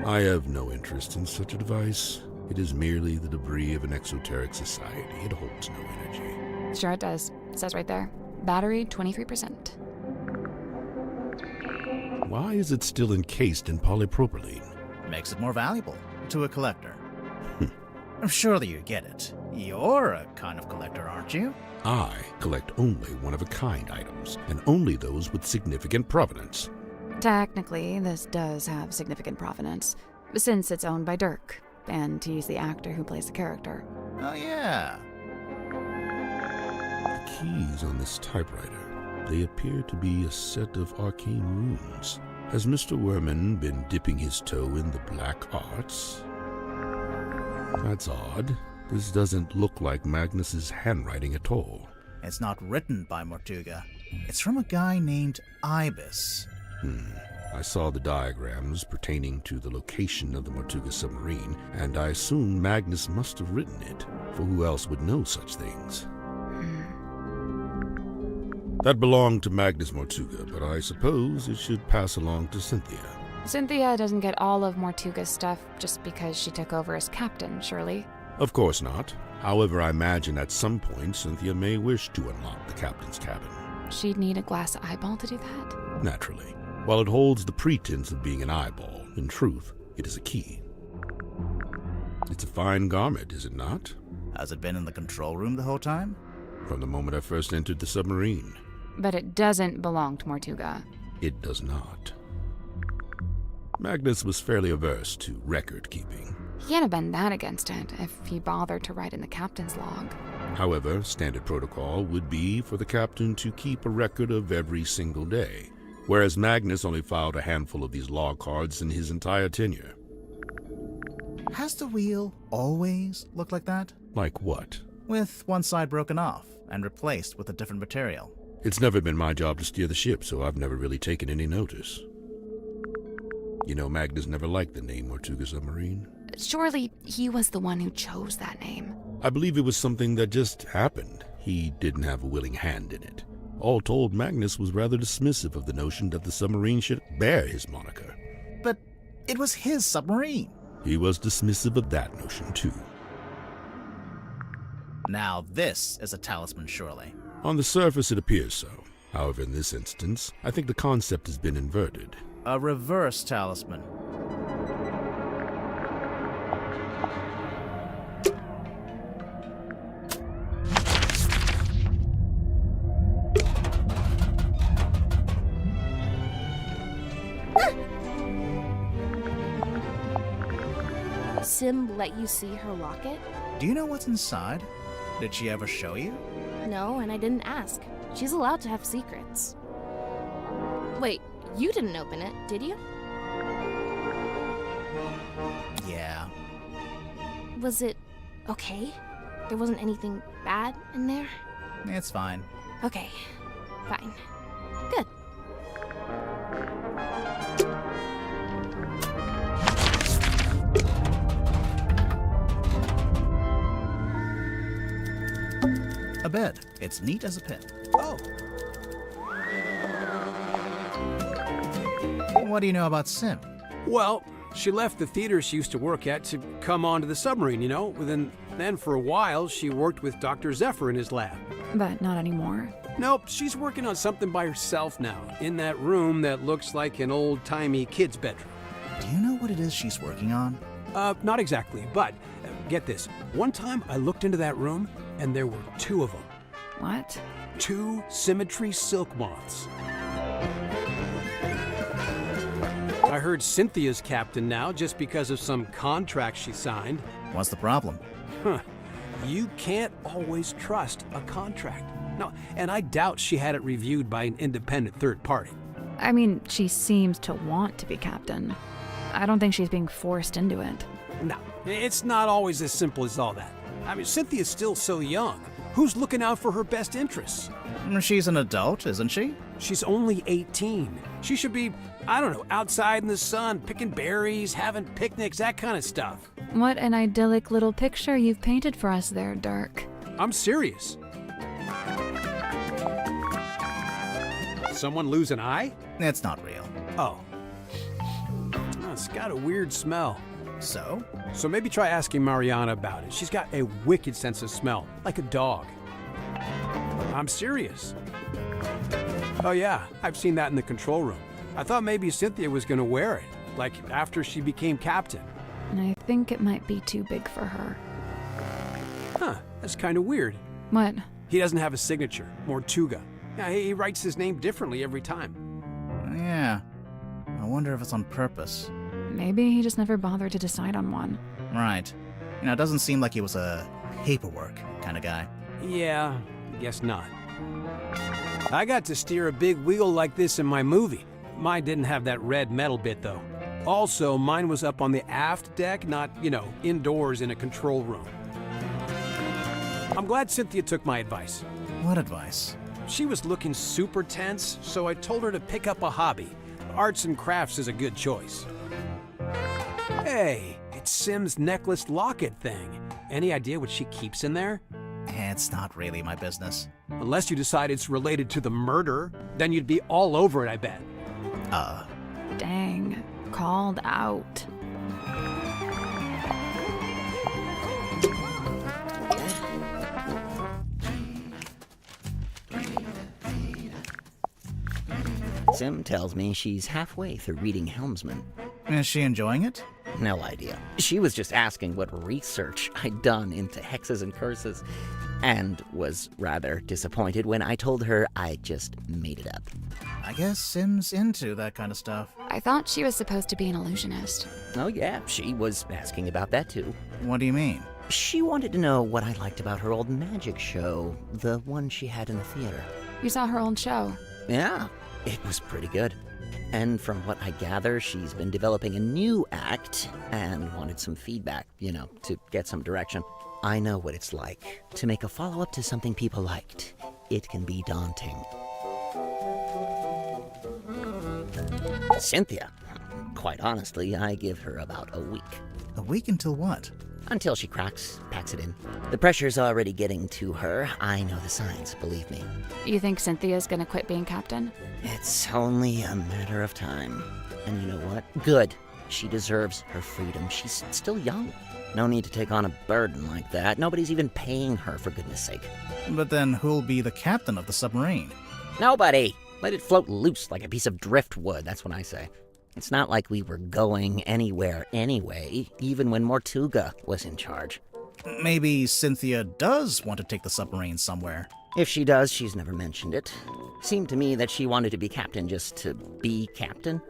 I have no interest in such a device. It is merely the debris of an exoteric society. It holds no energy. Sure it does. It says right there. Battery 23%. Why is it still encased in polypropylene? Makes it more valuable to a collector. I'm sure that you get it. You're a kind of collector, aren't you? I collect only one-of-a-kind items, and only those with significant provenance. Technically, this does have significant provenance, since it's owned by Dirk, and he's the actor who plays the character. Oh, yeah. The keys on this typewriter, they appear to be a set of arcane runes. Has Mr. Werman been dipping his toe in the black arts? That's odd. This doesn't look like Magnus's handwriting at all. It's not written by Mortuga. It's from a guy named Ibis. I saw the diagrams pertaining to the location of the Mortuga submarine, and I assume Magnus must have written it, for who else would know such things? That belonged to Magnus Mortuga, but I suppose it should pass along to Cynthia. Cynthia doesn't get all of Mortuga's stuff just because she took over as captain, surely? Of course not. However, I imagine at some point Cynthia may wish to unlock the captain's cabin. She'd need a glass eyeball to do that? Naturally. While it holds the pretense of being an eyeball, in truth, it is a key. It's a fine garment, is it not? Has it been in the control room the whole time? From the moment I first entered the submarine. But it doesn't belong to Mortuga. It does not. Magnus was fairly averse to record keeping. He can't have been that against it if he bothered to write in the captain's log. However, standard protocol would be for the captain to keep a record of every single day, whereas Magnus only filed a handful of these log cards in his entire tenure. Has the wheel always looked like that? Like what? With one side broken off and replaced with a different material. It's never been my job to steer the ship, so I've never really taken any notice. You know, Magnus never liked the name Mortuga Submarine. Surely he was the one who chose that name. I believe it was something that just happened. He didn't have a willing hand in it. All told, Magnus was rather dismissive of the notion that the submarine should bear his moniker. But it was his submarine. He was dismissive of that notion, too. Now this is a talisman, surely. On the surface, it appears so. However, in this instance, I think the concept has been inverted. A reverse talisman. Sim let you see her locket? Do you know what's inside? Did she ever show you? No, and I didn't ask. She's allowed to have secrets. Wait, you didn't open it, did you? Yeah. Was it okay? There wasn't anything bad in there? It's fine. Okay, fine. Good. A bed. It's neat as a pin. Oh, What do you know about Sim? well, she left the theater she used to work at to come onto the submarine, you know. Then for a while, she worked with Dr. Zephyr in his lab. But not anymore. Nope, she's working on something by herself now, in that room that looks like an old-timey kid's bedroom. Do you know what it is she's working on? Not exactly, but get this. One time I looked into that room, and there were two of them. What? 2 symmetry silk moths. I heard Cynthia's captain now just because of some contract she signed. What's the problem? Huh. You can't always trust a contract. No, and I doubt she had it reviewed by an independent third party. I mean, she seems to want to be captain. I don't think she's being forced into it. No, it's not always as simple as all that. I mean, Cynthia's still so young. Who's looking out for her best interests? She's an adult, isn't she? She's only 18. She should be, I don't know, outside in the sun, picking berries, having picnics, that kind of stuff. What an idyllic little picture you've painted for us there, Dirk. I'm serious. Someone lose an eye? It's not real. Oh. It's got a weird smell. So? So maybe try asking Mariana about it. She's got a wicked sense of smell, like a dog. I'm serious. Oh yeah, I've seen that in the control room. I thought maybe Cynthia was gonna wear it, like after she became captain. I think it might be too big for her. Huh, that's kind of weird. What? He doesn't have a signature, Mortuga. Yeah, he writes his name differently every time. Yeah. I wonder if it's on purpose. Maybe he just never bothered to decide on one. Right. It doesn't seem like he was a paperwork kind of guy. Yeah, guess not. I got to steer a big wheel like this in my movie. Mine didn't have that red metal bit, though. Also, mine was up on the aft deck, not, indoors in a control room. I'm glad Cynthia took my advice. What advice? She was looking super tense, so I told her to pick up a hobby. Arts and crafts is a good choice. Hey, it's Sim's necklace locket thing. Any idea what she keeps in there? It's not really my business. Unless you decide it's related to the murder, then you'd be all over it, I bet. Dang. Called out. Sim tells me she's halfway through reading Helmsman. Is she enjoying it? No idea. She was just asking what research I'd done into hexes and curses, and was rather disappointed when I told her I just made it up. I guess Sim's into that kind of stuff. I thought she was supposed to be an illusionist. Oh yeah, she was asking about that too. What do you mean? She wanted to know what I liked about her old magic show, the one she had in the theater. You saw her old show. Yeah, it was pretty good. And from what I gather, she's been developing a new act and wanted some feedback, to get some direction. I know what it's like to make a follow-up to something people liked. It can be daunting. Cynthia, quite honestly, I give her about a week. A week until what? Until she packs it in. The pressure's already getting to her. I know the signs, believe me. You think Cynthia's gonna quit being captain? It's only a matter of time. And you know what? Good. She deserves her freedom. She's still young. No need to take on a burden like that. Nobody's even paying her, for goodness sake. But then who'll be the captain of the submarine? Nobody! Let it float loose like a piece of driftwood, that's what I say. It's not like we were going anywhere anyway, even when Mortuga was in charge. Maybe Cynthia does want to take the submarine somewhere. If she does, she's never mentioned it. Seemed to me that she wanted to be captain just to be captain,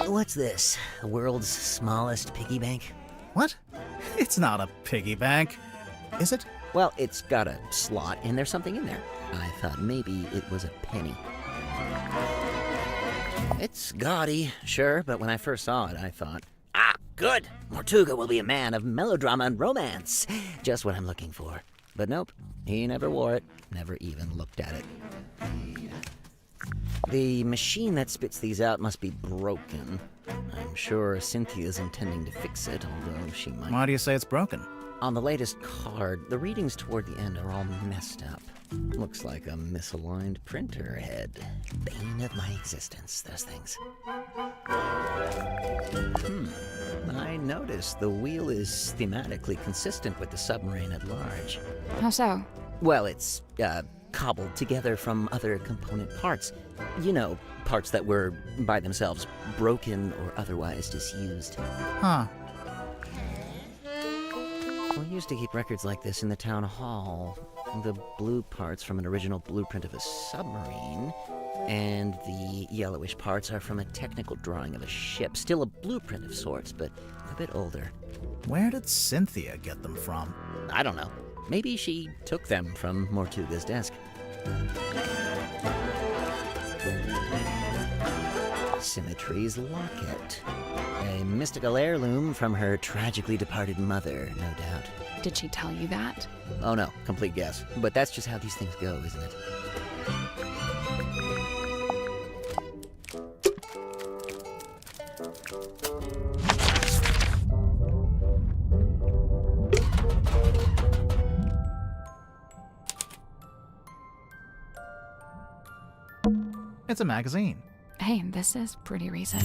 What's this? The world's smallest piggy bank? What? It's not a piggy bank. Is it? Well, it's got a slot, and there's something in there. I thought maybe it was a penny. It's gaudy, sure, but when I first saw it, I thought, good! Mortuga will be a man of melodrama and romance. Just what I'm looking for. But nope, he never wore it, never even looked at it. The machine that spits these out must be broken. I'm sure Cynthia's intending to fix it, although she might... Why do you say it's broken? On the latest card, the readings toward the end are all messed up. Looks like a misaligned printer head. Bane of my existence, those things. I noticed the wheel is thematically consistent with the submarine at large. How so? Well, it's, cobbled together from other component parts. Parts that were, by themselves, broken or otherwise disused. Huh. We used to keep records like this in the town hall. The blue parts from an original blueprint of a submarine, and the yellowish parts are from a technical drawing of a ship. Still a blueprint of sorts, but a bit older. Where did Cynthia get them from? I don't know. Maybe she took them from Mortuga's desk. Symmetry's locket. A mystical heirloom from her tragically departed mother, no doubt. Did she tell you that? Oh no, complete guess. But that's just how these things go, isn't it? It's a magazine. Hey, this is pretty recent.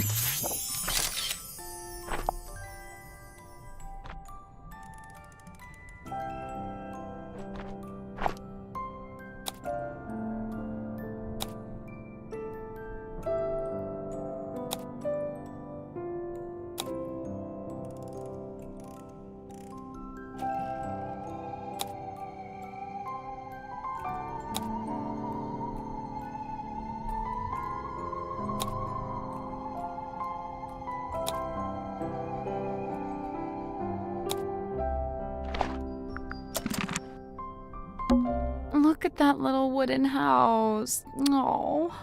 Look at that little wooden house. Oh.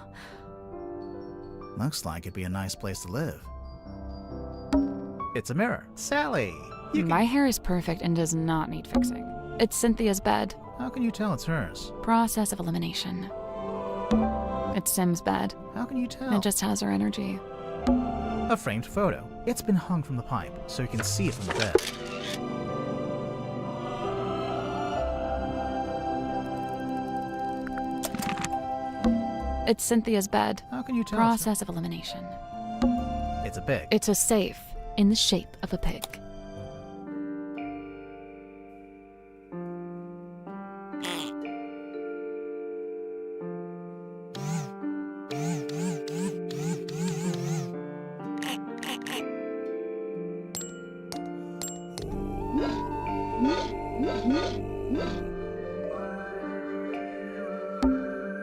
Looks like it'd be a nice place to live. It's a mirror. Sally! You My hair is perfect and does not need fixing. It's Cynthia's bed. How can you tell it's hers? Process of elimination. It's Sim's bed. How can you tell? It just has her energy. A framed photo. It's been hung from the pipe, so you can see it from the bed. It's Cynthia's bed. How can you tell? Process of elimination. It's a pig. It's a safe in the shape of a pig.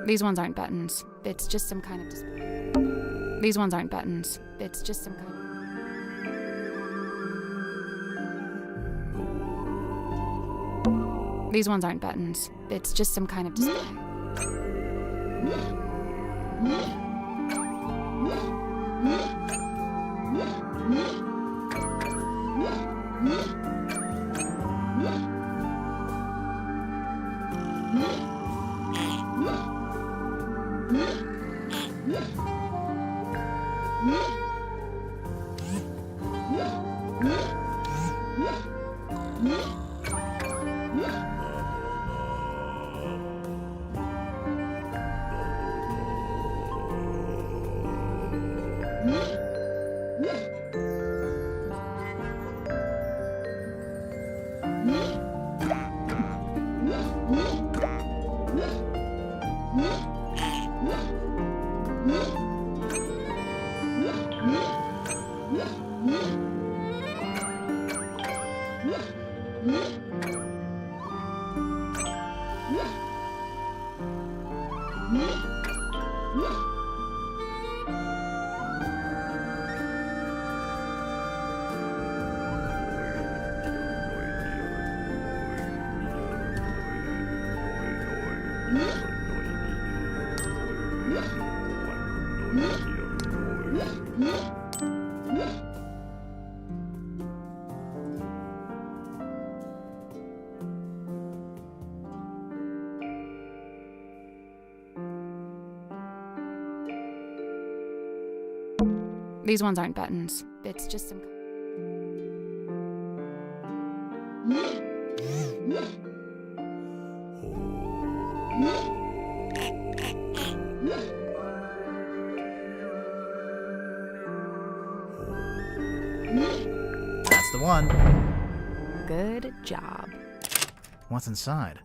These ones aren't buttons. It's just some kind of display. These ones aren't buttons. It's just some kind of... These ones aren't buttons. It's just some kind of display. These ones aren't buttons. It's just some... That's the one. Good job. What's inside?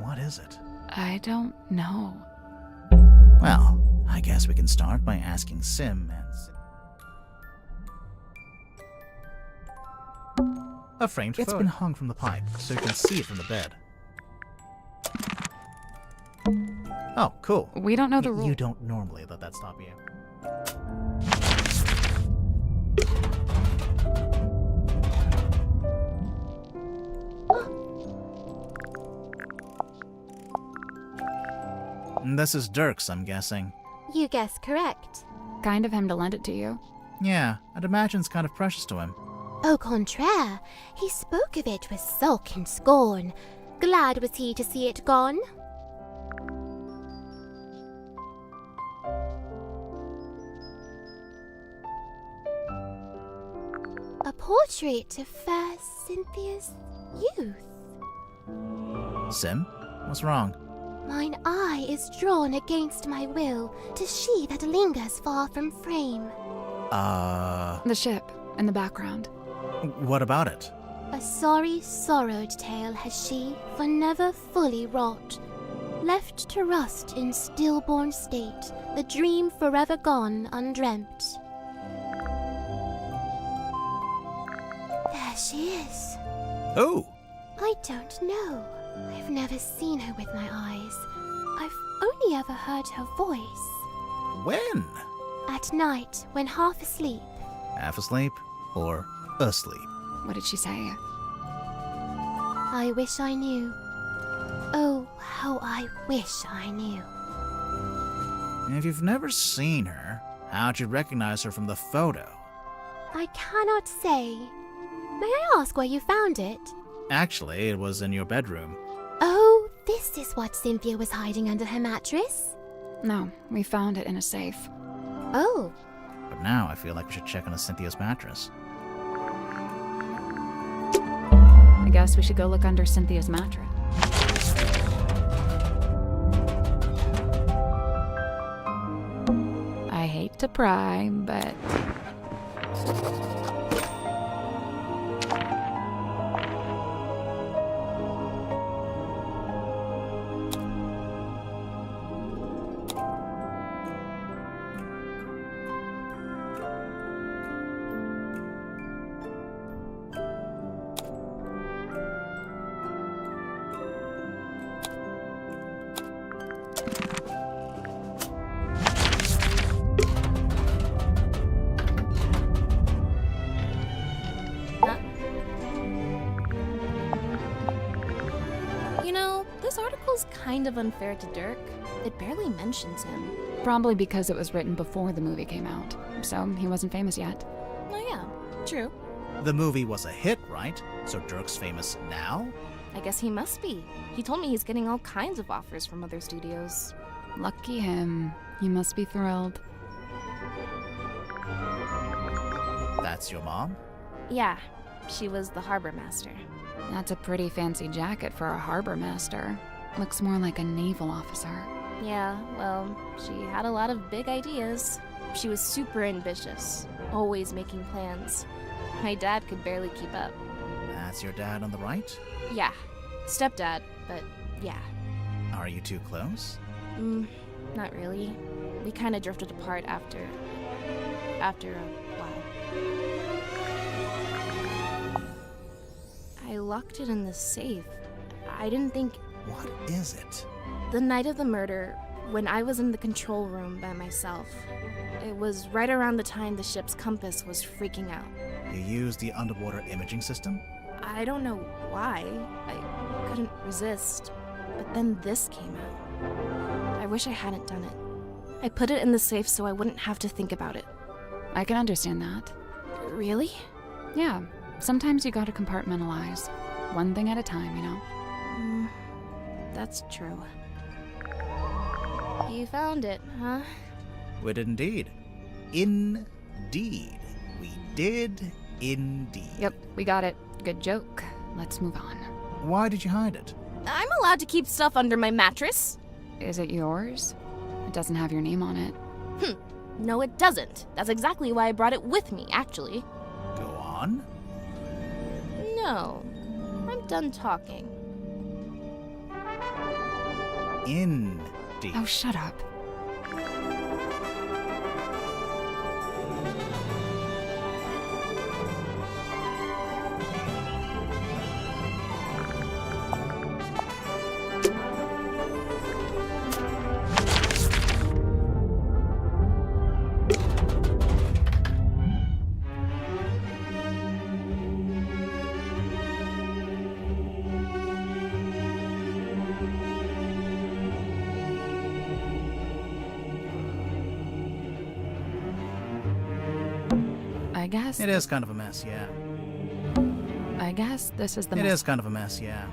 What is it? I don't know. Well, I guess we can start by asking Sim and... A framed photo. It's been hung from the pipe, so you can see it from the bed. Oh, cool. We don't know the rule. You don't normally let that stop you. This is Dirk's, I'm guessing. You guess correct. Kind of him to lend it to you. Yeah, I'd imagine it's kind of precious to him. Au contraire, he spoke of it with sulk and scorn. Glad was he to see it gone. A portrait of fair Cynthia's youth. Sim? What's wrong? Mine eye is drawn against my will to she that lingers far from frame. The ship, in the background. What about it? A sorry, sorrowed tale has she, for never fully wrought. Left to rust in stillborn state, the dream forever gone undreamt. There she is. Oh! I don't know. I've never seen her with my eyes. I've only ever heard her voice. When? At night, when half asleep. Half asleep or asleep? What did she say? I wish I knew. Oh, how I wish I knew. If you've never seen her, how'd you recognize her from the photo? I cannot say. May I ask where you found it? Actually, it was in your bedroom. Oh, this is what Cynthia was hiding under her mattress? No, we found it in a safe. Oh, But now I feel like we should check on Cynthia's mattress. I guess we should go look under Cynthia's mattress. I hate to pry, but... You know, this article's kind of unfair to Dirk. It barely mentions him. Probably because it was written before the movie came out, so he wasn't famous yet. Oh yeah, true. The movie was a hit, right? So Dirk's famous now? I guess he must be. He told me he's getting all kinds of offers from other studios. Lucky him. He must be thrilled. That's your mom? Yeah, she was the harbor master. That's a pretty fancy jacket for a harbor master. Looks more like a naval officer. Yeah, well, she had a lot of big ideas. She was super ambitious, always making plans. My dad could barely keep up. That's your dad on the right? Yeah, stepdad, but yeah. Are you too close? Not really. We kind of drifted apart after a while. I locked it in the safe. I didn't think... What is it? The night of the murder, when I was in the control room by myself, it was right around the time the ship's compass was freaking out. You used the underwater imaging system? I don't know why. I couldn't resist. But then this came out. I wish I hadn't done it. I put it in the safe so I wouldn't have to think about it. I can understand that. Really? Yeah, sometimes you gotta compartmentalize. One thing at a time, you know? That's true. You found it, huh? We did indeed. Indeed. We did indeed. Yep, we got it. Good joke. Let's move on. Why did you hide it? I'm allowed to keep stuff under my mattress. Is it yours? It doesn't have your name on it. No, it doesn't. That's exactly why I brought it with me, actually. Go on. No, I'm done talking. Indeed. Oh, shut up. I guess... It is kind of a mess, yeah. I guess this is the It is kind of a mess, yeah.